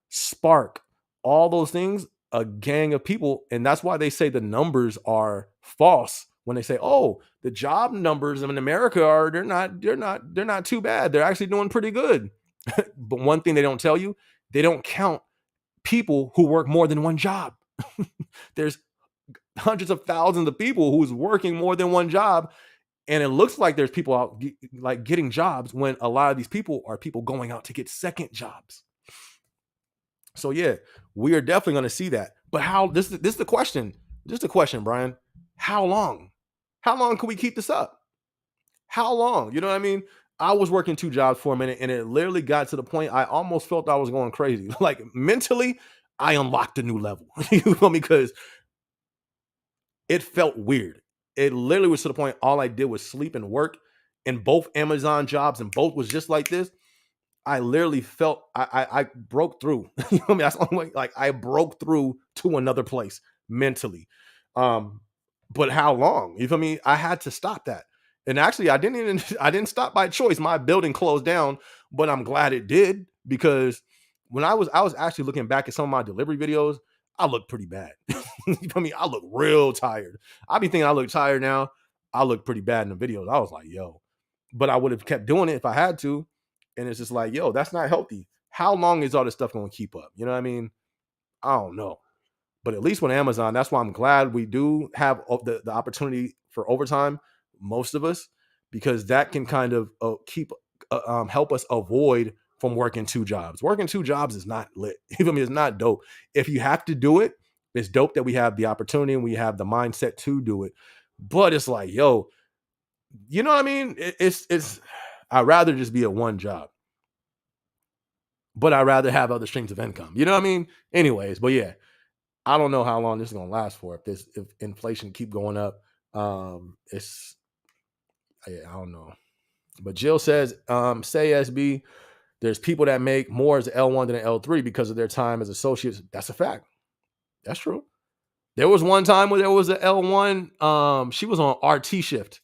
Spark, all those things, a gang of people. And that's why they say the numbers are false when they say, oh, the job numbers in America they're not too bad. They're actually doing pretty good. But one thing they don't tell you, they don't count people who work more than one job. There's hundreds of thousands of people who's working more than one job. And it looks like there's people out like getting jobs, when a lot of these people are people going out to get second jobs. So yeah, we are definitely going to see that. But how, this is the question. Just a question, Brian. How long? How long can we keep this up? How long? You know what I mean? I was working 2 jobs for a minute and it literally got to the point I almost felt I was going crazy. Like mentally, I unlocked a new level. You know me? Because it felt weird. It literally was to the point all I did was sleep and work. And both Amazon jobs and both was just like this. I literally felt I broke through. You know what I mean? That's the only way. Like I broke through to another place mentally. Um, but how long? You feel me? I had to stop that. And actually, I didn't stop by choice. My building closed down, but I'm glad it did because when I was actually looking back at some of my delivery videos, I look pretty bad. You feel me? I look real tired. I be thinking I look tired now. I look pretty bad in the videos. I was like, yo, but I would have kept doing it if I had to. And it's just like, yo, that's not healthy. How long is all this stuff going to keep up? You know what I mean? I don't know. But at least with Amazon, that's why I'm glad we do have the opportunity for overtime, most of us, because that can kind of help us avoid from working 2 jobs. Working 2 jobs is not lit. I mean, it's not dope. If you have to do it, it's dope that we have the opportunity and we have the mindset to do it. But it's like, yo, you know what I mean? It's I'd rather just be at one job, but I'd rather have other streams of income. You know what I mean? Anyways, but yeah, I don't know how long this is gonna last for. If inflation keep going up, it's yeah, I don't know. But Jill says, say SB, there's people that make more as L1 than an L3 because of their time as associates. That's a fact. That's true. There was one time where there was an L1. She was on RT shift.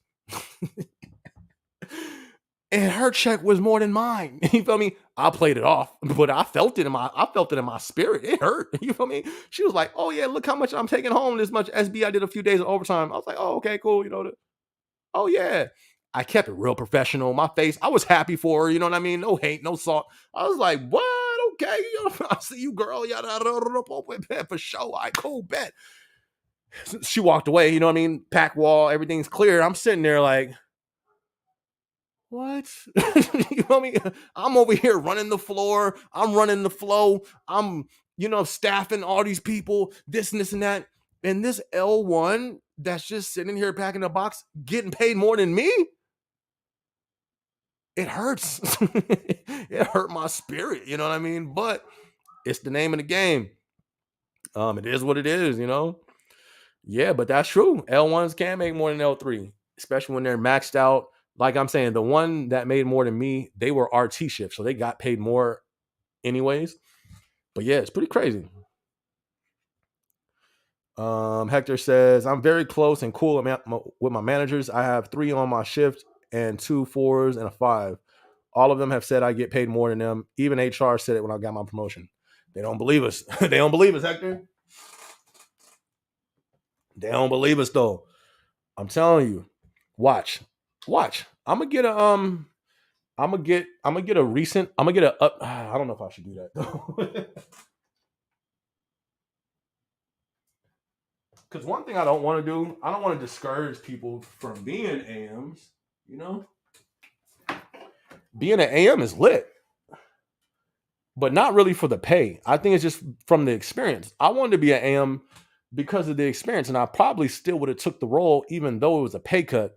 And her check was more than mine. You feel me? I played it off, but I felt it in my spirit. It hurt. You feel me? She was like, "Oh yeah, look how much I'm taking home. This much SB. I did a few days of overtime." I was like, "Oh okay, cool." You know, oh yeah. I kept it real professional. My face, I was happy for her. You know what I mean? No hate, no salt. I was like, "What? Okay, I see you, girl. Yada for sure. All right, cool, bet." She walked away. You know what I mean? Pack wall, everything's clear. I'm sitting there like, what? You know what I mean? I'm over here running the floor. I'm running the flow. I'm, staffing all these people, this and this and that. And this L1 that's just sitting here packing a box, getting paid more than me. It hurts. It hurt my spirit. You know what I mean? But it's the name of the game. It is what it is, Yeah, but that's true. L1s can make more than L3, especially when they're maxed out. Like I'm saying, the one that made more than me, they were RT shifts, so they got paid more anyways. But yeah, it's pretty crazy. Hector says, I'm very close and cool with my managers. I have 3 on my shift and 2 4s and a 5. All of them have said I get paid more than them. Even HR said it when I got my promotion. They don't believe us. They don't believe us, Hector. They don't believe us though. I'm telling you. Watch. I'm gonna get a recent. I'm gonna get a up. I don't know if I should do that though. Because one thing I don't want to do, I don't want to discourage people from being AMs. You know, being an AM is lit, but not really for the pay. I think it's just from the experience. I wanted to be an AM because of the experience, and I probably still would have took the role, even though it was a pay cut.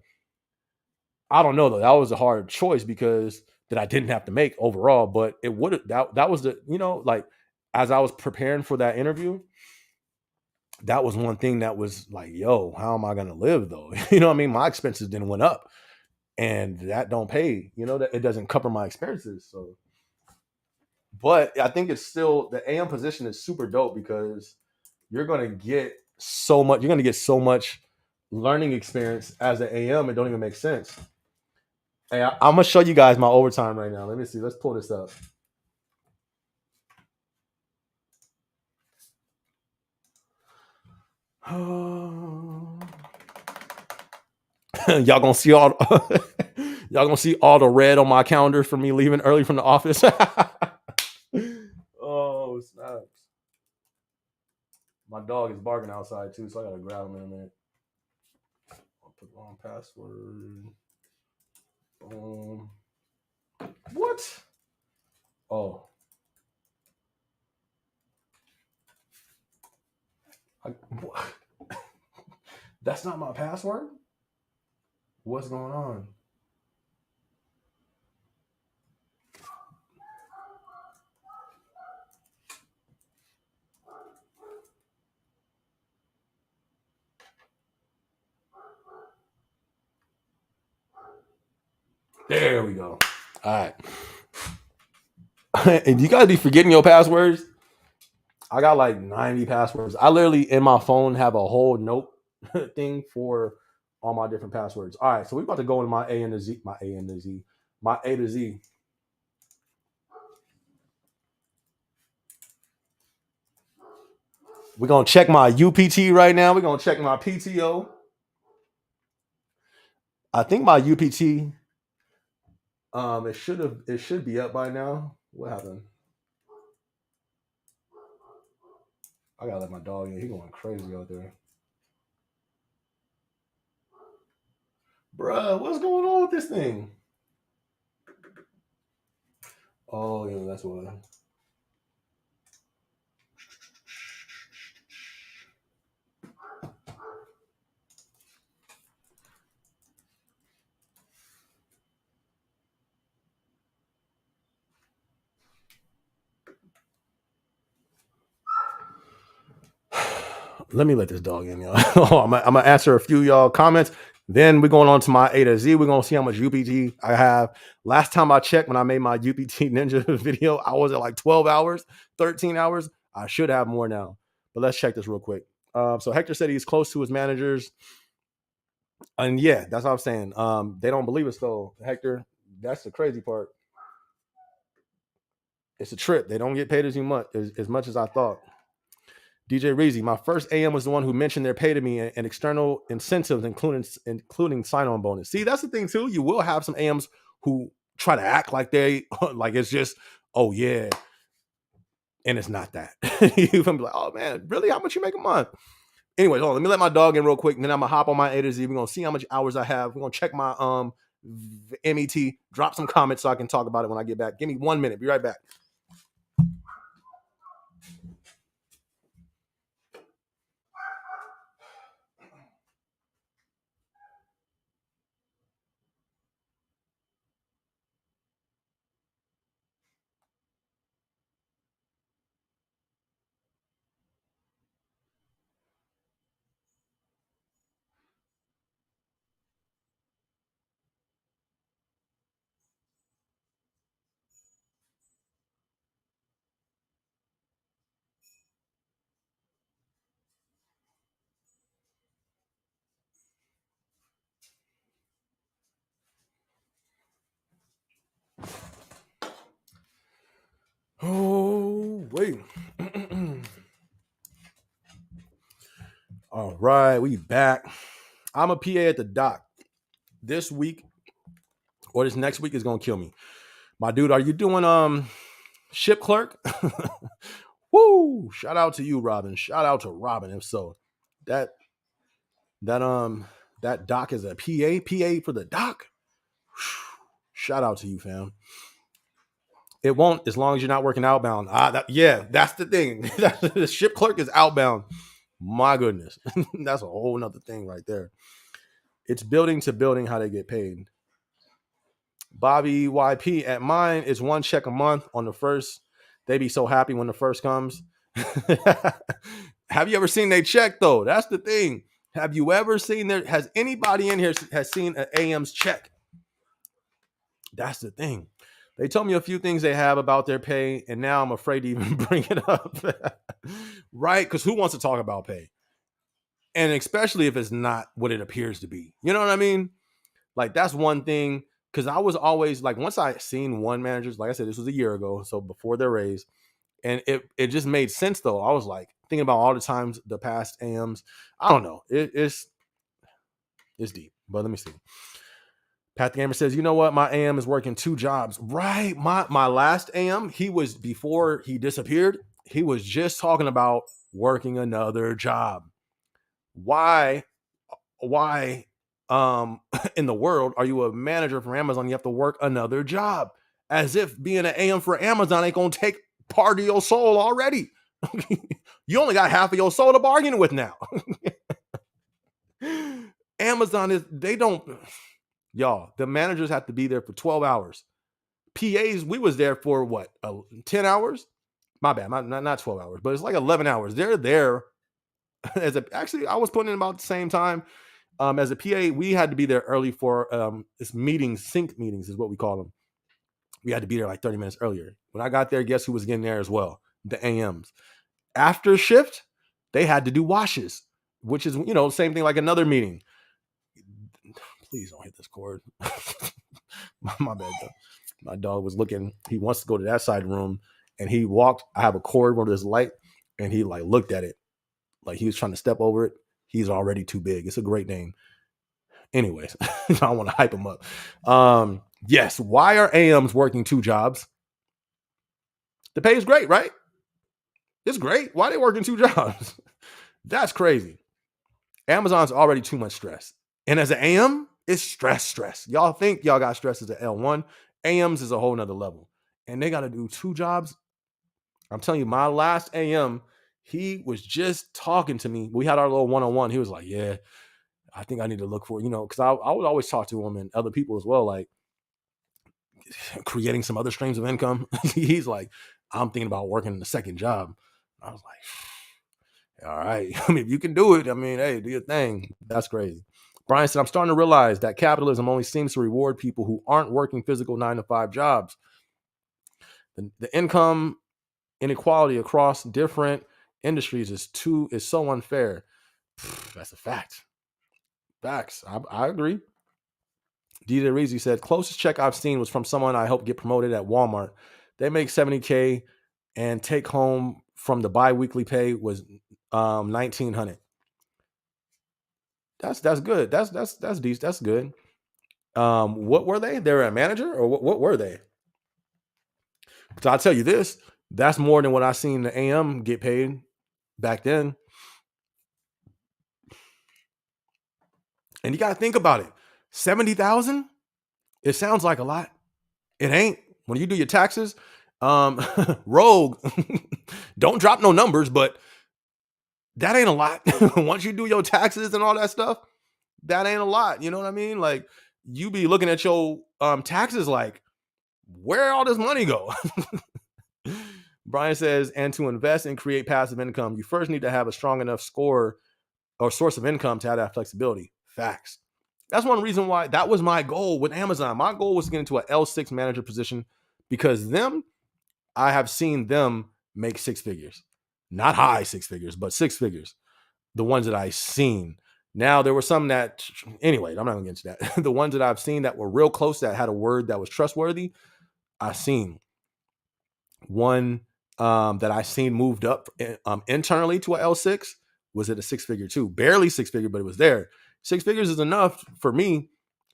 I don't know though. That was a hard choice because that I didn't have to make overall, but it would have that was the like as I was preparing for that interview, that was one thing that was like, yo, how am I gonna live though? You know what I mean? My expenses didn't went up and that don't pay, that it doesn't cover my expenses. So but I think it's still the AM position is super dope because you're gonna get so much learning experience as an AM, it don't even make sense. Hey, I'm gonna show you guys my overtime right now. Let me see. Let's pull this up. Y'all gonna see all y'all gonna see all the red on my calendar for me leaving early from the office. Oh snaps! My dog is barking outside too, so I gotta grab him in a minute. I'll put the wrong password. Boom. What? Oh. What? That's not my password? What's going on? There we go. All right. And you gotta be forgetting your passwords. I got like 90 passwords. I literally in my phone have a whole note thing for all my different passwords. All right, so we're about to go into my A and the Z, my A and the Z, my A to Z. We're gonna check my UPT right now. We're gonna check my PTO. I think my UPT, it should be up by now. What happened? I gotta let my dog in. He going crazy out there. Bruh, what's going on with this thing? Oh yeah, that's what. Let me let this dog in, y'all. I'm gonna answer a few y'all comments. Then we're going on to my A to Z. We're gonna see how much UPT I have. Last time I checked, when I made my UPT Ninja video, I was at like 12 hours, 13 hours. I should have more now. But let's check this real quick. So Hector said he's close to his managers. And yeah, that's what I'm saying. They don't believe us though, Hector. That's the crazy part. It's a trip. They don't get paid as much as I thought. DJ Reezy, my first AM was the one who mentioned their pay to me and external incentives, including sign-on bonus. See, that's the thing too. You will have some AMs who try to act like they like it's just, oh yeah, and it's not that. You're gonna be like, oh man, really? How much you make a month? Anyways, let me let my dog in real quick, and then I'm gonna hop on my A to Z. We're gonna see how much hours I have. We're gonna check my MET, drop some comments so I can talk about it when I get back. Give me 1 minute. Be right back. Oh, wait. All right, we back. I'm a PA at the dock. This week or this next week is gonna kill me. My dude, are you doing ship clerk? Woo! Shout out to you, Robin. Shout out to Robin. If so, that that doc is a PA for the doc. Shout out to you, fam. It won't as long as you're not working outbound. That's the thing. The ship clerk is outbound. My goodness, that's a whole nother thing right there. It's building to building how they get paid. Bobby YP at mine is 1 check a month on the first. They be so happy when the first comes. Have you ever seen they check though? That's the thing. Have you ever seen there? Has anybody in here has seen an AM's check? That's the thing. They told me a few things they have about their pay, and now I'm afraid to even bring it up. Right? Because who wants to talk about pay? And especially if it's not what it appears to be. You know what I mean? Like that's one thing. Because I was always like, once I seen one managers, like I said, this was a year ago, so before their raise, and it just made sense though. I was like thinking about all the times the past AMs. I don't know. It's deep, but let me see. Pat the Gamer says, you know what? My AM is working 2 jobs. Right. My last AM, he was before he disappeared. He was just talking about working another job. Why in the world are you a manager for Amazon? You have to work another job, as if being an AM for Amazon ain't gonna take part of your soul already. You only got half of your soul to bargain with now. Amazon they don't, y'all, the managers have to be there for 12 hours. PAs, we was there for what, 10 hours? My bad, not 12 hours, but it's like 11 hours. They're there actually, I was putting in about the same time. As a PA, we had to be there early for this meetings, sync meetings is what we call them. We had to be there like 30 minutes earlier. When I got there, guess who was getting there as well? The AMs. After shift, they had to do washes, which is, same thing like another meeting. Please don't hit this cord. my bad, though. My dog was looking. He wants to go to that side room, and he walked. I have a cord where there's light, and he like looked at it, like he was trying to step over it. He's already too big. It's a great name. Anyways, I don't want to hype him up. Yes, why are AMs working 2 jobs? The pay is great, right? It's great. Why are they working 2 jobs? That's crazy. Amazon's already too much stress. And as an AM, it's stress. Y'all think y'all got stress as an L1. AMs is a whole nother level. And they got to do 2 jobs. I'm telling you, my last AM, he was just talking to me. We had our little one-on-one. He was like, yeah, I think I need to look for, because I would always talk to him and other people as well, like creating some other streams of income. He's like, I'm thinking about working in the second job. I was like, all right. I mean, if you can do it, hey, do your thing. That's crazy. Brian said, I'm starting to realize that capitalism only seems to reward people who aren't working physical 9-to-5 jobs. The income inequality across different industries is so unfair. That's a fact. Facts. I agree. DJ Reezy said, closest check I've seen was from someone I helped get promoted at Walmart. They make $70K and take home from the bi-weekly pay was $1,900. That's good. That's decent. That's good. What were they? They were a manager, or what were they? So I'll tell you this, that's more than what I seen the AM get paid back then. And you got to think about it. 70,000? It sounds like a lot. It ain't. When you do your taxes, rogue, don't drop no numbers, but that ain't a lot. Once you do your taxes and all that stuff, that ain't a lot. You know what I mean? Like, you be looking at your taxes like, where all this money go? Brian says, and to invest and create passive income, you first need to have a strong enough score or source of income to have that flexibility. Facts. That's one reason why that was my goal with Amazon. My goal was to get into an L6 manager position, because I have seen them make 6 figures. Not high 6 figures, but 6 figures. The ones that I've seen. Now, there were some that, anyway, I'm not going to get into that. The ones that I've seen that were real close, that had a word that was trustworthy, I've seen. One that I seen moved up internally to a L6 was at a 6-figure too. Barely 6-figure, but it was there. 6 figures is enough for me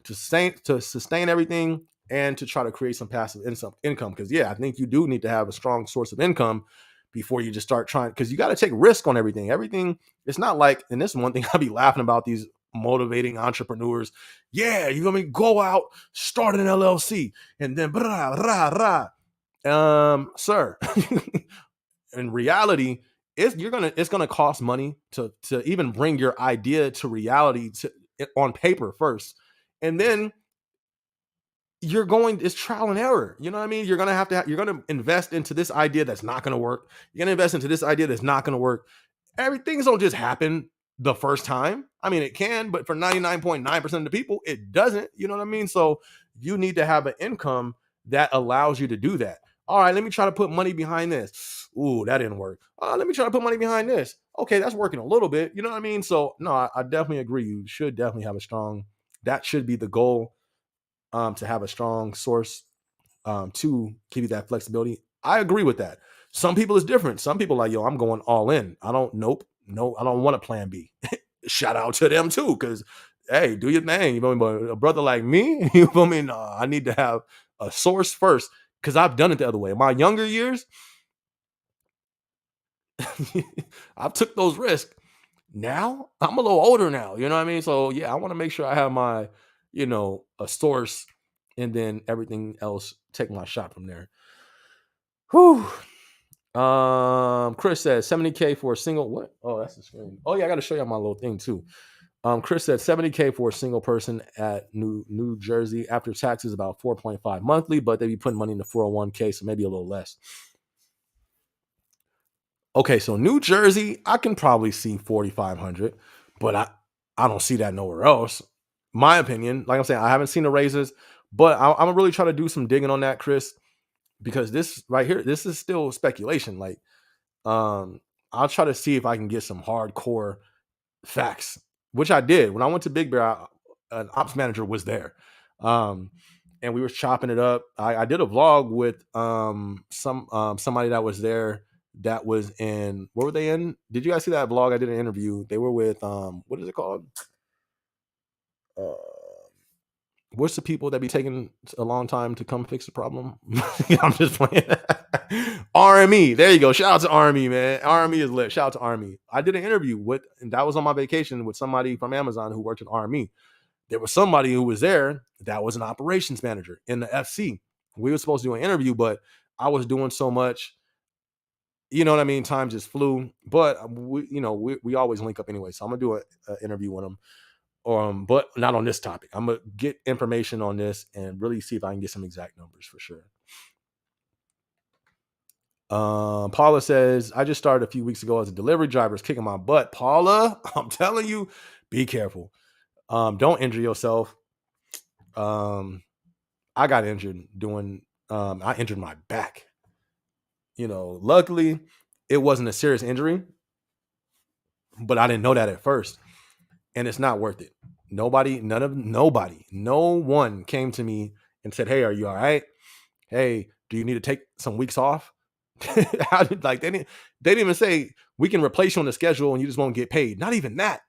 to sustain everything and to try to create some passive income. Because I think you do need to have a strong source of income before you just start trying, because you got to take risk on everything. Everything, it's not like, and this is one thing I'll be laughing about these motivating entrepreneurs. Yeah, you know what I mean? Go out, start an LLC, and then sir. In reality, it's gonna cost money to even bring your idea to reality on paper first, and then it's trial and error. You know what I mean? You're gonna invest into this idea that's not gonna work. You're gonna invest into this idea that's not gonna work. Things don't just happen the first time. I mean, it can, but for 99.9% of the people, it doesn't. You know what I mean? So you need to have an income that allows you to do that. All right, let me try to put money behind this. Ooh, that didn't work. Let me try to put money behind this. Okay, that's working a little bit. You know what I mean? So no, I definitely agree. You should definitely have that should be the goal, to have a strong source to give you that flexibility. I agree with that. Some people is different. Some people like, yo, I'm going all in. I don't want a plan B. Shout out to them too, because hey, do your thing. You know, but a brother like me, you know, I need to have a source first, because I've done it the other way. In my younger years, I've took those risks. Now I'm a little older now. You know what I mean? So I want to make sure I have my, a source, and then everything else, take my shot from there. Whew. Chris says $70K for a single. What? Oh, that's the screen. Oh yeah, I got to show you my little thing too. Chris said $70K for a single person at New Jersey after taxes, about 4.5 monthly, but they be putting money in the 401k, so maybe a little less. Okay, so New Jersey, I can probably see 4,500, but I don't see that nowhere else. My opinion, like I'm saying, I haven't seen the raises, but I'm gonna really try to do some digging on that, Chris, because this right here, this is still speculation. Like, I'll try to see if I can get some hardcore facts, which I did when I went to Big Bear. An ops manager was there, um, and we were chopping it up. I did a vlog with somebody that was there. That was in, where were they in? Did you guys see that vlog? I did an interview. They were with what is it called? Uh, what's the people that be taking a long time to come fix the problem? I'm just playing. RME. There you go. Shout out to RME, man. RME is lit. Shout out to RME. I did an interview with, and that was on my vacation with somebody from Amazon who worked at RME. There was somebody who was there that was an operations manager in the FC. We were supposed to do an interview, but I was doing so much. You know what I mean? Time just flew. But we always link up anyway. So I'm gonna do an interview with them. But not on this topic. I'm gonna get information on this and really see if I can get some exact numbers for sure. Paula says, I just started a few weeks ago as a delivery driver. It's kicking my butt. Paula, I'm telling you, be careful. Don't injure yourself. I got injured I injured my back. Luckily it wasn't a serious injury, but I didn't know that at first. And it's not worth it. No one came to me and said, hey, are you all right? Hey, do you need to take some weeks off? Like they didn't even say we can replace you on the schedule and you just won't get paid. Not even that.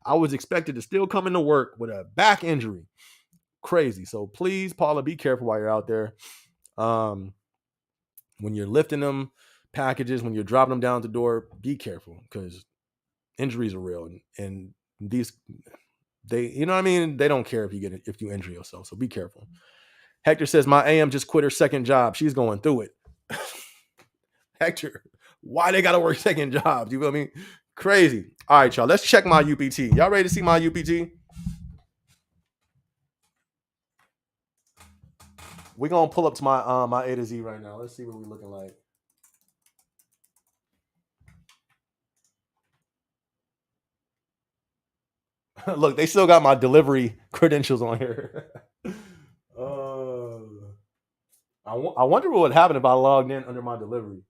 I was expected to still come into work with a back injury. Crazy. So please, Paula, be careful while you're out there. When you're lifting them packages, when you're dropping them down at the door, be careful, because injuries are real, and these, they don't care if you injure yourself. So be careful. Hector says, my AM just quit her second job. She's going through it. Hector, why they gotta work second jobs? You feel me? Crazy. All right, y'all. Let's check my UPT. Y'all ready to see my UPT? We're gonna pull up to my A to Z right now. Let's see what we're looking like. Look, they still got my delivery credentials on here. I wonder what would happen if I logged in under my delivery.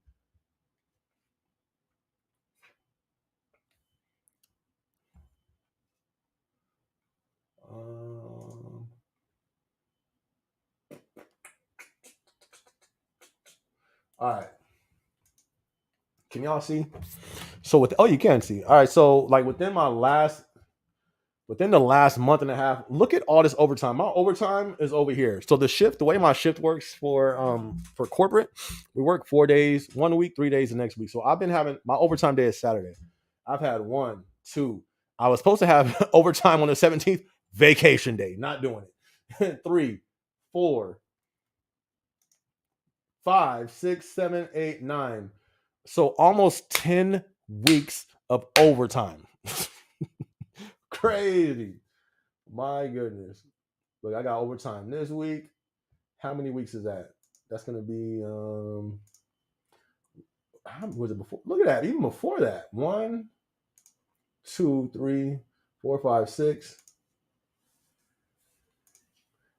All right. Can y'all see? So you can see. All right. So like within the last month and a half, look at all this overtime. My overtime is over here. So the way my shift works for corporate, we work 4 days, 1 week, 3 days the next week. So I've been having my overtime day is Saturday. I've had 1, 2. I was supposed to have overtime on the 17th, vacation day, not doing it. 3, 4, 5, 6, 7, 8, 9. So almost 10 weeks of overtime. Crazy. My goodness. Look, I got overtime this week. How many weeks is that? That's going to be, how was it before? Look at that. Even before that. 1, 2, 3, 4, 5, 6,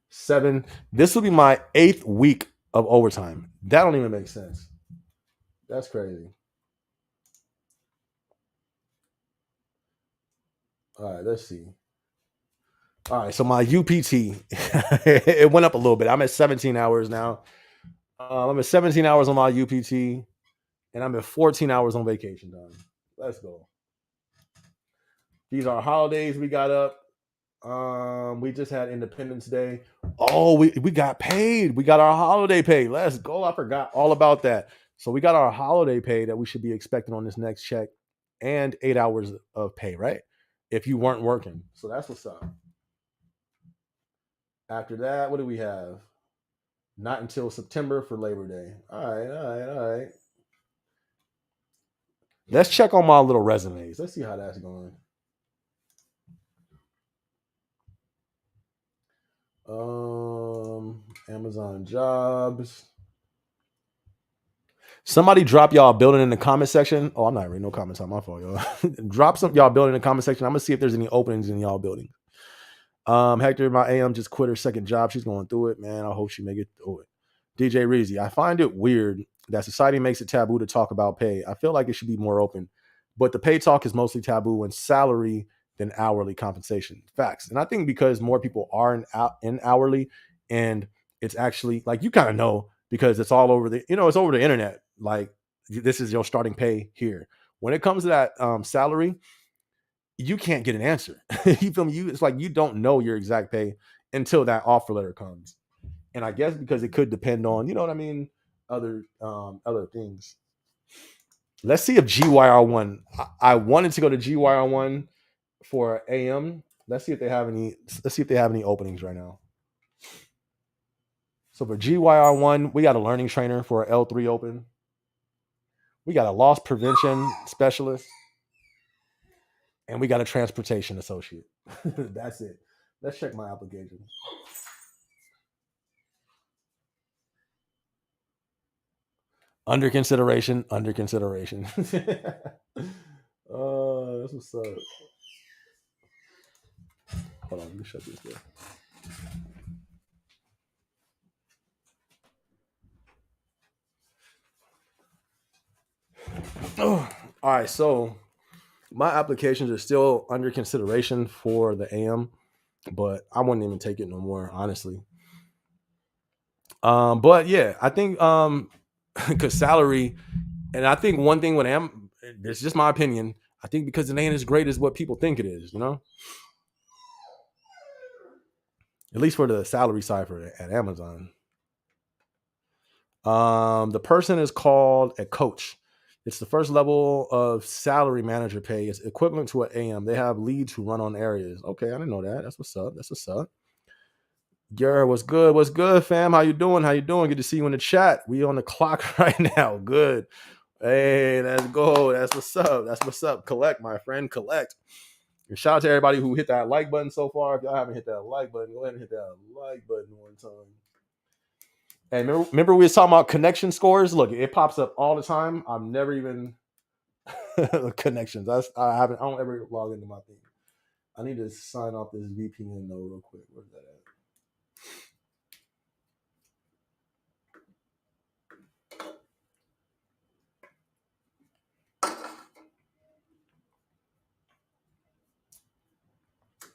7. This will be my 8th week of overtime. That don't even make sense. That's crazy. All right, let's see. All right, so my UPT, it went up a little bit. I'm at 17 hours now. I'm at 17 hours on my UPT, and I'm at 14 hours on vacation time. Let's go. These are holidays we got up. We just had Independence Day. Oh, we got paid. We got our holiday pay. Let's go. I forgot all about that. So we got our holiday pay that we should be expecting on this next check, and 8 hours of pay, right? If you weren't working. So that's what's up. After that, what do we have? Not until September for Labor Day. All right. Let's check on my little resumes. Let's see how that's going. Amazon jobs. Somebody drop y'all building in the comment section. Oh, I'm not reading no comments on my phone, y'all. Drop some y'all building in the comment section. I'm gonna see if there's any openings in y'all building. Hector, my AM just quit her second job. She's going through it, man. I hope she make it through it. DJ Reezy, I find it weird that society makes it taboo to talk about pay. I feel like it should be more open, but the pay talk is mostly taboo when salary than hourly compensation. Facts. And I think because more people are in hourly, and it's actually like, you kind of know because it's all over the, it's over the internet. Like, this is your starting pay here. When it comes to that salary, you can't get an answer. You feel me? It's like you don't know your exact pay until that offer letter comes. And I guess because it could depend on, you know what I mean, other things. Let's see if GYR1. I wanted to go to GYR1 for AM. Let's see if they have any. Let's see if they have any openings right now. So for GYR1, we got a learning trainer for L3 open. We got a loss prevention specialist, and we got a transportation associate. That's it. Let's check my application. Under consideration. That's what's up. Hold on, let me shut this down. Oh, all right, so my applications are still under consideration for the AM, but I wouldn't even take it no more, honestly. But yeah, I think because salary, and I think one thing with AM, it's just my opinion. I think because it ain't as great as what people think it is, at least for the salary side at Amazon. The person is called a coach. It's the first level of salary manager pay. It's equivalent to an AM. They have leads who run on areas. Okay, I didn't know that. That's what's up. Garrett, what's good? What's good, fam? How you doing? Good to see you in the chat. We on the clock right now. Good. Hey, let's go. That's what's up. Collect, my friend. Collect. And shout out to everybody who hit that like button so far. If y'all haven't hit that like button, go ahead and hit that like button one time. Hey, remember we was talking about connection scores? Look, it pops up all the time. I'm never even connections. I don't ever log into my thing. I need to sign off this VPN though real quick. Where's that at?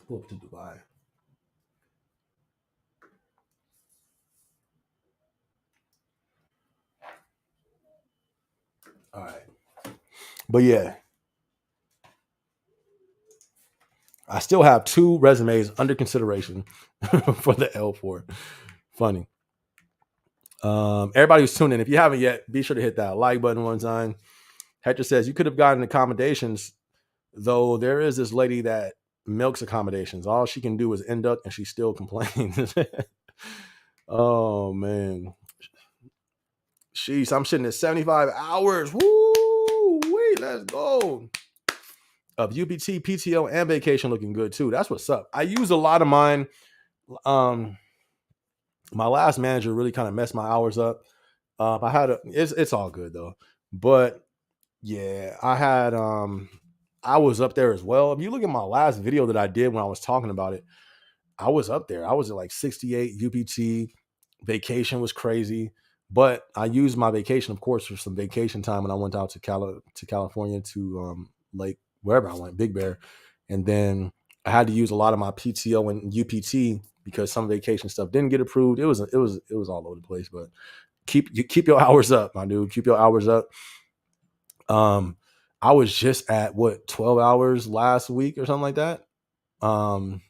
Pull up to Dubai. All right. But yeah, I still have 2 resumes under consideration for the L4. Funny. Everybody who's tuning in, if you haven't yet, be sure to hit that like button one time. Hector says you could have gotten accommodations, though there is this lady that milks accommodations. All she can do is induct, and she still complains. Oh man. Sheesh, I'm sitting at 75 hours. Woo! Wait, let's go. Of UPT, PTO, and vacation looking good too. That's what's up. I use a lot of mine. My last manager really kind of messed my hours up. It's all good though. But yeah, I was up there as well. If you look at my last video that I did when I was talking about it, I was up there. I was at like 68 UPT. Vacation was crazy. But I used my vacation, of course, for some vacation time when I went out to California to Lake, wherever I went, Big Bear. And then I had to use a lot of my PTO and UPT because some vacation stuff didn't get approved. It was all over the place. But keep your hours up, my dude. Keep your hours up. I was just at 12 hours last week or something like that. Nah,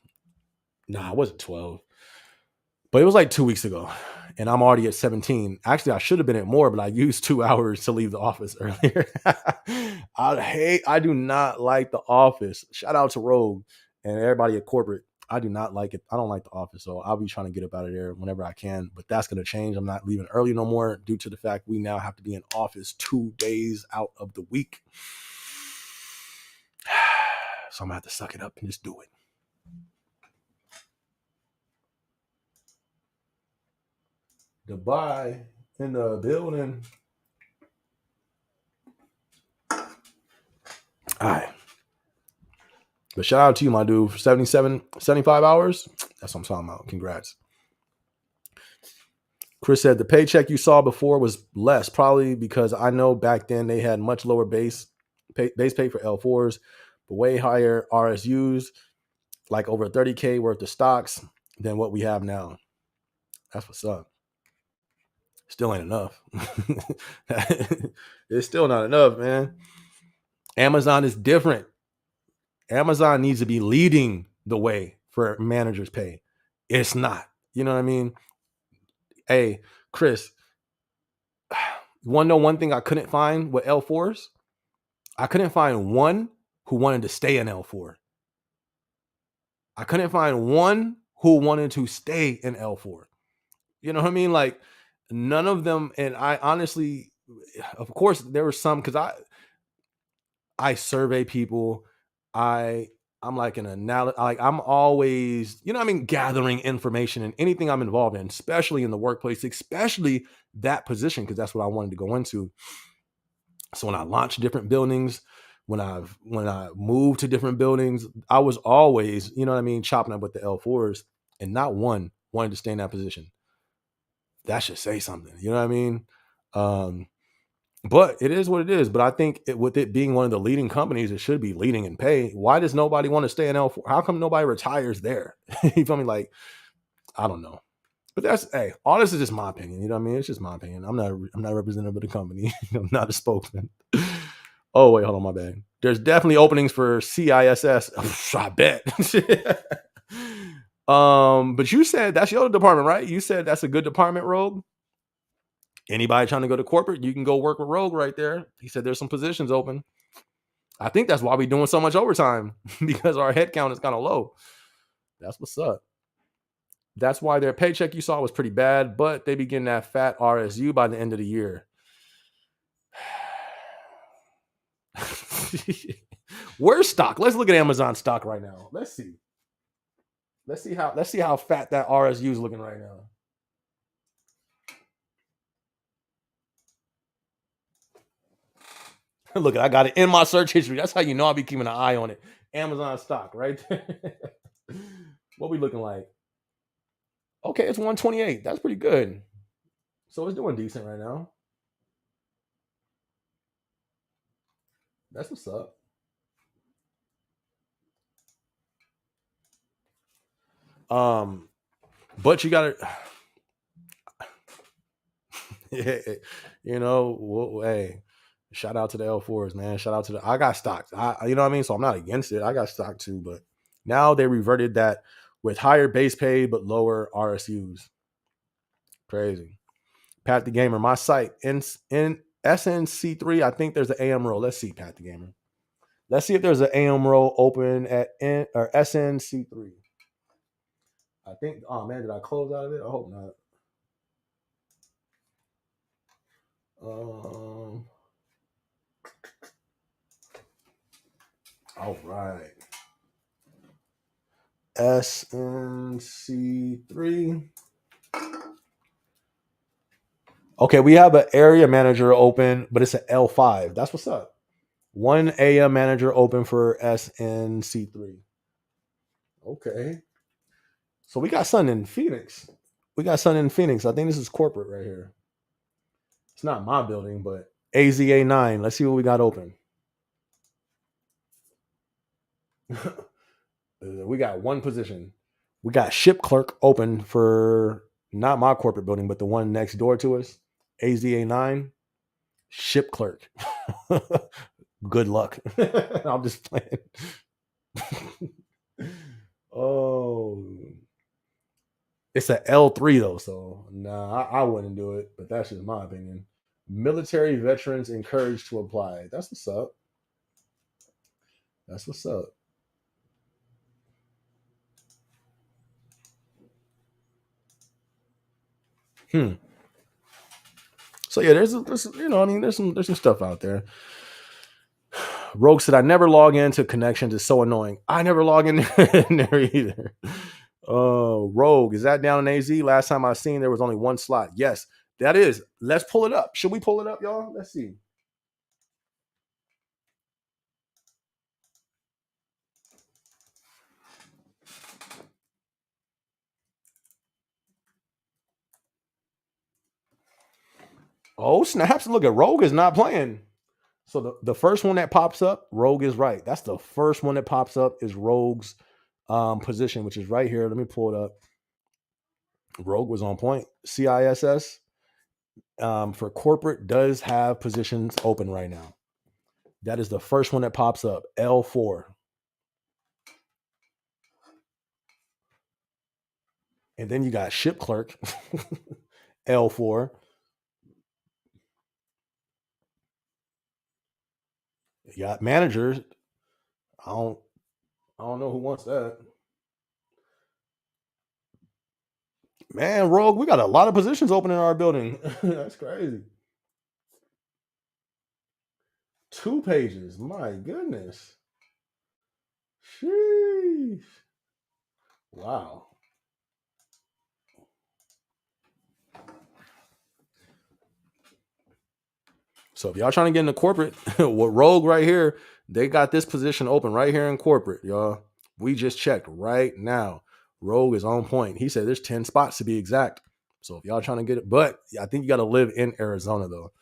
it wasn't 12. But it was like 2 weeks ago, and I'm already at 17. Actually, I should have been at more, but I used 2 hours to leave the office earlier. I do not like the office. Shout out to Rogue and everybody at corporate. I do not like it. I don't like the office, so I'll be trying to get up out of there whenever I can. But that's going to change. I'm not leaving early no more due to the fact we now have to be in office 2 days out of the week. So I'm going to have to suck it up and just do it. Dubai in the building. All right. But shout out to you, my dude, for 75 hours. That's what I'm talking about. Congrats. Chris said the paycheck you saw before was less, probably because I know back then they had much lower base pay for L4s, but way higher RSUs, like over 30K worth of stocks than what we have now. That's what's up. Still ain't enough. It's still not enough, man. Amazon is different. Amazon needs to be leading the way for managers' pay. It's not. You know what I mean? Hey, Chris, you want to know one thing I couldn't find with L4s? I couldn't find one who wanted to stay in L4. I couldn't find one who wanted to stay in L4. You know what I mean? Like, none of them. And I honestly, of course, there were some, because I survey people. I'm like an analyst. Like, I'm always, you know what I mean, gathering information in anything I'm involved in, especially in the workplace, especially that position, because that's what I wanted to go into. So when I launched different buildings, when I moved to different buildings, I was always, you know what I mean, chopping up with the L4s, and not one wanted to stay in that position. That should say something, you know what I mean? But it is what it is. But I think with it being one of the leading companies, it should be leading in pay. Why does nobody want to stay in L4? How come nobody retires there? You feel me? Like, I don't know. But that's, hey, all this is just my opinion. You know what I mean? It's just my opinion. I'm not a representative of the company. I'm not a spokesman. Oh, wait, hold on, my bad. There's definitely openings for CISS. I bet. But you said that's your department, right? You said that's a good department, Rogue. Anybody trying to go to corporate, you can go work with Rogue right there. He said there's some positions open. I think that's why we're doing so much overtime, because our headcount is kind of low. That's what's up. That's why their paycheck you saw was pretty bad, but they begin that fat RSU by the end of the year. Where's stock? Let's look at Amazon stock right now. Let's see how fat that RSU is looking right now. Look, I got it in my search history. That's how you know I'll be keeping an eye on it. Amazon stock, right there. What we looking like? Okay, it's 128. That's pretty good. So it's doing decent right now. That's what's up. But you gotta, you know, hey, shout out to the L4s, man. Shout out to I got stocked. You know what I mean? So I'm not against it. I got stocked too, but now they reverted that with higher base pay but lower RSUs. Crazy. Pat the Gamer, my site in SNC3. I think there's an AM role. Let's see, Pat the Gamer. Let's see if there's an AM role open at SNC3. I think. Oh man, did I close out of it? I hope not. All right. SNC3. Okay, we have an area manager open, but it's an L5. That's what's up. One AM manager open for SNC3. Okay. So we got something in Phoenix. I think this is corporate right here. It's not my building, but AZA9. Let's see what we got open. We got one position. We got ship clerk open for not my corporate building, but the one next door to us. AZA9. Ship clerk. Good luck. I'm just playing. Oh, it's an L3 though, so nah, I wouldn't do it. But that's just my opinion. Military veterans encouraged to apply. That's what's up. That's what's up. So yeah, there's you know, I mean, there's some stuff out there. Rogue said, I never log into connections. It's so annoying. I never log in there either. Rogue, is that down in AZ? Last time I seen there was only one slot. Yes, that is. Let's pull it up. Should we pull it up, y'all? Let's see. Oh, snaps. Look at Rogue is not playing. So the first one that pops up, Rogue is right. That's the first one that pops up is Rogue's position, which is right here. Let me pull it up. Rogue was on point. CISS for corporate does have positions open right now. That is the first one that pops up. L4. And then you got ship clerk, L4. You got managers. I don't know who wants that. Man, Rogue, we got a lot of positions open in our building. That's crazy. 2 pages. My goodness. Sheesh. Wow. So if y'all trying to get into corporate, what Rogue right here, they got this position open right here in corporate, y'all. We just checked right now. Rogue is on point. He said there's 10 spots to be exact. So if y'all trying to get it, but I think you got to live in Arizona though.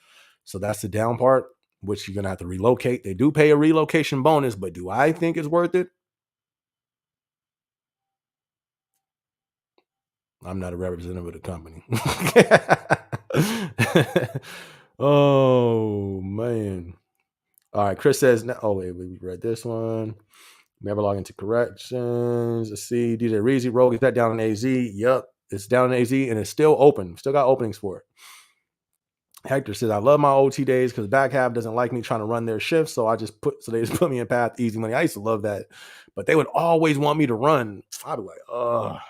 So that's the down part, which you're going to have to relocate. They do pay a relocation bonus, but do I think it's worth it? I'm not a representative of the company. Oh, man. All right. Chris says, oh, wait, we read this one. Never log into corrections. Let's see. DJ Reezy, Rogue, is that down in AZ? Yep. It's down in AZ and it's still open. Still got openings for it. Hector says, I love my OT days because back half doesn't like me trying to run their shifts. So they just put me in path easy money. I used to love that. But they would always want me to run. I'd be like, ugh.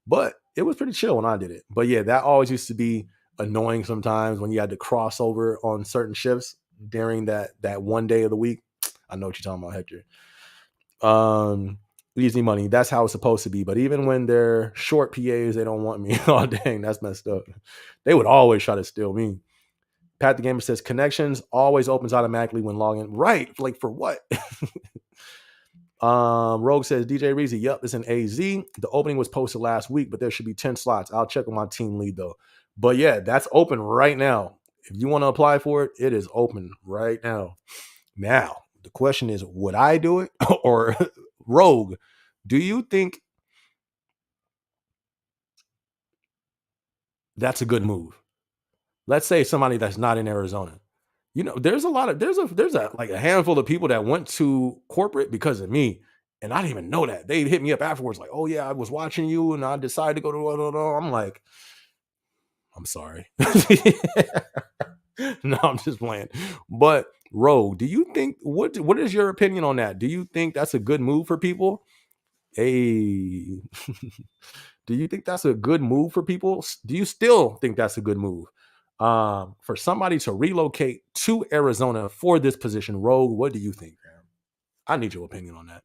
But it was pretty chill when I did it. But yeah, that always used to be annoying sometimes when you had to cross over on certain shifts during that one day of the week. I know what you're talking about, Hector. Easy money. That's how it's supposed to be. But even when they're short PAs, they don't want me. Oh, dang, that's messed up. They would always try to steal me. Pat the Gamer says connections always opens automatically when logging. Right. Like for what? Rogue says DJ Reezy, yep, it's an AZ. The opening was posted last week, but there should be 10 slots. I'll check with my team lead though. But yeah, that's open right now. If you want to apply for it, it is open right now. Now, the question is, would I do it? Or Rogue, do you think that's a good move? Let's say somebody that's not in Arizona. You know, there's a like a handful of people that went to corporate because of me. And I didn't even know that. They hit me up afterwards, like, oh yeah, I was watching you and I decided to go to I'm like, I'm sorry. No, I'm just playing. But Rogue, do you think what is your opinion on that? Do you think that's a good move for people? Hey. Do you think that's a good move for people? Do you still think that's a good move? For somebody to relocate to Arizona for this position, Rogue, what do you think, man? I need your opinion on that.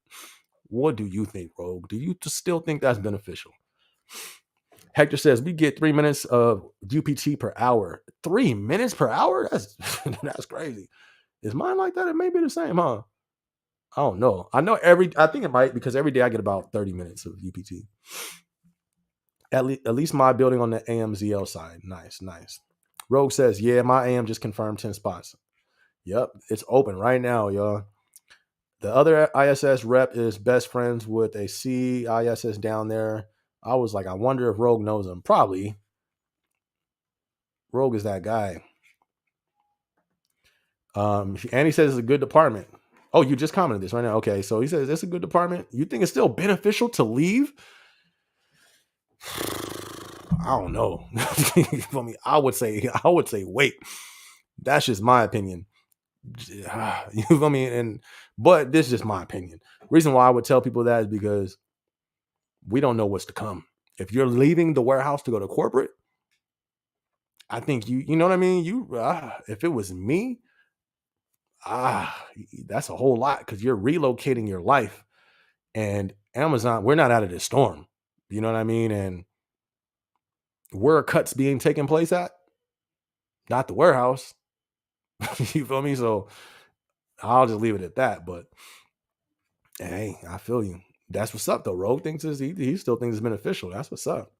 What do you think, Rogue? Do you still think that's beneficial? Hector says we get 3 minutes of UPT per hour. 3 minutes per hour? That's that's crazy. Is mine like that? It may be the same, huh? I don't know. I think it might because every day I get about 30 minutes of UPT. At least my building on the AMZL side. Nice. Rogue says, yeah, my AM just confirmed 10 spots. Yep, it's open right now, y'all. The other ISS rep is best friends with a CISS down there. I was like, I wonder if Rogue knows him. Probably. Rogue is that guy. And he says it's a good department. Oh, you just commented this right now. Okay, so he says it's a good department. You think it's still beneficial to leave? I don't know. For me, I would say wait. That's just my opinion. You know what I mean? But this is just my opinion. Reason why I would tell people that is because we don't know what's to come. If you're leaving the warehouse to go to corporate, I think you know what I mean? If it was me, that's a whole lot because you're relocating your life. And Amazon, we're not out of this storm. You know what I mean? And where are cuts being taken place at? Not the warehouse. You feel me? So I'll just leave it at that. But hey, I feel you. That's what's up though. Rogue thinks he still thinks it's beneficial. That's what's up.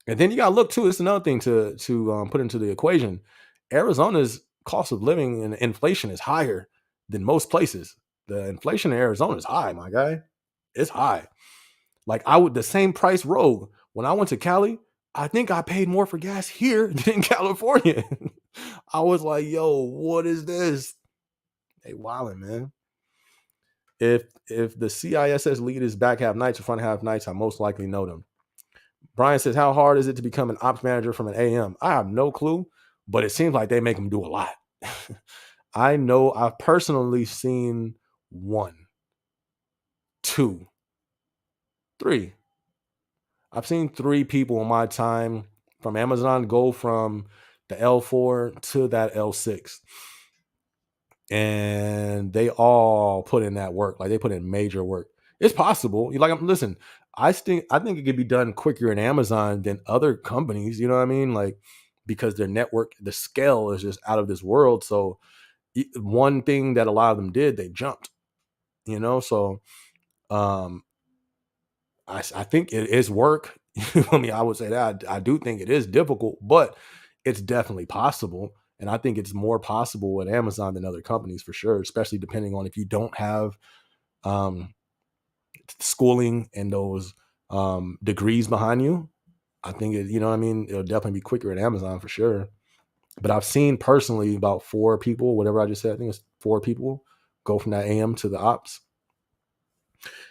And then you gotta look too. It's another thing to put into the equation. Arizona's cost of living and inflation is higher than most places. The inflation in Arizona is high, my guy. It's high. Like I would the same price Rogue when I went to Cali. I think I paid more for gas here than in California. I was like, yo, what is this? Hey, wildin', man. If the CISS lead is back half nights or front half nights, I most likely know them. Brian says, how hard is it to become an ops manager from an AM? I have no clue, but it seems like they make them do a lot. I know I've personally seen 1, 2, 3. I've seen 3 people in my time from Amazon go from the L4 to that L6. And they all put in that work. Like they put in major work. It's possible. Listen, I think it could be done quicker in Amazon than other companies. You know what I mean? Like because their network, the scale is just out of this world. So one thing that a lot of them did, they jumped. You know, so I think it is work. I mean, I would say that I do think it is difficult, but it's definitely possible. And I think it's more possible at Amazon than other companies for sure, especially depending on if you don't have um, schooling and those degrees behind you. I think you know what I mean? It'll definitely be quicker at Amazon for sure. But I've seen personally about 4 people, whatever I just said, I think it's 4 people go from that AM to the ops.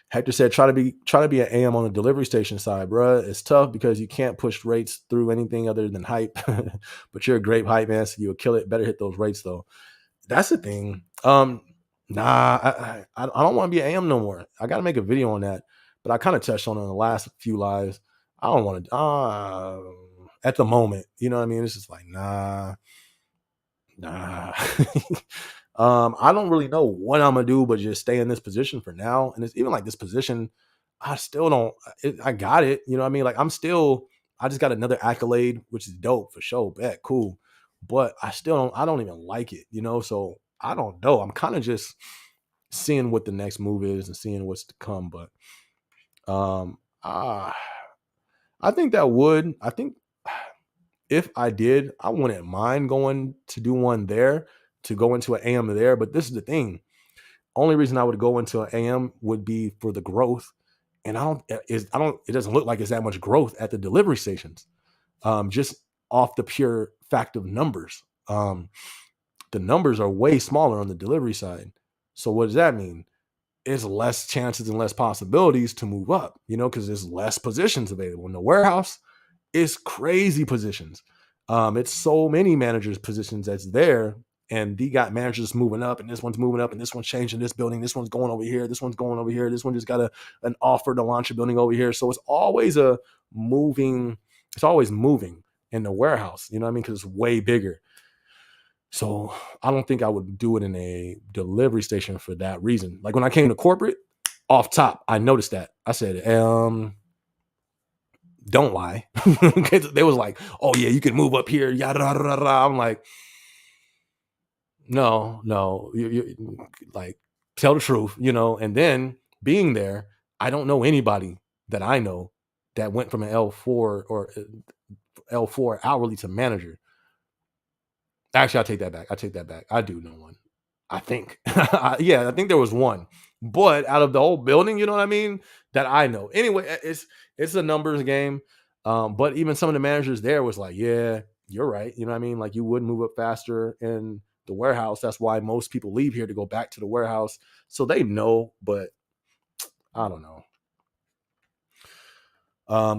Hector said, try to be an AM on the delivery station side, bruh. It's tough because you can't push rates through anything other than hype. But you're a great hype man, so you'll kill it. Better hit those rates though. That's the thing. I don't want to be an AM no more. I got to make a video on that. But I kind of touched on it in the last few lives. I don't want to. At the moment, you know what I mean. It's just like nah. I don't really know what I'm gonna do, but just stay in this position for now. And it's even like this position, I still don't. I got it. You know what I mean? Like I just got another accolade, which is dope for sure. Bet cool, but I still don't. I don't even like it. You know, so I don't know. I'm kind of just seeing what the next move is and seeing what's to come. But I think that would. I think if I did, I wouldn't mind going to do one there, to go into an AM there. But this is the thing. Only reason I would go into an AM would be for the growth. And it doesn't look like it's that much growth at the delivery stations. Just off the pure fact of numbers. The numbers are way smaller on the delivery side. So what does that mean? It's less chances and less possibilities to move up, you know, because there's less positions available. In the warehouse, it's crazy positions. It's so many managers positions that's there, and they got managers moving up, and this one's moving up, and this one's changing this building, this one's going over here, this one's going over here, this one just got an offer to launch a building over here. So it's always moving in the warehouse, you know what I mean? Because it's way bigger. So I don't think I would do it in a delivery station for that reason. Like when I came to corporate, off top, I noticed that. I said, don't lie. They was like, oh yeah, you can move up here. Yada, yada, yada. I'm like, no, you like tell the truth, you know. And then being there, I don't know anybody that I know that went from an L4 or L4 hourly to manager. Actually, I take that back. I do know one. I think. Yeah, I think there was one. But out of the whole building, you know what I mean? That I know. Anyway, it's a numbers game. But even some of the managers there was like, yeah, you're right. You know what I mean? Like you would move up faster in the warehouse. That's why most people leave here to go back to the warehouse. So they know, but I don't know.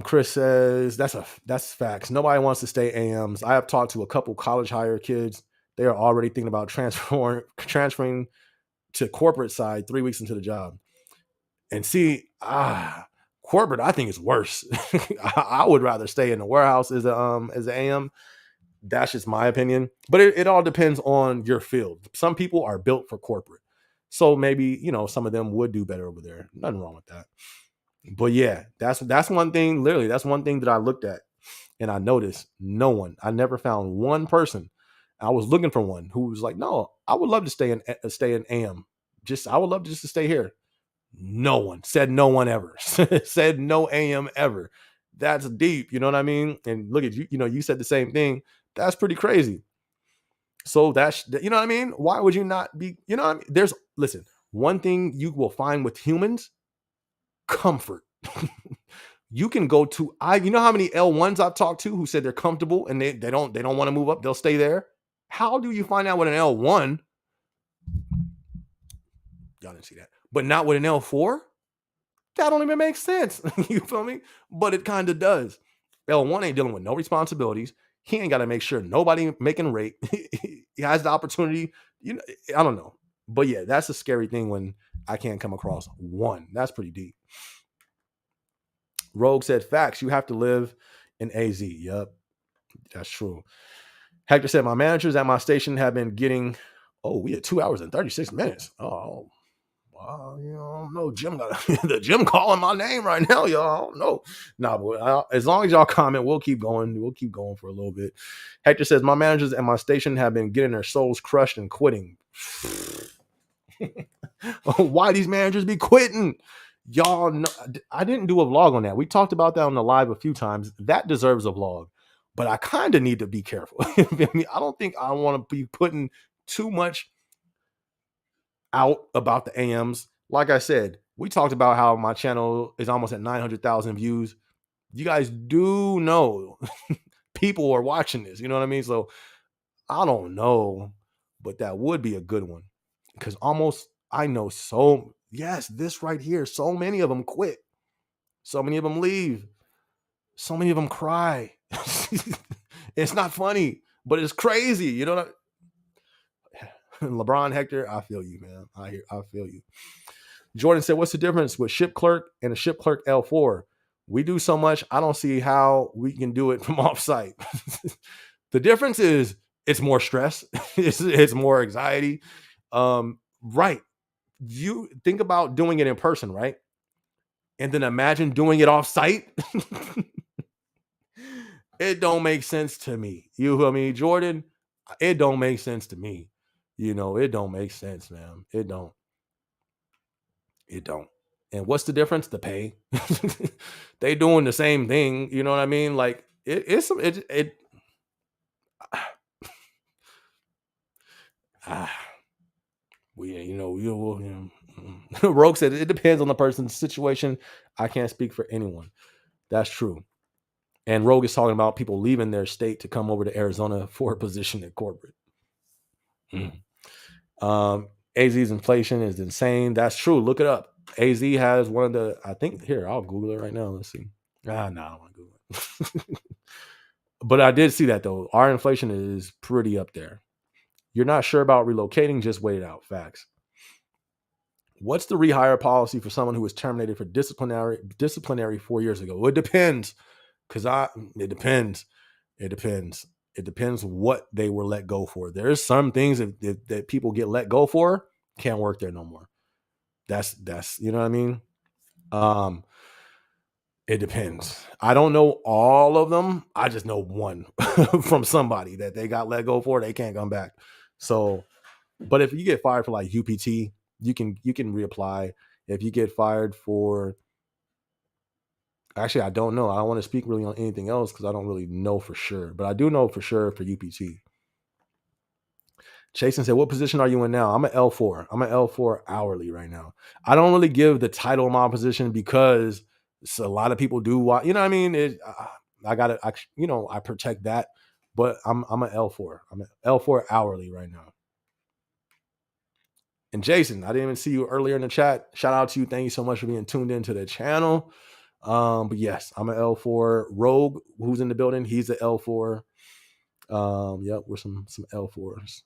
Chris says that's facts. Nobody wants to stay AMs. I have talked to a couple college hire kids. They are already thinking about transferring to corporate side 3 weeks into the job. And see, corporate I think is worse. I would rather stay in the warehouse as an AM. That's just my opinion. But it all depends on your field. Some people are built for corporate. So maybe, you know, some of them would do better over there. Nothing wrong with that. But yeah, that's one thing. Literally, that's one thing that I looked at and I noticed no one. I never found one person. I was looking for one who was like, "No, I would love to stay in AM. Just I would love just to stay here." No one said no one ever said no AM ever. That's deep, you know what I mean? And look at you, you said the same thing. That's pretty crazy. So that's, you know what I mean? Why would you not be, you know what I mean? Listen, one thing you will find with humans, comfort. You can go to, you know how many L1s I've talked to who said they're comfortable and they don't want to move up, they'll stay there. How do you find out with an L1? Y'all didn't see that, but not with an L4? That don't even make sense. You feel me? But it kind of does. L1 ain't dealing with no responsibilities. He ain't got to make sure nobody making rate. He has the opportunity. I don't know. But yeah, that's a scary thing when I can't come across one. That's pretty deep. Rogue said, facts. You have to live in AZ. Yep, that's true. Hector said, my managers at my station have been getting, we had 2 hours and 36 minutes. Oh, no, Jim got the Jim calling my name right now, y'all. I don't know. Nah, but as long as y'all comment, we'll keep going. We'll keep going for a little bit. Hector says, my managers at my station have been getting their souls crushed and quitting. Why these managers be quitting? Y'all know, I didn't do a vlog on that. We talked about that on the live a few times. That deserves a vlog, but I kind of need to be careful. I don't think I want to be putting too much out about the AMs. Like I said, we talked about how my channel is almost at 900,000 views. You guys do know people are watching this. You know what I mean? So I don't know, but that would be a good one because I know this right here, so many of them quit. So many of them leave. So many of them cry. It's not funny, but it's crazy. You know what LeBron, Hector, I feel you, man. I feel you. Jordan said, what's the difference with ship clerk and a ship clerk L4? We do so much, I don't see how we can do it from offsite. The difference is it's more stress. It's more anxiety. Right. You think about doing it in person, right? And then imagine doing it offsite. It don't make sense to me. You feel me, Jordan? It don't make sense to me. It don't make sense, man. It don't. And what's the difference? The pay. They doing the same thing. You know what I mean? Like Rogue said it depends on the person's situation. I can't speak for anyone. That's true. And Rogue is talking about people leaving their state to come over to Arizona for a position at corporate. AZ's inflation is insane. That's true. Look it up. AZ has one of the, I think, here, I'll Google it right now. Let's see. No, I don't want to Google it. But I did see that, though. Our inflation is pretty up there. You're not sure about relocating, just wait it out. Facts. What's the rehire policy for someone who was terminated for disciplinary 4 years ago? Well, it depends. It depends. It depends what they were let go for. There's some things that people get let go for, can't work there no more. That's you know what I mean? It depends. I don't know all of them. I just know one from somebody that they got let go for. They can't come back. So, but if you get fired for like UPT, you can reapply. If you get fired for, actually, I don't know. I don't want to speak really on anything else because I don't really know for sure. But I do know for sure for UPT. Chasen said, what position are you in now? I'm an L4. I'm an L4 hourly right now. I don't really give the title of my position because a lot of people do. You know what I mean? I protect that. But I'm an L4. I'm an L4 hourly right now. And Jason, I didn't even see you earlier in the chat. Shout out to you. Thank you so much for being tuned into the channel. But yes, I'm an L4. Rogue, who's in the building, he's an L4. Yep, we're some L4s.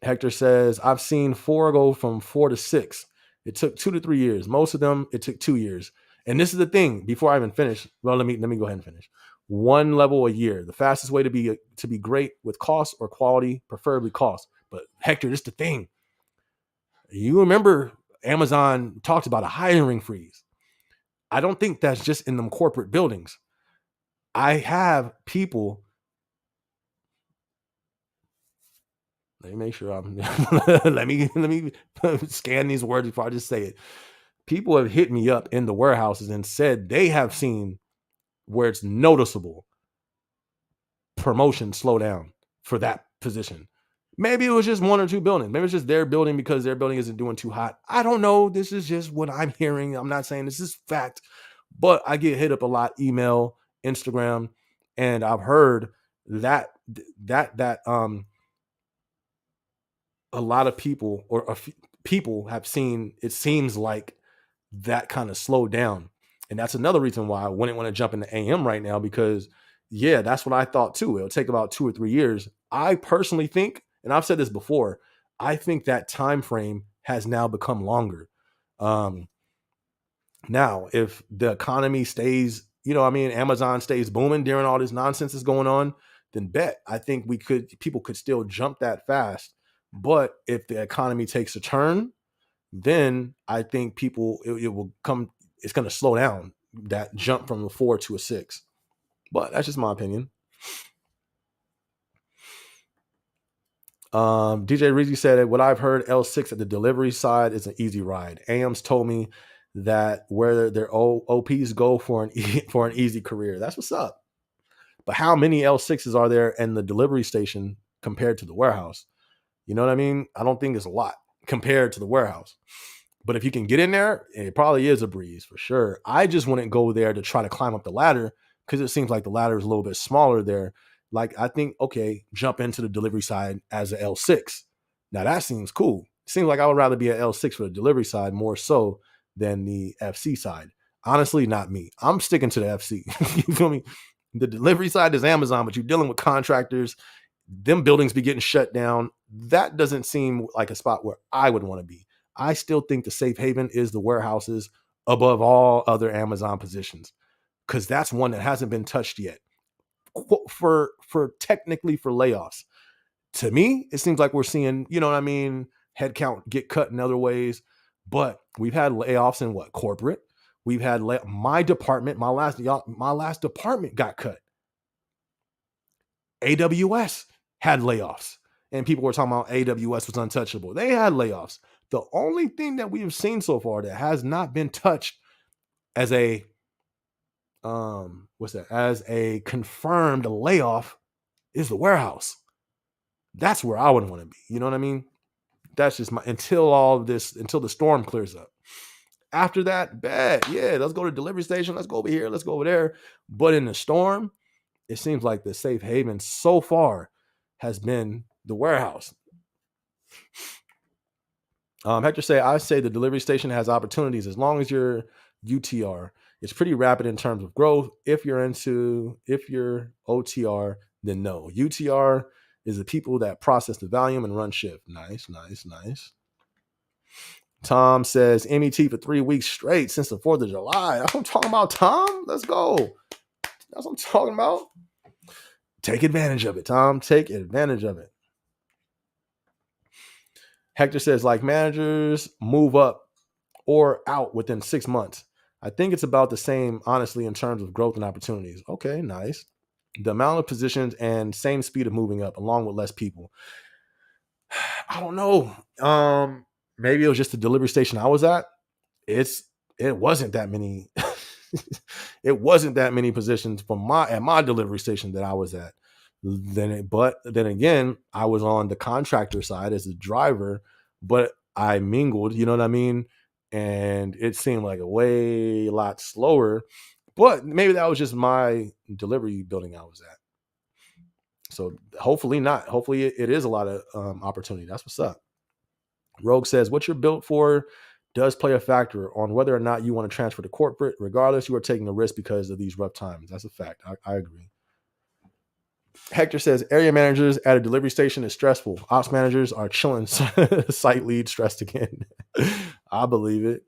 Hector says, I've seen 4 go from 4 to 6. It took 2 to 3 years. Most of them, it took 2 years. And this is the thing, before I even finish, well, let me go ahead and finish. 1 level a year. The fastest way to be great with cost or quality, preferably cost. But Hector, this is the thing. You remember Amazon talked about a hiring freeze. I don't think that's just in them corporate buildings. I have people. Let me make sure I'm. let me scan these words before I just say it. People have hit me up in the warehouses and said they have seen where it's noticeable promotion slow down for that position. Maybe it was just one or two buildings. Maybe it's just their building because their building isn't doing too hot. I don't know. This is just what I'm hearing. I'm not saying this is fact, but I get hit up a lot, email, Instagram, and I've heard that a lot of people or a few people have seen, it seems like that kind of slowed down. And that's another reason why I wouldn't want to jump into AM right now, because yeah, that's what I thought too. It'll take about 2 or 3 years. I personally think, and I've said this before, I think that time frame has now become longer. Now, if the economy stays, Amazon stays booming during all this nonsense is going on, then bet I think people could still jump that fast. But if the economy takes a turn, then I think it will come, it's going to slow down that jump from a 4 to a 6. But that's just my opinion. DJ Rizzi said, what I've heard, L6 at the delivery side is an easy ride. AMs told me that where their OPs go for an easy career. That's what's up. But how many L6s are there in the delivery station compared to the warehouse? You know what I mean? I don't think it's a lot compared to the warehouse. But if you can get in there, it probably is a breeze for sure. I just wouldn't go there to try to climb up the ladder because it seems like the ladder is a little bit smaller there. Like, I think, okay, jump into the delivery side as an L6. Now that seems cool. Seems like I would rather be an L6 for the delivery side more so than the FC side. Honestly, not me. I'm sticking to the FC. You feel me? The delivery side is Amazon, but you're dealing with contractors. Them buildings be getting shut down. That doesn't seem like a spot where I would want to be. I still think the safe haven is the warehouses above all other Amazon positions, because that's one that hasn't been touched yet for technically for layoffs. To me, it seems like we're seeing, headcount get cut in other ways, but we've had layoffs in corporate. We've had my department, my last department got cut. AWS had layoffs, and people were talking about AWS was untouchable. They had layoffs. The only thing that we have seen so far that has not been touched as a as a confirmed layoff is the warehouse. That's where I would want to be. You know what I mean? That's just until the storm clears up. After that, bad. Yeah, let's go to delivery station. Let's go over here. Let's go over there. But in the storm, it seems like the safe haven so far has been the warehouse. Hector I say the delivery station has opportunities as long as you're UTR. It's pretty rapid in terms of growth. If you're OTR, then no. UTR is the people that process the volume and run shift. Nice. Tom says MET for 3 weeks straight since the 4th of July. That's what I'm talking about, Tom. Let's go. That's what I'm talking about. Take advantage of it, Tom. Take advantage of it. Hector says, like managers move up or out within 6 months. I think it's about the same, honestly, in terms of growth and opportunities. Okay, nice. The amount of positions and same speed of moving up along with less people. I don't know. Maybe it was just the delivery station I was at. It wasn't that many. It wasn't that many positions at my delivery station that I was at. But then again, I was on the contractor side as a driver, but I mingled, you know what I mean? And it seemed like a lot slower, but maybe that was just my delivery building I was at. So hopefully not. Hopefully it is a lot of opportunity. That's what's up. Rogue says, what you're built for does play a factor on whether or not you want to transfer to corporate. Regardless, you are taking a risk because of these rough times. That's a fact. I agree. Hector says, area managers at a delivery station is stressful. Ops managers are chilling. Site lead stressed again. I believe it.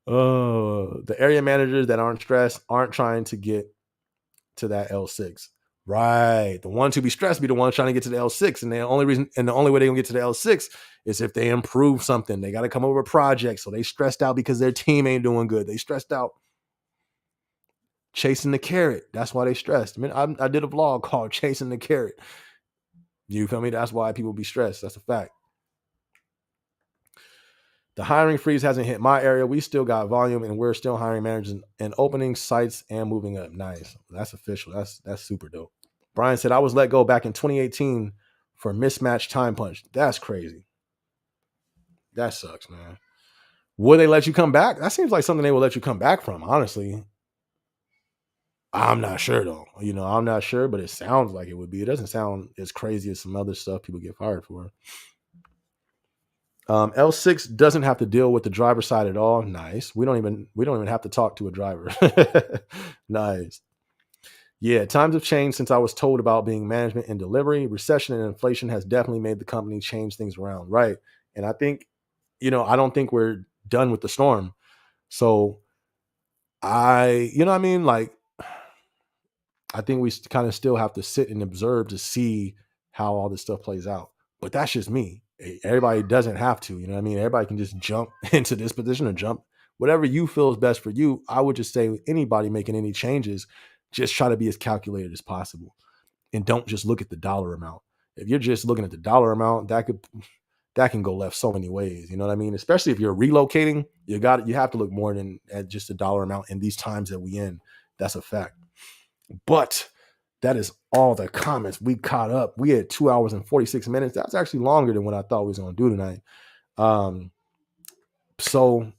The area managers that aren't stressed aren't trying to get to that L6. Right. The ones who be stressed be the ones trying to get to the L6. And the only way they gonna get to the L6 is if they improve something. They got to come over a project. So they stressed out because their team ain't doing good. They stressed out chasing the carrot. That's why they stressed. I mean, I did a vlog called Chasing the Carrot. You feel me? That's why people be stressed. That's a fact. The hiring freeze hasn't hit my area. We still got volume and we're still hiring managers and opening sites and moving up. Nice. That's official. That's super dope. Brian said, I was let go back in 2018 for mismatched time punch. That's crazy. That sucks, man. Would they let you come back? That seems like something they will let you come back from, honestly. I'm not sure though. I'm not sure, but it sounds like it would be. It doesn't sound as crazy as some other stuff people get fired for. L6 doesn't have to deal with the driver's side at all. Nice. We don't even have to talk to a driver. Nice. Yeah, times have changed since I was told about being management and delivery. Recession and inflation has definitely made the company change things around. Right. And I think, I don't think we're done with the storm. So you know what I mean? Like, I think we kind of still have to sit and observe to see how all this stuff plays out. But that's just me. Everybody doesn't have to, you know what I mean? Everybody can just jump into this position or jump whatever you feel is best for you. I would just say anybody making any changes, just try to be as calculated as possible and don't just look at the dollar amount. If you're just looking at the dollar amount, that can go left so many ways. You know what I mean? Especially if you're relocating, you have to look more than at just the dollar amount in these times that we in. That's a fact. But that is all the comments we caught up. We had 2 hours and 46 minutes. That's actually longer than what I thought we was going to do tonight. So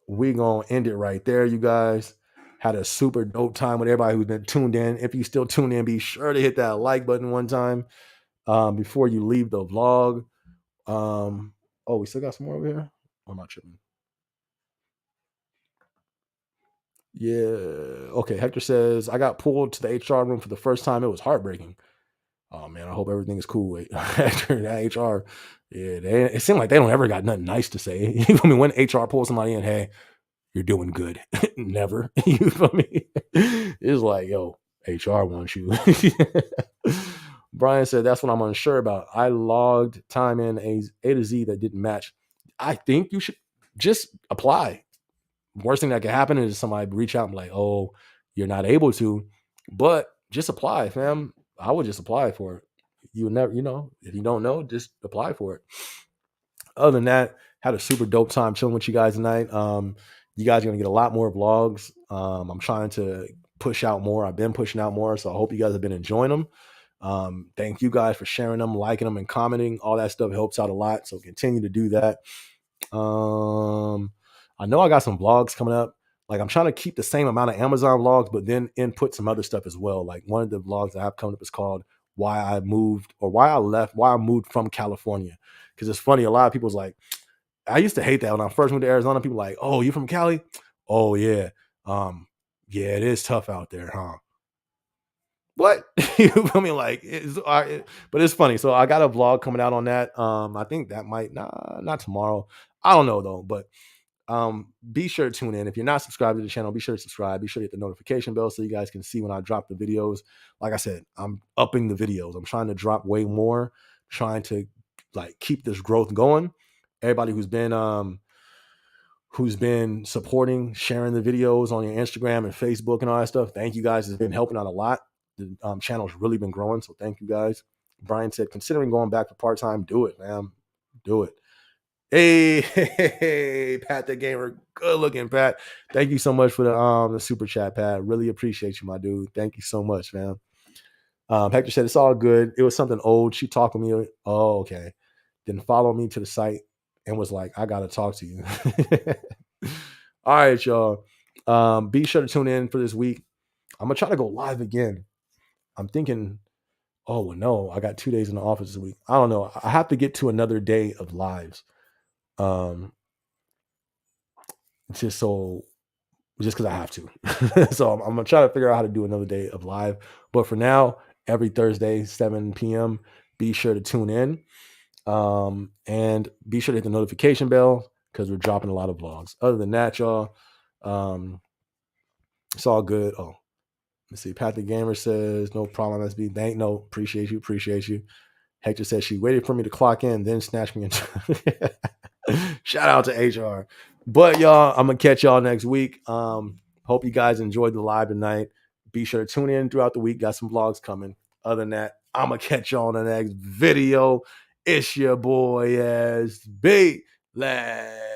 we're going to end it right there, you guys. Had a super dope time with everybody who's been tuned in. If you still tuned in, be sure to hit that like button one time before you leave the vlog. We still got some more over here? Or am I tripping? Yeah. Okay. Hector says, I got pulled to the HR room for the first time. It was heartbreaking. Oh man, I hope everything is cool with that HR. Yeah, it seemed like they don't ever got nothing nice to say. You feel me? When HR pulls somebody in, hey, you're doing good. Never. You feel me? It's like, yo, HR wants you. Brian said, that's what I'm unsure about. I logged time in A to Z that didn't match. I think you should just apply. Worst thing that could happen is somebody reach out and be like, oh, you're not able to, but just apply, fam. I would just apply for it. You never, if you don't know, just apply for it. Other than that, had a super dope time chilling with you guys tonight. You guys are gonna get a lot more vlogs. I'm trying to push out more. I've been pushing out more, so I hope you guys have been enjoying them. Thank you guys for sharing them, liking them, and commenting. All that stuff helps out a lot. So continue to do that. I know I got some vlogs coming up. Like I'm trying to keep the same amount of Amazon vlogs, but then input some other stuff as well. Like one of the vlogs I have coming up is called Why I Moved or Why I Left, Why I Moved from California. Because it's funny, a lot of people's like, I used to hate that when I first went to Arizona. People like, oh, you from Cali? Oh yeah. Yeah, it is tough out there, huh? What? You feel me? Like, but it's funny. So I got a vlog coming out on that. I think that might not tomorrow. I don't know though, but be sure to tune in. If you're not subscribed to the channel, be sure to subscribe. Be sure to hit the notification bell so you guys can see when I drop the videos. Like I said, I'm upping the videos. I'm trying to drop way more, trying to like keep this growth going. Everybody who's been supporting, sharing the videos on your Instagram and Facebook and all that stuff, thank you guys. It's been helping out a lot. The channel's really been growing, so thank you guys. Brian said, considering going back to part-time, do it, man. Do it. Hey, Pat the Gamer. Good looking, Pat. Thank you so much for the super chat, Pat. Really appreciate you, my dude. Thank you so much, man. Hector said it's all good. It was something old. She talked to me. Oh, okay. Then follow me to the site and was like, I gotta talk to you. All right, y'all. Be sure to tune in for this week. I'm gonna try to go live again. I'm thinking, oh well, no, I got 2 days in the office this week. I don't know. I have to get to another day of lives. Just because I have to. So I'm gonna try to figure out how to do another day of live. But for now, every Thursday, 7 p.m., be sure to tune in. And be sure to hit the notification bell because we're dropping a lot of vlogs. Other than that, y'all, it's all good. Oh, Let's see. Pat the Gamer says, no problem, SB. Thank no, appreciate you. Hector says she waited for me to clock in, then snatched me into. Shout out to HR. But y'all, I'm gonna catch y'all next week. Hope you guys enjoyed the live tonight. Be sure to tune in throughout the week. Got some vlogs coming. Other than that, I'm gonna catch y'all on the next video. It's your boy SB. Let's